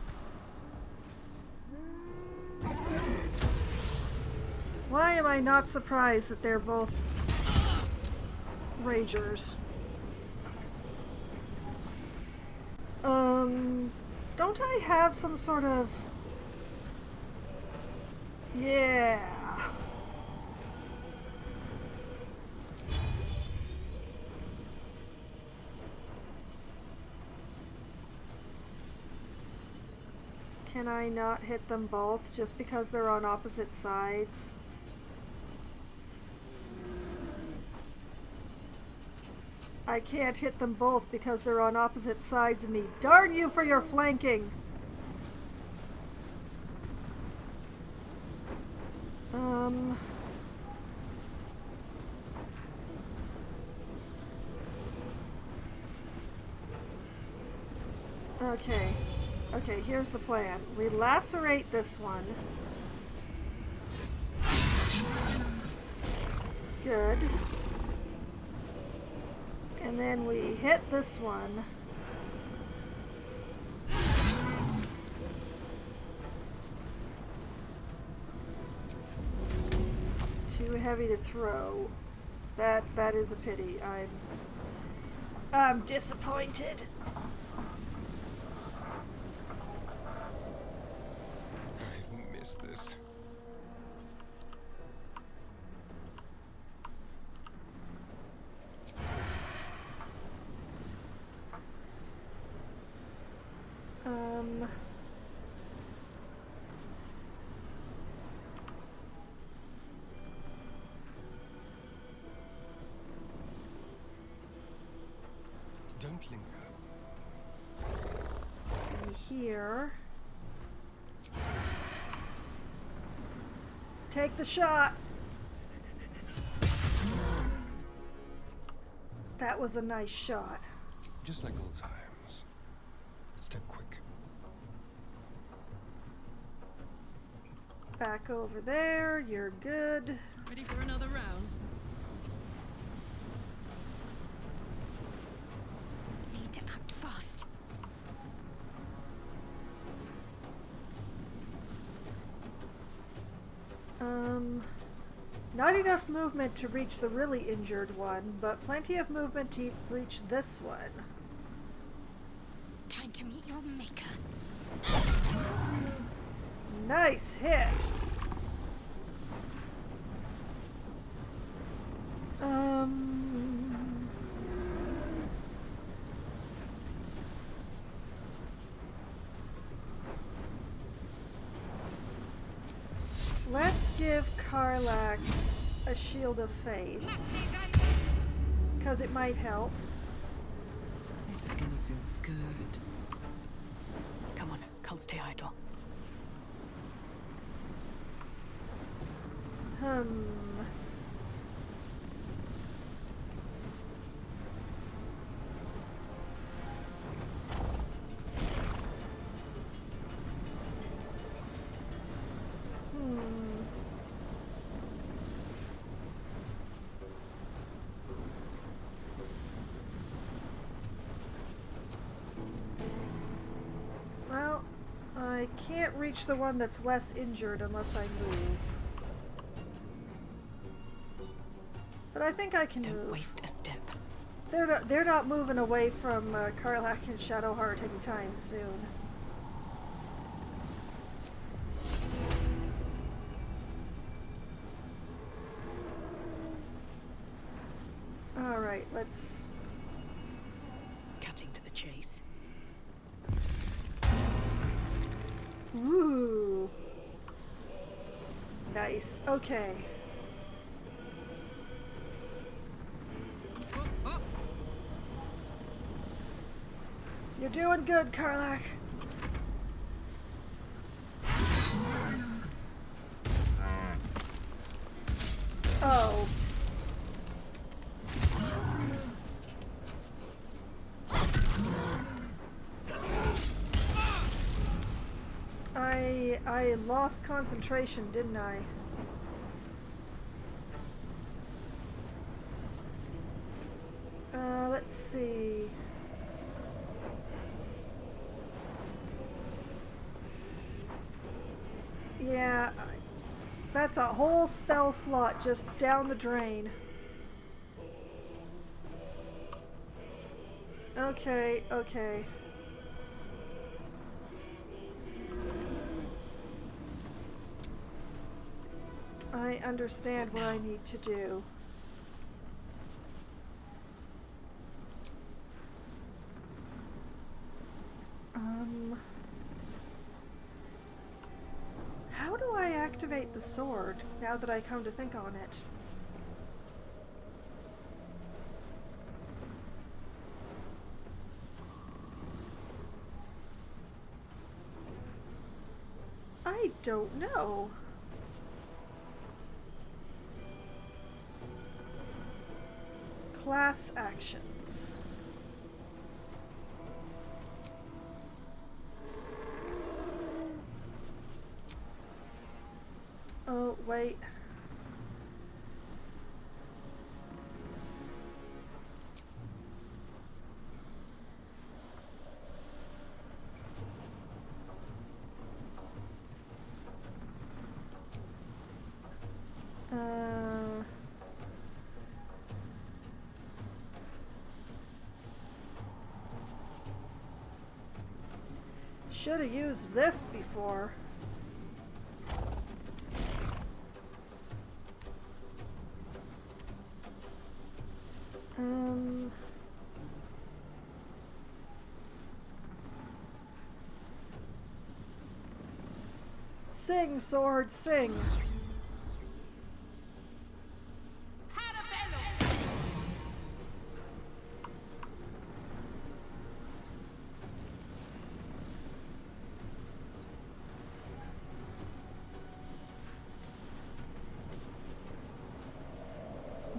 Why am I not surprised that they're both ragers? Don't I have some sort of... Yeah. Can I not hit them both just because they're on opposite sides? I can't hit them both because they're on opposite sides of me. Darn you for your flanking! Okay. Okay, here's the plan. We lacerate this one. Good. And then we hit this one. Too heavy to throw. That is a pity. I'm disappointed. I've missed this. Don't linger. Here. Take the shot. That was a nice shot. Just like old times. Step quick. Back over there. You're good. Ready for another round? Need to act fast. Not enough movement to reach the really injured one, but plenty of movement to reach this one. Time to meet your maker. Nice hit. Let's give Karlak a shield of faith, because it might help. This is gonna feel good. Come on, can't stay idle. Well, I can't reach the one that's less injured unless I move. But I think I can move. Don't waste a step. They're not moving away from Karlak and Shadowheart anytime soon. All right, let's. Cutting to the chase. Ooh. Nice. Okay. You're doing good, Karlak. Oh. I lost concentration, didn't I? Let's see. Yeah, that's a whole spell slot just down the drain. Okay, okay. I understand what I need to do. How do I activate the sword, now that I come to think on it? I don't know. Class actions. Oh, wait. Should have used this before. Sing, sword, sing.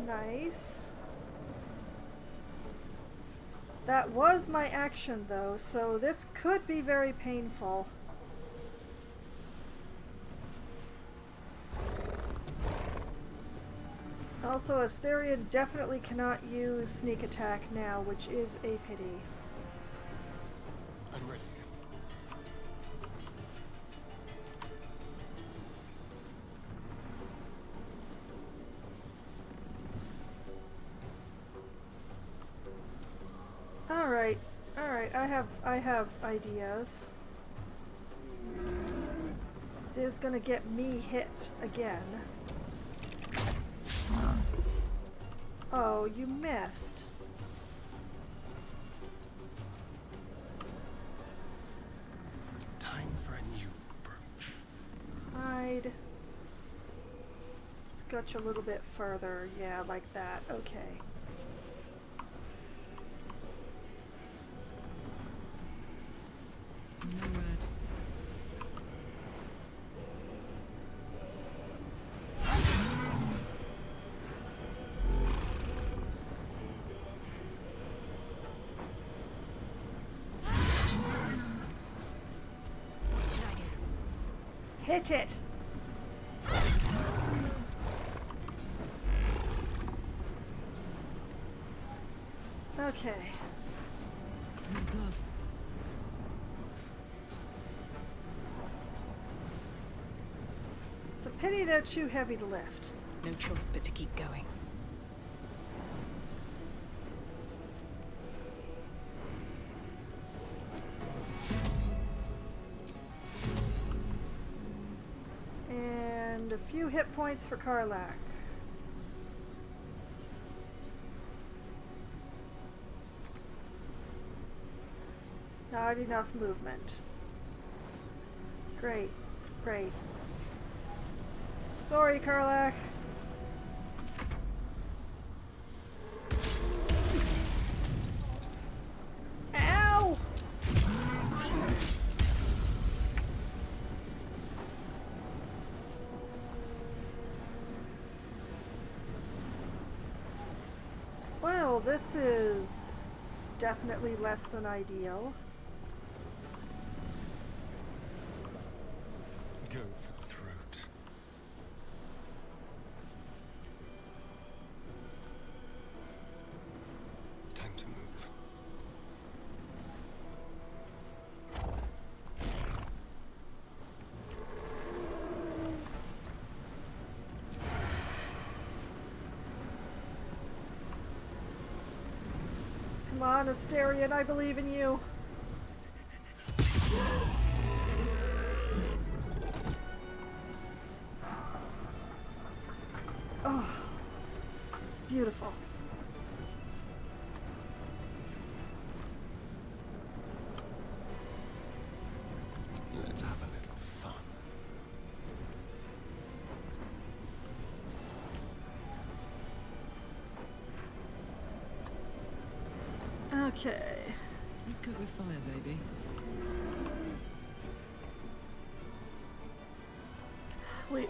Nice. That was my action though, so this could be very painful. Also, Asterion definitely cannot use sneak attack now, which is a pity. I'm ready. Alright, I have ideas. It is gonna get me hit again. Oh, you missed. Time for a new approach. Hide. Scotch a little bit further. Yeah, like that. Okay. No word. Hit it! Okay. Smell blood. It's a pity they're too heavy to lift. No choice but to keep going. And a few hit points for Karlach. Not enough movement. Great, great. Sorry, Karlach. Ow! Well, this is definitely less than ideal. Go for the throat. Time to move. Come on, Asterion, I believe in you. Oh, beautiful. Let's have a little fun. Okay. Let's cook with fire, baby.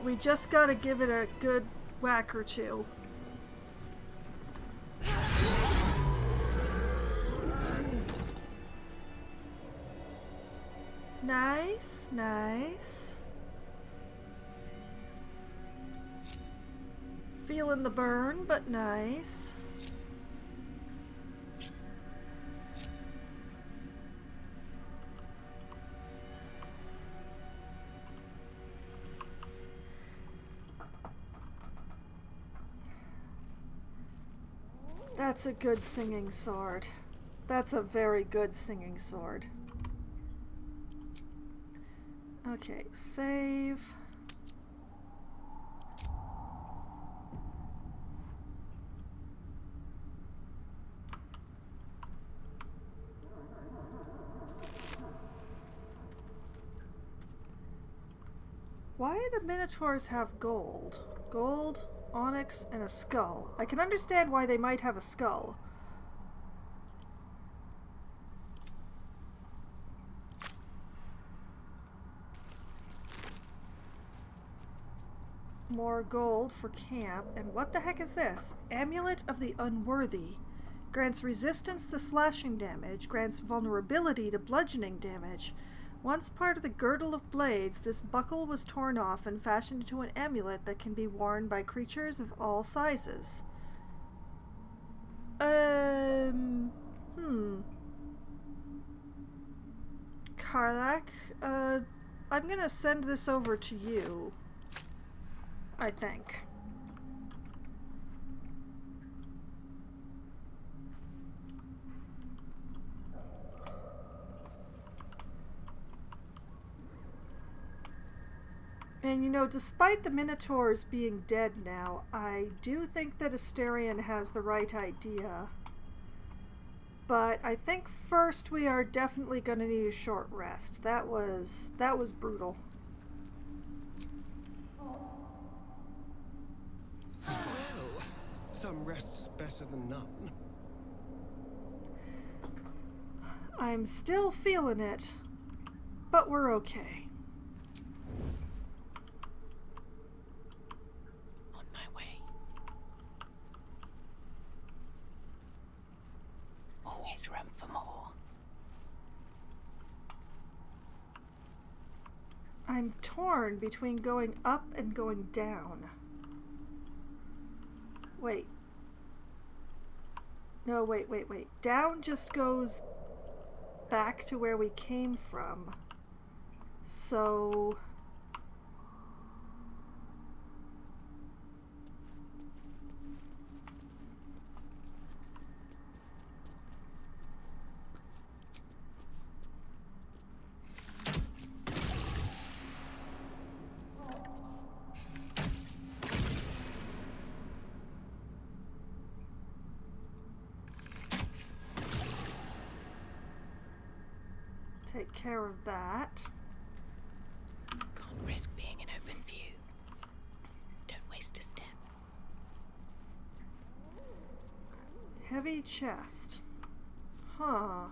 We just gotta give it a good whack or two. Nice, nice. Feeling the burn, but nice. That's a good singing sword. That's a very good singing sword. Okay, save. Why do the Minotaurs have gold? Gold, onyx, and a skull. I can understand why they might have a skull. More gold for camp. And what the heck is this? Amulet of the Unworthy. Grants resistance to slashing damage. Grants vulnerability to bludgeoning damage. Once part of the Girdle of Blades, this buckle was torn off and fashioned into an amulet that can be worn by creatures of all sizes. Karlak, I'm gonna send this over to you, I think. And you know, despite the Minotaurs being dead now, I do think that Asterion has the right idea. But I think first we are definitely going to need a short rest. That was brutal. Well, some rest's better than none. I'm still feeling it, but we're okay. On my way. Always room for more. I'm torn between going up and going down. Wait. No, wait. Down just goes back to where we came from. So... take care of that. Can't risk being in open view. Don't waste a step. Heavy chest. Huh.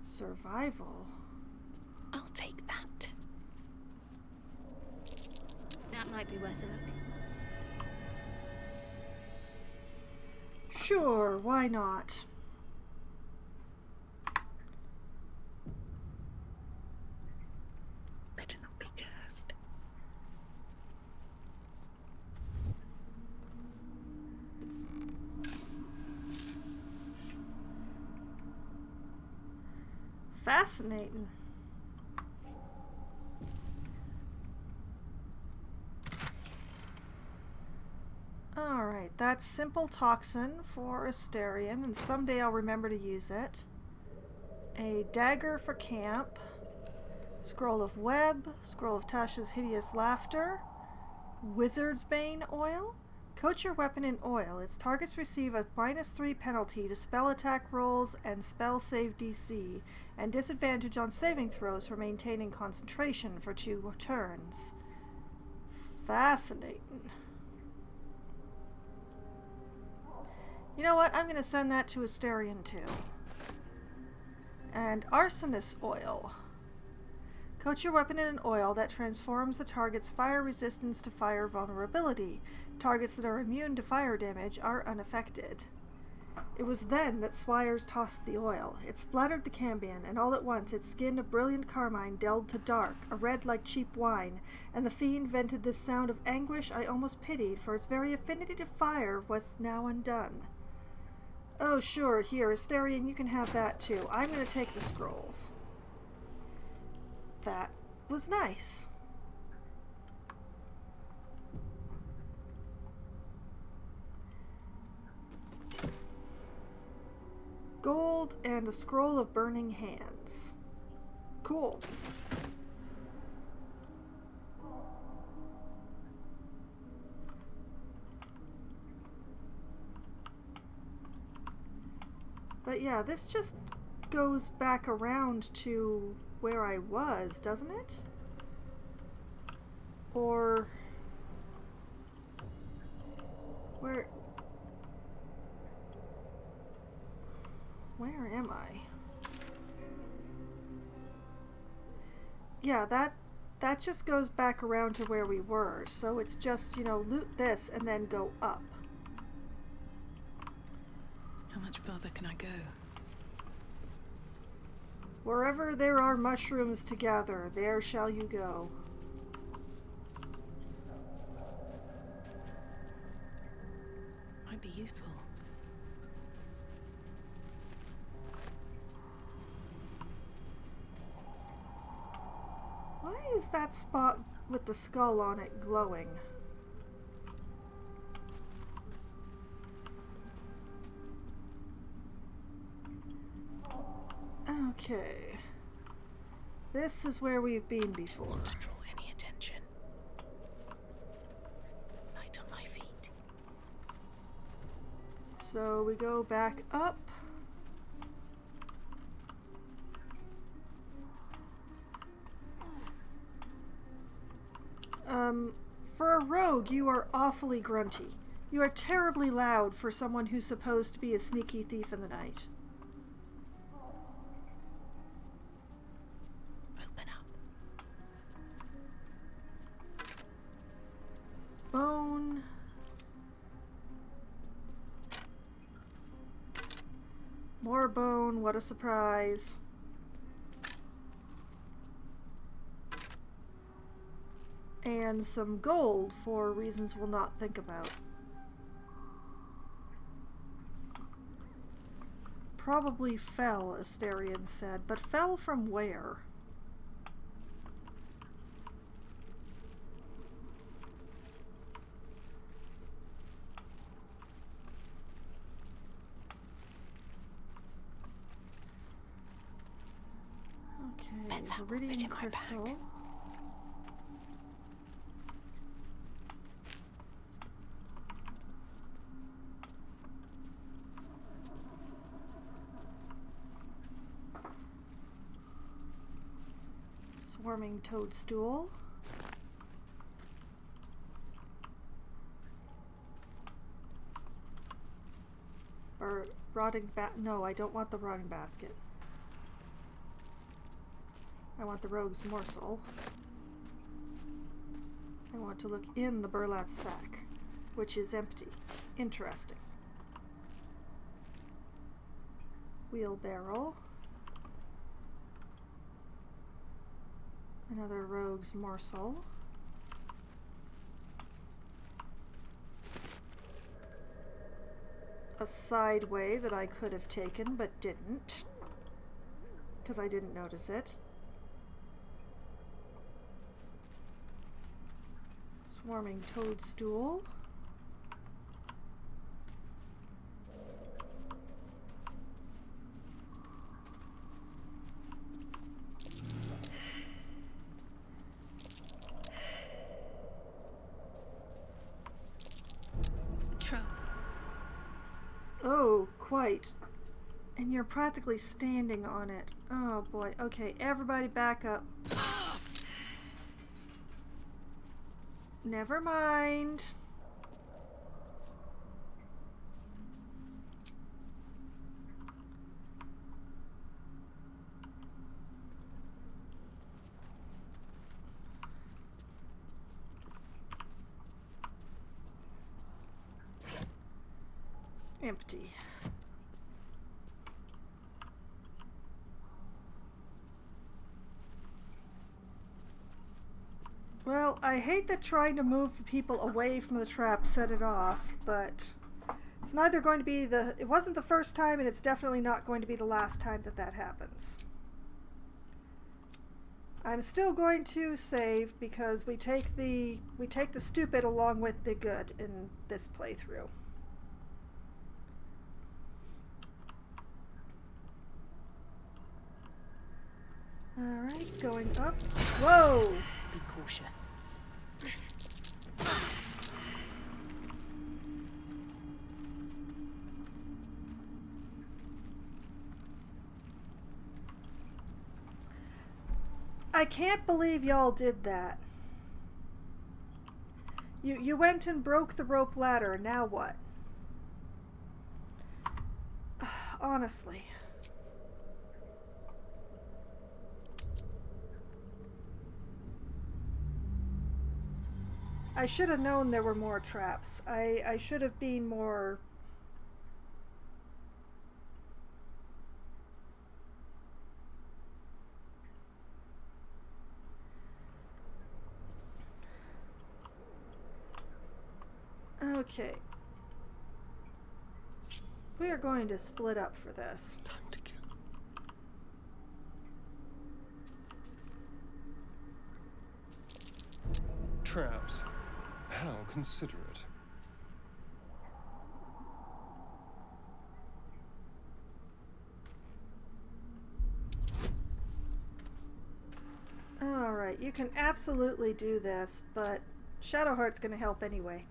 Survival. I'll take that. That might be worth a look. Sure, why not? Better not be cursed. Fascinating. Alright, that's simple toxin for Asterion, and someday I'll remember to use it. A dagger for camp. Scroll of Web. Scroll of Tasha's Hideous Laughter. Wizard's Bane oil. Coat your weapon in oil. Its targets receive a -3 penalty to spell attack rolls and spell save DC, and disadvantage on saving throws for maintaining concentration for 2 turns. Fascinating. You know what? I'm going to send that to Asterion too. And Arsonist oil. Coat your weapon in an oil that transforms the target's fire resistance to fire vulnerability. Targets that are immune to fire damage are unaffected. It was then that Swires tossed the oil. It splattered the Cambion, and all at once its skin of brilliant carmine delved to dark, a red like cheap wine, and the fiend vented this sound of anguish I almost pitied, for its very affinity to fire was now undone. Oh sure, here, Asterion, you can have that too. I'm going to take the scrolls. That was nice. gold and a scroll of burning hands. Cool. But yeah, this just goes back around to where I was, doesn't it? Or where am I? Yeah, that just goes back around to where we were. So it's just, you know, loot this and then go up. How much further can I go? Wherever there are mushrooms to gather, there shall you go. Might be useful. Why is that spot with the skull on it glowing? Okay. This is where we've been before. Don't want to draw any attention. Light on my feet. So we go back up. For a rogue, you are awfully grunty. You are terribly loud for someone who's supposed to be a sneaky thief in the night. Open up. Bone. More bone, what a surprise. And some gold for reasons we'll not think about. Probably fell, Asterion said, but fell from where? Okay, Viridian crystal. Swarming toadstool. Or rotting no, I don't want the rotting basket. I want the rogue's morsel. I want to look in the burlap sack, which is empty. Interesting. Wheelbarrow. Another rogue's morsel. A side way that I could have taken but didn't, because I didn't notice it. Swarming toadstool. Oh, quite. And you're practically standing on it. Oh boy. Okay, everybody back up. Never mind. Empty. Well, I hate that trying to move people away from the trap set it off, but it's neither going to be it wasn't the first time, and it's definitely not going to be the last time that that happens. I'm still going to save because we take the stupid along with the good in this playthrough. Alright, going up. Whoa! Be cautious. I can't believe y'all did that. You went and broke the rope ladder, now what? Honestly. I should have known there were more traps. I should have been more... Okay. We are going to split up for this. Time to kill. Traps. How considerate. Alright, you can absolutely do this, but Shadowheart's gonna help anyway.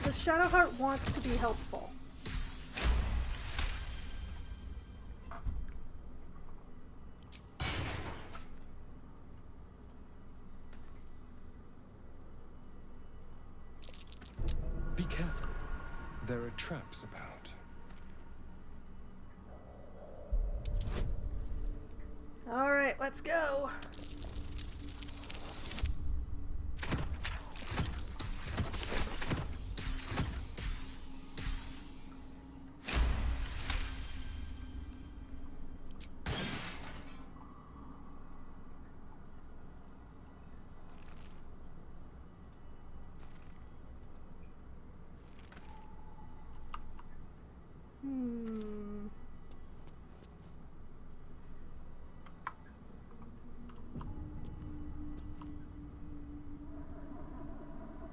The Shadowheart wants to be helpful. Be careful. There are traps about. Alright, let's go.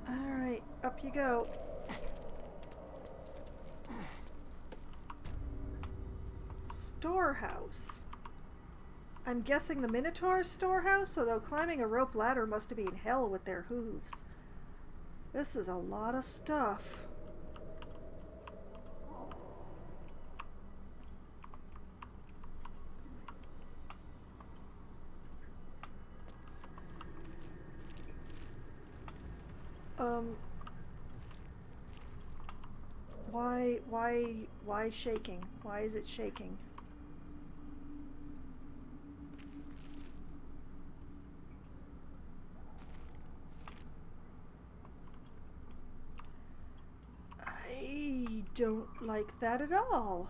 Alright, up you go. Storehouse. I'm guessing the Minotaur's storehouse, although climbing a rope ladder must have been hell with their hooves. This is a lot of stuff. Why shaking? Why is it shaking? I don't like that at all.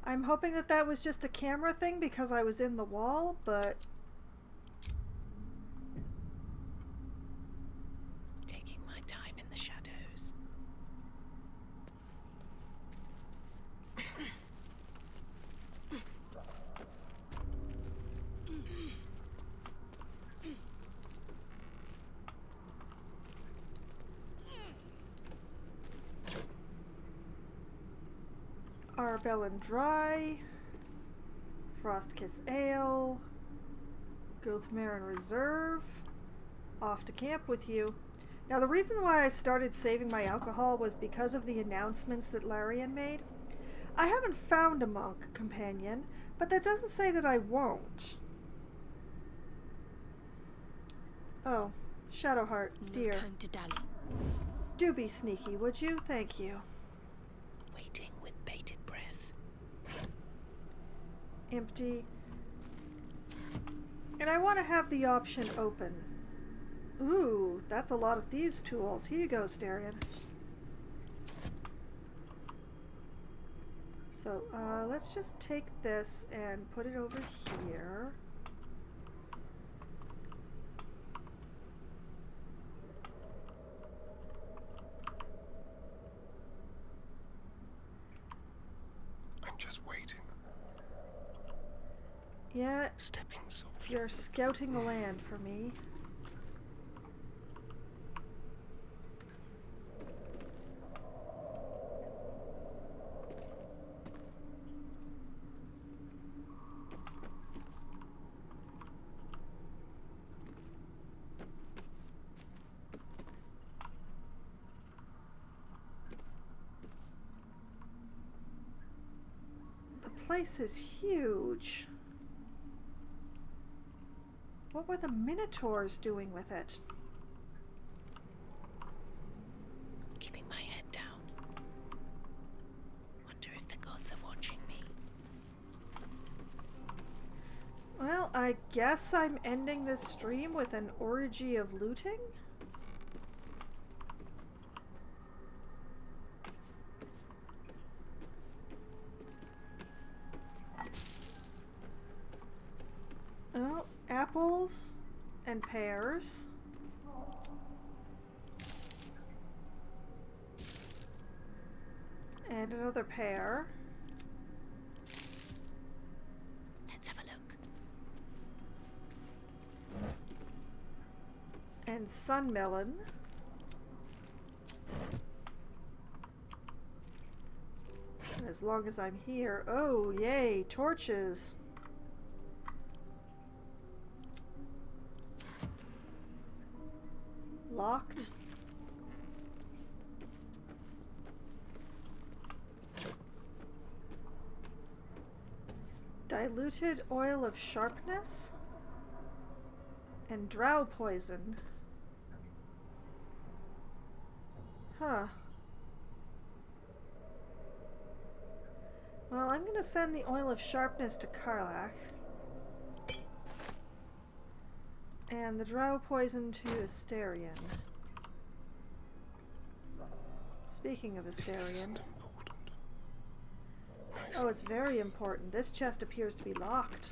I'm hoping that that was just a camera thing because I was in the wall, but... Taking my time in the shadows. Arbellen Dry, Frostkiss Ale, Gothmarin Reserve, off to camp with you. Now the reason why I started saving my alcohol was because of the announcements that Larian made. I haven't found a monk companion, but that doesn't say that I won't. Oh, Shadowheart, dear. No time to dally. Do be sneaky, would you? Thank you. Waiting with bated breath. Empty. And I want to have the option open. Ooh, that's a lot of thieves' tools. Here you go, Starion. So, let's just take this and put it over here. I'm just waiting. Yeah, Stepping softly. you're scouting the land for me. place is huge. What were the Minotaurs doing with it? Keeping my head down. Wonder if the gods are watching me. Well, I guess I'm ending this stream with an orgy of looting? Oh, apples and pears. And another pear. Let's have a look. And sun melon. And as long as I'm here, oh yay, torches. Locked. Diluted oil of sharpness and drow poison. Huh. Well, I'm gonna send the oil of sharpness to Karlach. And the drow poison to Asterion. Speaking of Asterion. Oh, it's very important. This chest appears to be locked.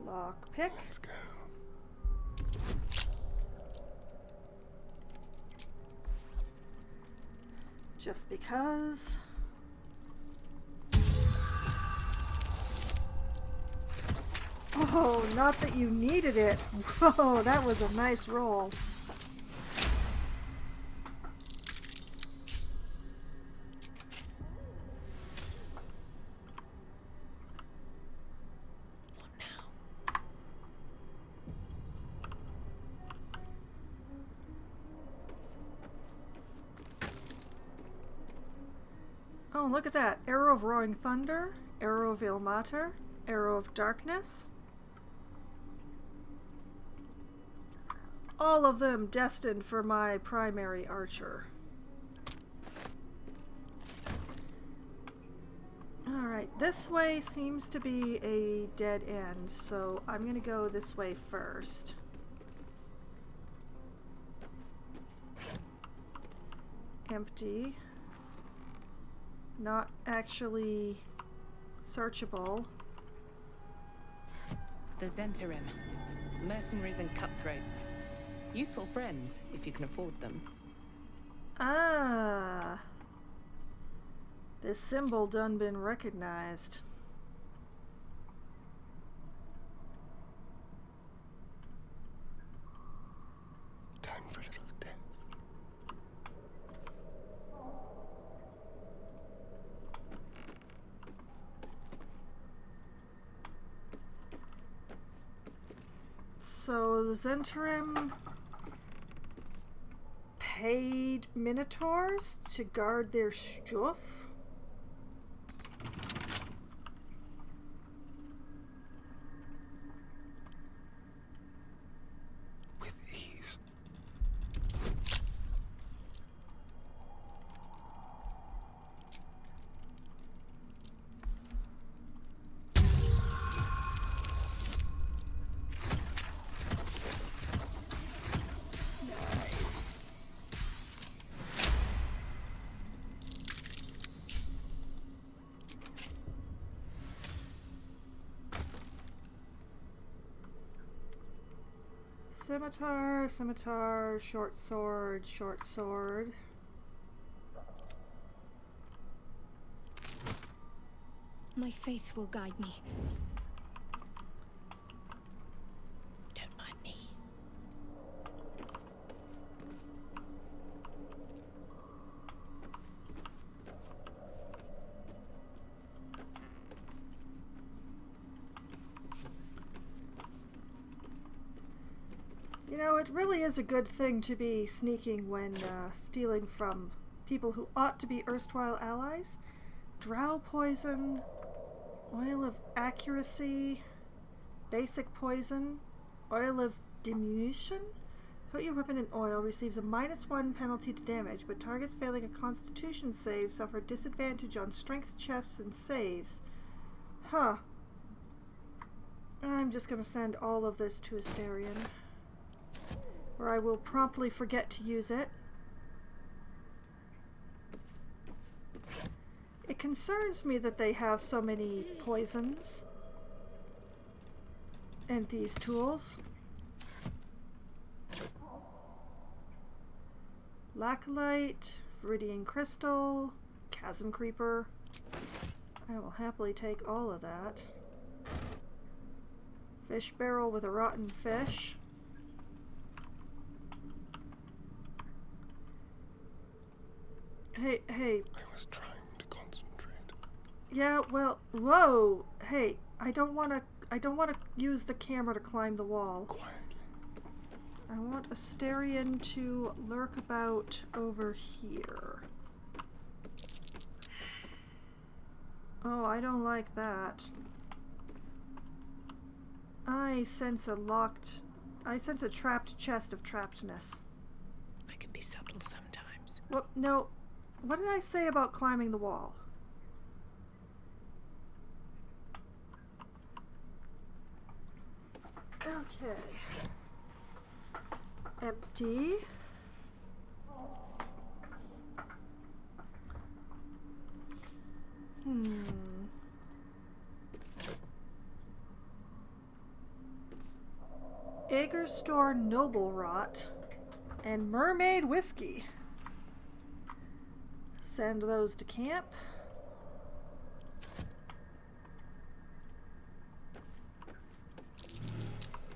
Lock pick. Let's go. Just because. Oh, not that you needed it. Whoa, that was a nice roll. What now? Oh, look at that. Arrow of Roaring Thunder, Arrow of Ilmater, Arrow of Darkness. All of them destined for my primary archer. Alright, this way seems to be a dead end, so I'm gonna go this way first. Empty. Not actually searchable. The Zentarim. Mercenaries and cutthroats. Useful friends, if you can afford them. Ah. This symbol done been recognized. Time for a little death. So the Zentarim paid Minotaurs to guard their stuff? With ease. Nice. Scimitar, scimitar, short sword, short sword. My faith will guide me. Don't mind me. You know, it really is a good thing to be sneaking when stealing from people who ought to be erstwhile allies. Drow poison, oil of accuracy, basic poison, oil of diminution. Put your weapon in oil, receives a -1 penalty to damage, but targets failing a constitution save suffer disadvantage on strength chests and saves. Huh. I'm just gonna send all of this to Asterion, where I will promptly forget to use it. It concerns me that they have so many poisons and these tools. Laccolite, Viridian Crystal, Chasm Creeper. I will happily take all of that. Fish barrel with a rotten fish. Hey. I was trying to concentrate. Yeah, well, whoa. Hey, I don't want to use the camera to climb the wall. Quietly. I want Asterion to lurk about over here. Oh, I don't like that. I sense a trapped chest of trappedness. I can be subtle sometimes. Well, no. What did I say about climbing the wall? Okay. Empty. Agerstore Noble Rot and Mermaid Whiskey. Send those to camp.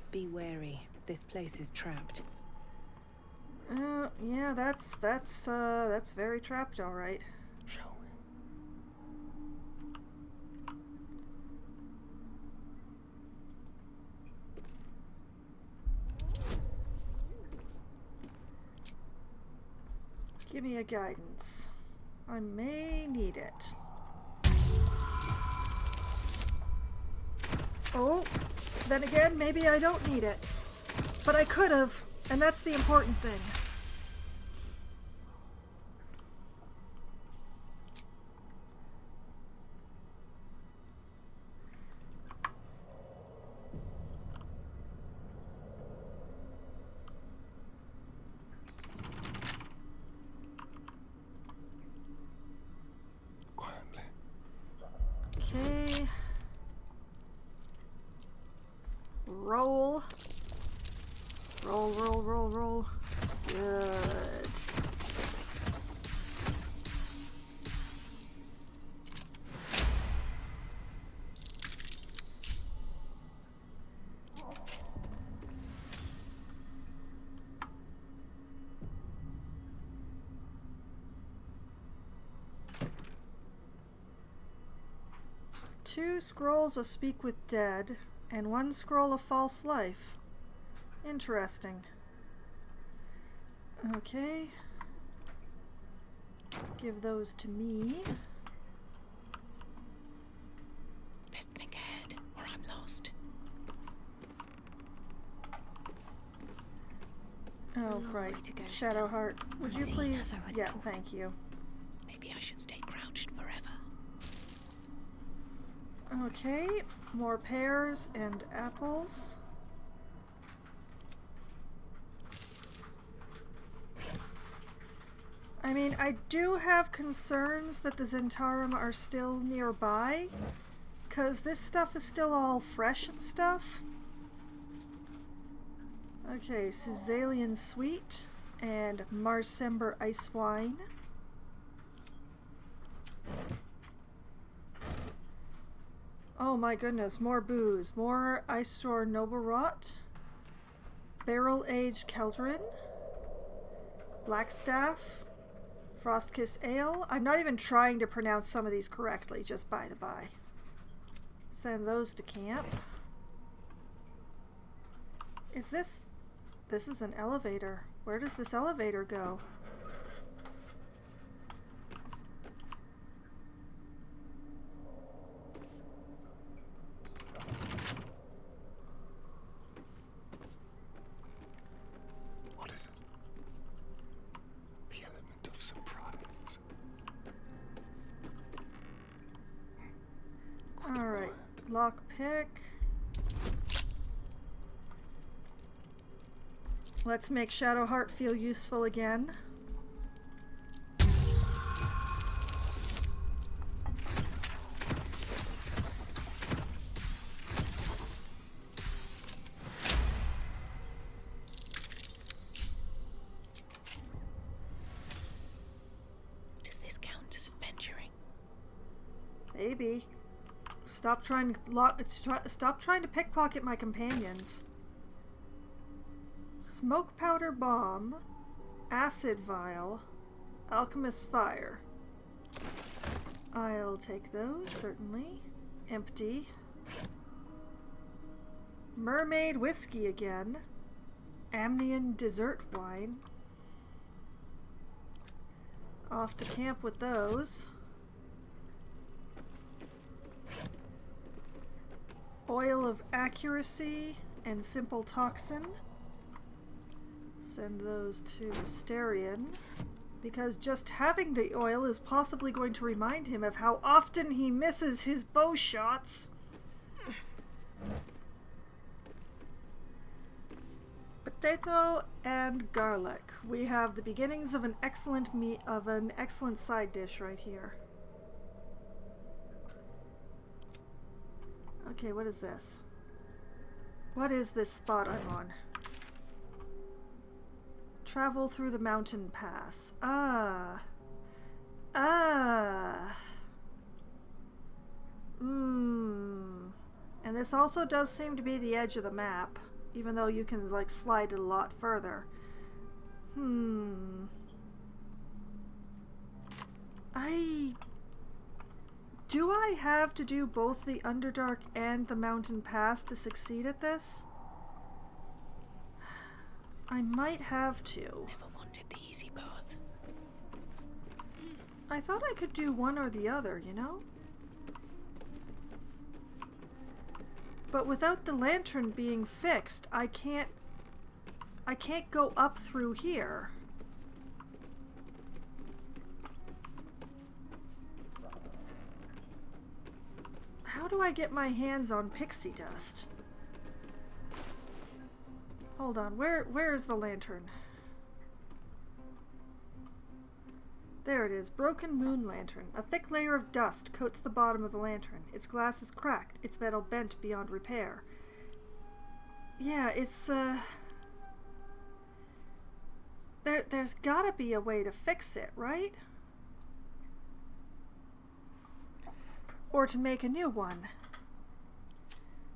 Be wary. This place is trapped. Yeah, that's very trapped, all right. Shall we? Give me a guidance. I may need it. Oh, then again, maybe I don't need it. But I could have, and that's the important thing. Okay. Roll. Roll. Good. Two scrolls of Speak with Dead and one scroll of False Life. Interesting. Okay. Give those to me. Best think ahead, or I'm lost. Oh, right. Shadowheart, would you please? Yeah, thank you. Maybe I should stay crouched forever. Okay, more pears and apples. I mean, I do have concerns that the Zentarum are still nearby, because this stuff is still all fresh and stuff. Okay, Caesalian Sweet and Marsember Ice Wine. Oh my goodness, more booze. More Ice Store Noble Rot. Barrel Aged Keldrin. Blackstaff. Frostkiss Ale. I'm not even trying to pronounce some of these correctly, just by the by. Send those to camp. Is this... This is an elevator. Where does this elevator go? What is it? The element of surprise. Alright, lockpick. Let's make Shadowheart feel useful again. Does this count as adventuring? Maybe. Stop trying to pickpocket my companions. Smoke powder bomb, acid vial, alchemist fire. I'll take those, certainly. Empty. Mermaid whiskey again. Amnion dessert wine. Off to camp with those. Oil of accuracy and simple toxin. Send those to Mysterion, because just having the oil is possibly going to remind him of how often he misses his bow shots. Potato and garlic. We have the beginnings of an excellent side dish right here. Okay, what is this? What is this spot I'm on? Travel through the mountain pass. Ah. And this also does seem to be the edge of the map, even though you can like slide it a lot further. Do I have to do both the Underdark and the mountain pass to succeed at this? I might have to. Never wanted the easy path. I thought I could do one or the other, you know? But without the lantern being fixed, I can't go up through here. How do I get my hands on pixie dust? Hold on, where is the lantern? There it is, broken moon lantern. A thick layer of dust coats the bottom of the lantern. Its glass is cracked, its metal bent beyond repair. Yeah, it's there's gotta be a way to fix it, right? Or to make a new one.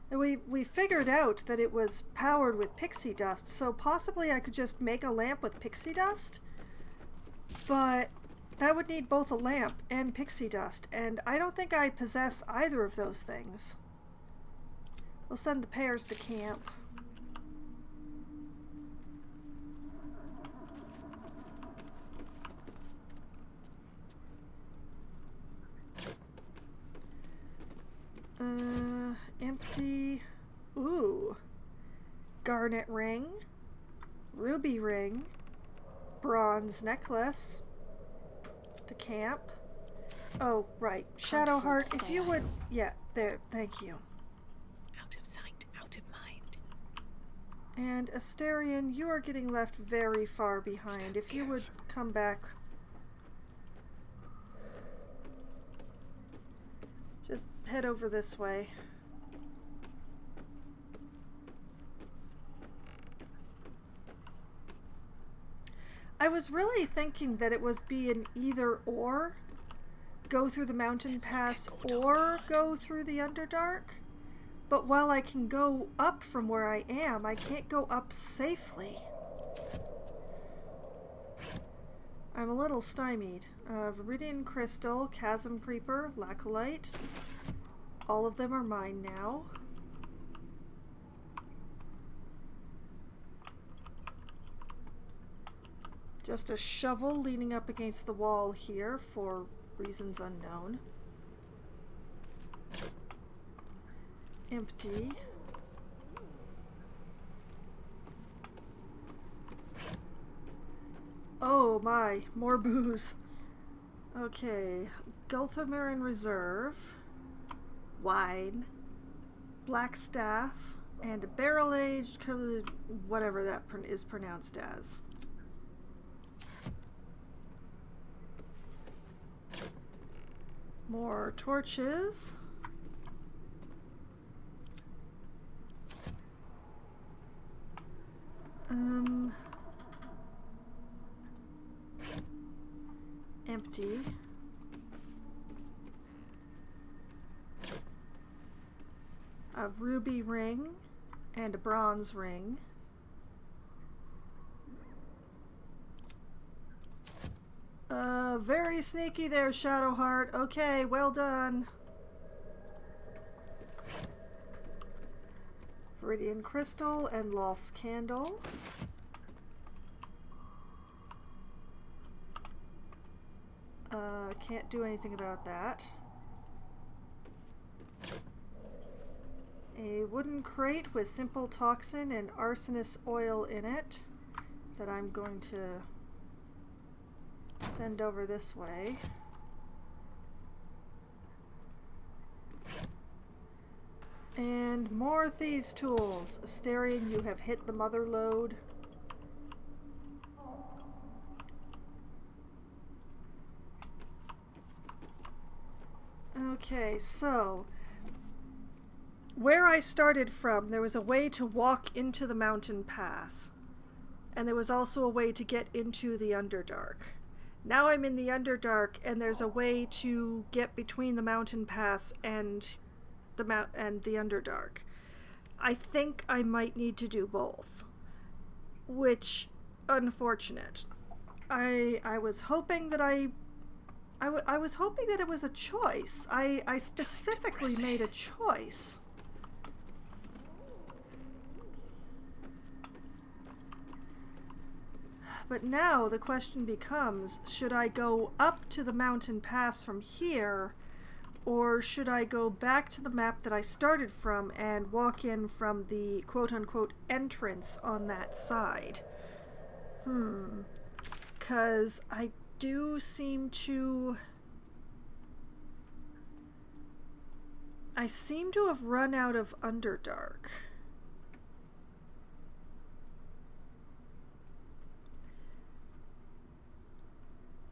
We figured out that it was powered with pixie dust, so possibly I could just make a lamp with pixie dust, but that would need both a lamp and pixie dust, and I don't think I possess either of those things. We'll send the pairs to camp. Empty. Ooh. Garnet ring. Ruby ring. Bronze necklace. To camp. Oh, right. Shadowheart, if you would... Yeah, there. Thank you. Out of sight, out of mind. And Asterion, you are getting left very far behind. If you would come back... Just head over this way. I was really thinking that it was be an either or. Go through the mountain pass or go through the Underdark. But while I can go up from where I am, I can't go up safely. I'm a little stymied. Viridian Crystal, Chasm Creeper, Lacolite. All of them are mine now. Just a shovel leaning up against the wall here for reasons unknown. Empty. Oh my, more booze. Okay, Gulthamerin Reserve, wine, black staff, and a barrel-aged, whatever that is pronounced as. More torches. Empty. A ruby ring and a bronze ring. Very sneaky there, Shadowheart. Okay, well done. Viridian crystal and lost candle. Can't do anything about that. A wooden crate with simple toxin and arsonist oil in it that I'm going to send over this way. And more thieves' tools. Asterion, you have hit the mother lode. Okay, so where I started from, there was a way to walk into the mountain pass. And there was also a way to get into the Underdark. Now I'm in the Underdark, and there's a way to get between the mountain pass and the Underdark. I think I might need to do both, which, unfortunate. I was hoping that I was hoping that it was a choice. I specifically made a choice. But now the question becomes, should I go up to the mountain pass from here, or should I go back to the map that I started from and walk in from the quote-unquote entrance on that side? 'Cause I do seem to... I seem to have run out of Underdark.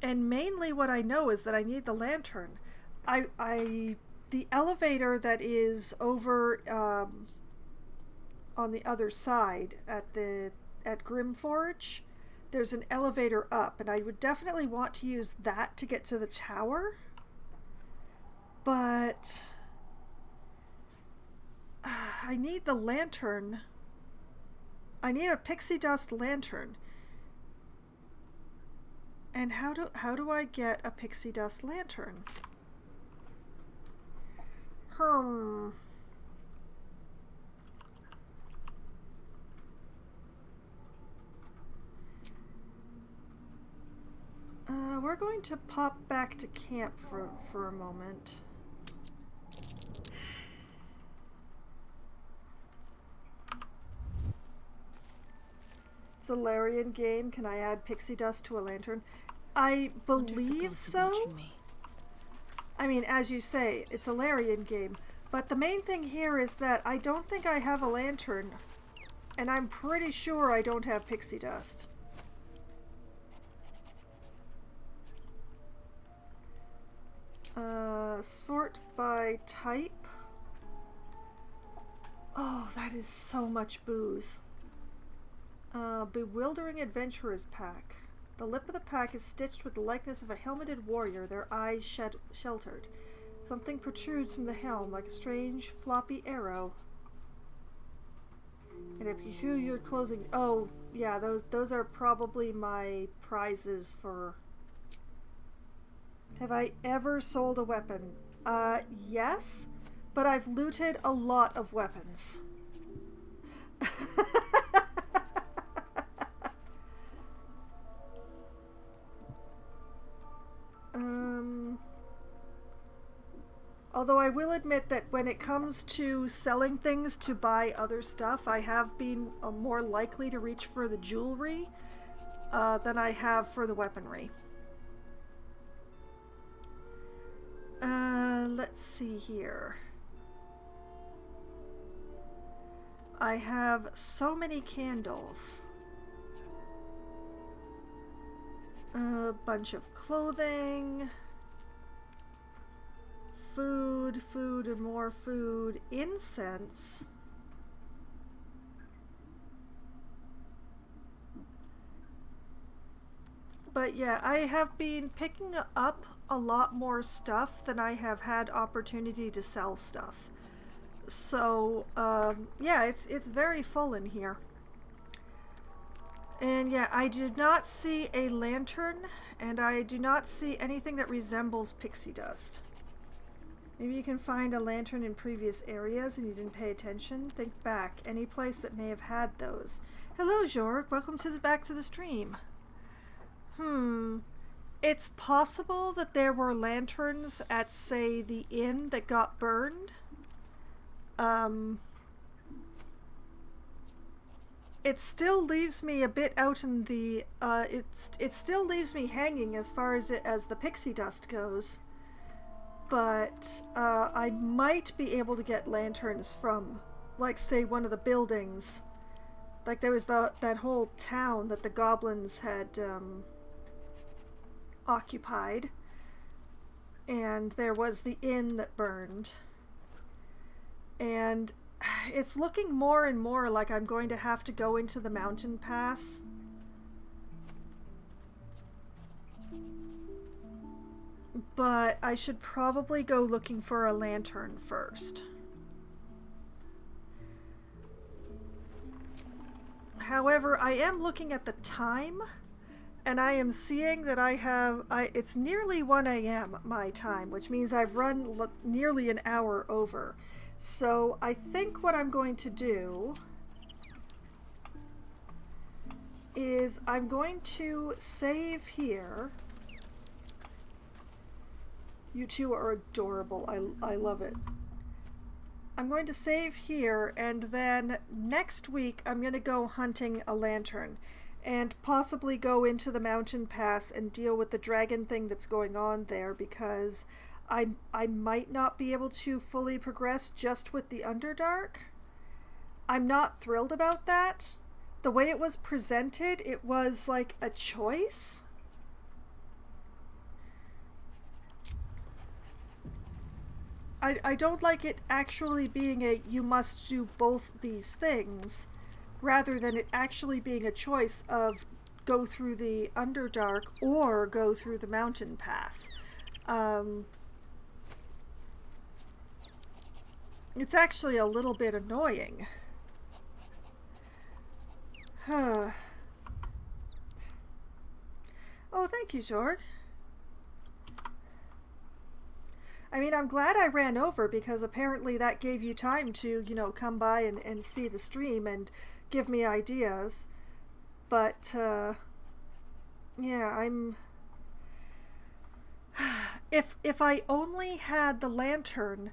And mainly what I know is that I need the lantern. The elevator that is over on the other side at Grimforge, there's an elevator up, and I would definitely want to use that to get to the tower. But I need the lantern. I need a pixie dust lantern. And how do I get a pixie dust lantern? We're going to pop back to camp for a moment. It's a Larian game. Can I add pixie dust to a lantern? I believe so. I mean, as you say, it's a Larian game. But the main thing here is that I don't think I have a lantern. And I'm pretty sure I don't have pixie dust. Sort by type. Oh, that is so much booze. Bewildering Adventurers Pack. The lip of the pack is stitched with the likeness of a helmeted warrior, their eyes sheltered. Something protrudes from the helm like a strange, floppy arrow. And a peculiar closing... Oh, yeah, those are probably my prizes for... Have I ever sold a weapon? Yes, but I've looted a lot of weapons. Although I will admit that when it comes to selling things to buy other stuff, I have been more likely to reach for the jewelry than I have for the weaponry. Let's see here. I have so many candles. A bunch of clothing. Food, food, and more food. Incense. But yeah, I have been picking up a lot more stuff than I have had opportunity to sell stuff. So, yeah, it's very full in here. And yeah, I did not see a lantern, and I do not see anything that resembles pixie dust. Maybe you can find a lantern in previous areas and you didn't pay attention. Think back, any place that may have had those. Hello, Jorg. Welcome to back to the stream. It's possible that there were lanterns at, say, the inn that got burned. It still leaves me a bit out in the, it still leaves me hanging as far as the pixie dust goes. But, I might be able to get lanterns from, like, say, one of the buildings. Like, there was that whole town that the goblins had, occupied. And there was the inn that burned. And it's looking more and more like I'm going to have to go into the mountain pass. But I should probably go looking for a lantern first. However, I am looking at the time, and I am seeing that it's nearly 1 a.m. my time, which means I've run nearly an hour over. So I think what I'm going to do is I'm going to save here. You two are adorable. I love it. I'm going to save here, and then next week I'm going to go hunting a lantern and possibly go into the mountain pass and deal with the dragon thing that's going on there, because I might not be able to fully progress just with the Underdark. I'm not thrilled about that. The way it was presented, it was like a choice. I don't like it actually being a you must do both these things, rather than it actually being a choice of go through the Underdark or go through the mountain pass. It's actually a little bit annoying. Oh, thank you, Jorg. I mean, I'm glad I ran over, because apparently that gave you time to, you know, come by and see the stream and give me ideas. But, yeah, if I only had the lantern,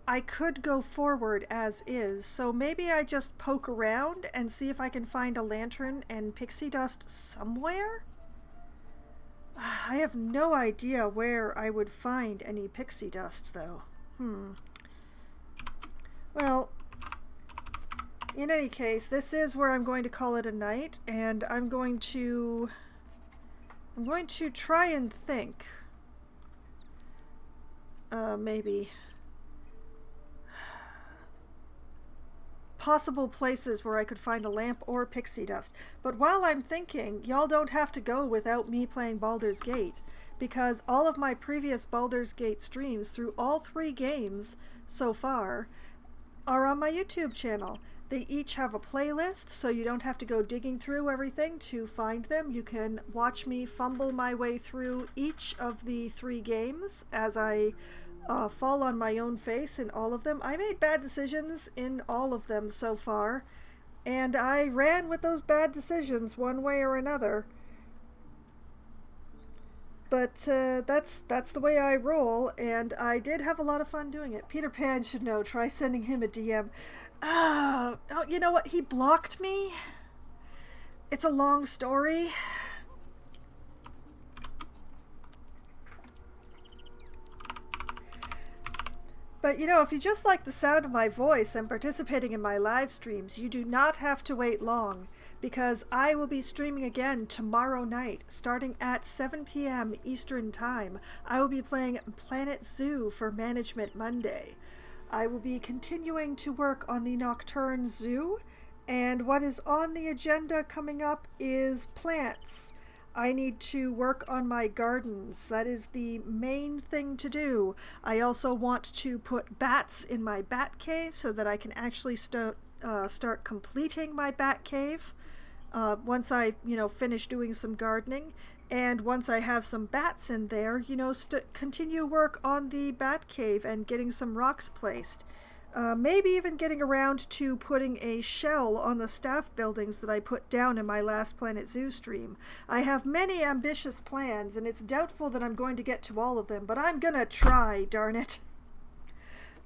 I could go forward as is. So maybe I just poke around and see if I can find a lantern and pixie dust somewhere? I have no idea where I would find any pixie dust, though. Well, in any case, this is where I'm going to call it a night, and I'm going to try and think. Maybe possible places where I could find a lamp or pixie dust. But while I'm thinking, y'all don't have to go without me playing Baldur's Gate, because all of my previous Baldur's Gate streams through all 3 games so far are on my YouTube channel. They each have a playlist, so you don't have to go digging through everything to find them. You can watch me fumble my way through each of the 3 games as I fall on my own face in all of them. I made bad decisions in all of them so far, and I ran with those bad decisions one way or another. But that's the way I roll, and I did have a lot of fun doing it. Peter Pan should know. Try sending him a DM. Oh, you know what? He blocked me. It's a long story. But you know, if you just like the sound of my voice and participating in my live streams, you do not have to wait long, because I will be streaming again tomorrow night, starting at 7 p.m. Eastern Time. I will be playing Planet Zoo for Management Monday. I will be continuing to work on the Nocturne Zoo, and what is on the agenda coming up is plants. I need to work on my gardens. That is the main thing to do. I also want to put bats in my bat cave so that I can actually start completing my bat cave once I, finish doing some gardening. And once I have some bats in there, continue work on the bat cave and getting some rocks placed. Maybe even getting around to putting a shell on the staff buildings that I put down in my last Planet Zoo stream. I have many ambitious plans, and it's doubtful that I'm going to get to all of them, but I'm gonna try, darn it.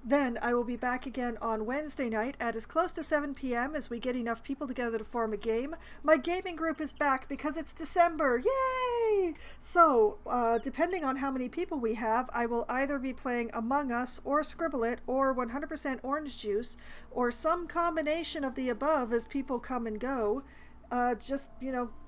Then I will be back again on Wednesday night at as close to 7 p.m. as we get enough people together to form a game. My gaming group is back because it's December. Yay! So, depending on how many people we have, I will either be playing Among Us or Scribble It or 100% Orange Juice or some combination of the above as people come and go. Just,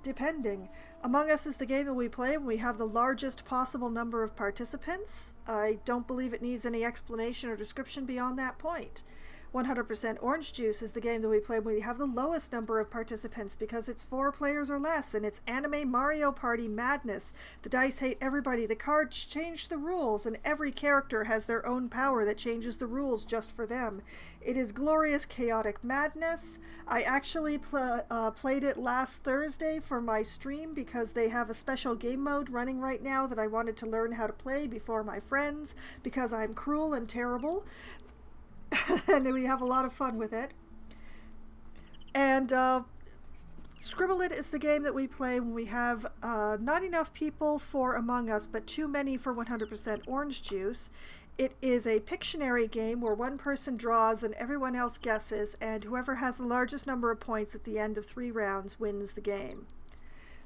depending. Among Us is the game that we play when we have the largest possible number of participants. I don't believe it needs any explanation or description beyond that point. 100% Orange Juice is the game that we play when we have the lowest number of participants because it's 4 players or less, and it's anime Mario Party madness. The dice hate everybody, the cards change the rules, and every character has their own power that changes the rules just for them. It is glorious chaotic madness. I actually played it last Thursday for my stream because they have a special game mode running right now that I wanted to learn how to play before my friends because I'm cruel and terrible. And we have a lot of fun with it. And Scribble It is the game that we play when we have not enough people for Among Us, but too many for 100% Orange Juice. It is a Pictionary game where one person draws and everyone else guesses, and whoever has the largest number of points at the end of 3 rounds wins the game.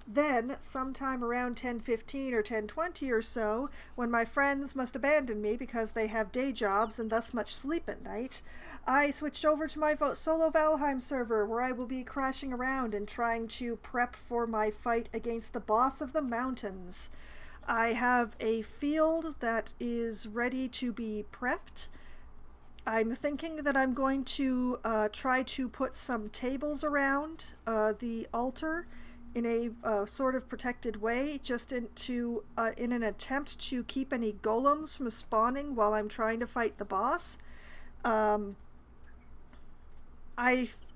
Then, sometime around 10:15 or 10:20 or so, when my friends must abandon me because they have day jobs and thus much sleep at night, I switched over to my solo Valheim server where I will be crashing around and trying to prep for my fight against the boss of the mountains. I have a field that is ready to be prepped. I'm thinking that I'm going to try to put some tables around the altar in a sort of protected way, just in an attempt to keep any golems from spawning while I'm trying to fight the boss. I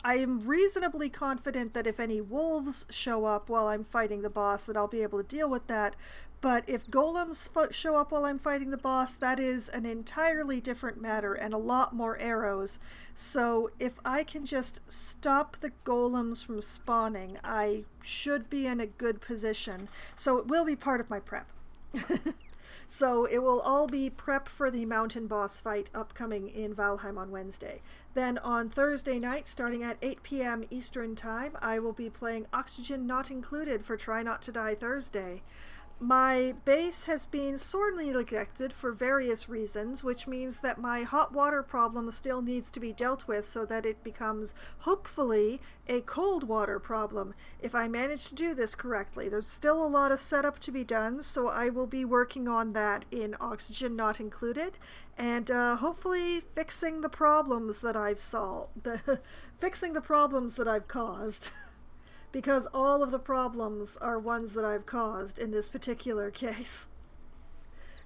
am reasonably confident that if any wolves show up while I'm fighting the boss, that I'll be able to deal with that. But if golems show up while I'm fighting the boss, that is an entirely different matter and a lot more arrows. So if I can just stop the golems from spawning, I should be in a good position. So it will be part of my prep. So it will all be prep for the mountain boss fight upcoming in Valheim on Wednesday. Then on Thursday night, starting at 8 p.m. Eastern Time, I will be playing Oxygen Not Included for Try Not to Die Thursday. My base has been sorely neglected for various reasons, which means that my hot water problem still needs to be dealt with so that it becomes, hopefully, a cold water problem, if I manage to do this correctly. There's still a lot of setup to be done, so I will be working on that in Oxygen Not Included, and hopefully fixing the problems that I've fixing the problems that I've caused. Because all of the problems are ones that I've caused in this particular case.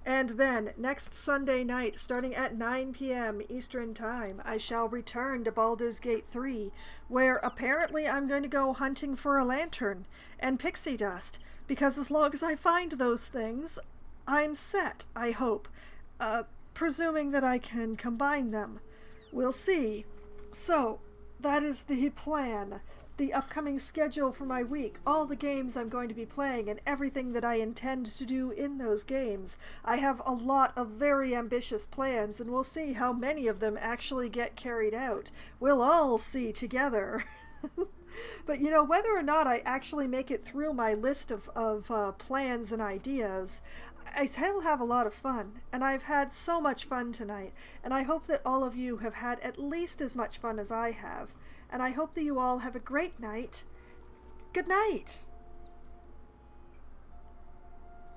And then, next Sunday night, starting at 9 p.m. Eastern Time, I shall return to Baldur's Gate 3, where apparently I'm going to go hunting for a lantern and pixie dust, because as long as I find those things, I'm set, I hope, presuming that I can combine them. We'll see. So, that is the plan. the upcoming schedule for my week, all the games I'm going to be playing, and everything that I intend to do in those games. I have a lot of very ambitious plans, and we'll see how many of them actually get carried out. We'll all see together. But you know, whether or not I actually make it through my list of plans and ideas, I still have a lot of fun, and I've had so much fun tonight, and I hope that all of you have had at least as much fun as I have, and I hope that you all have a great night. Good night!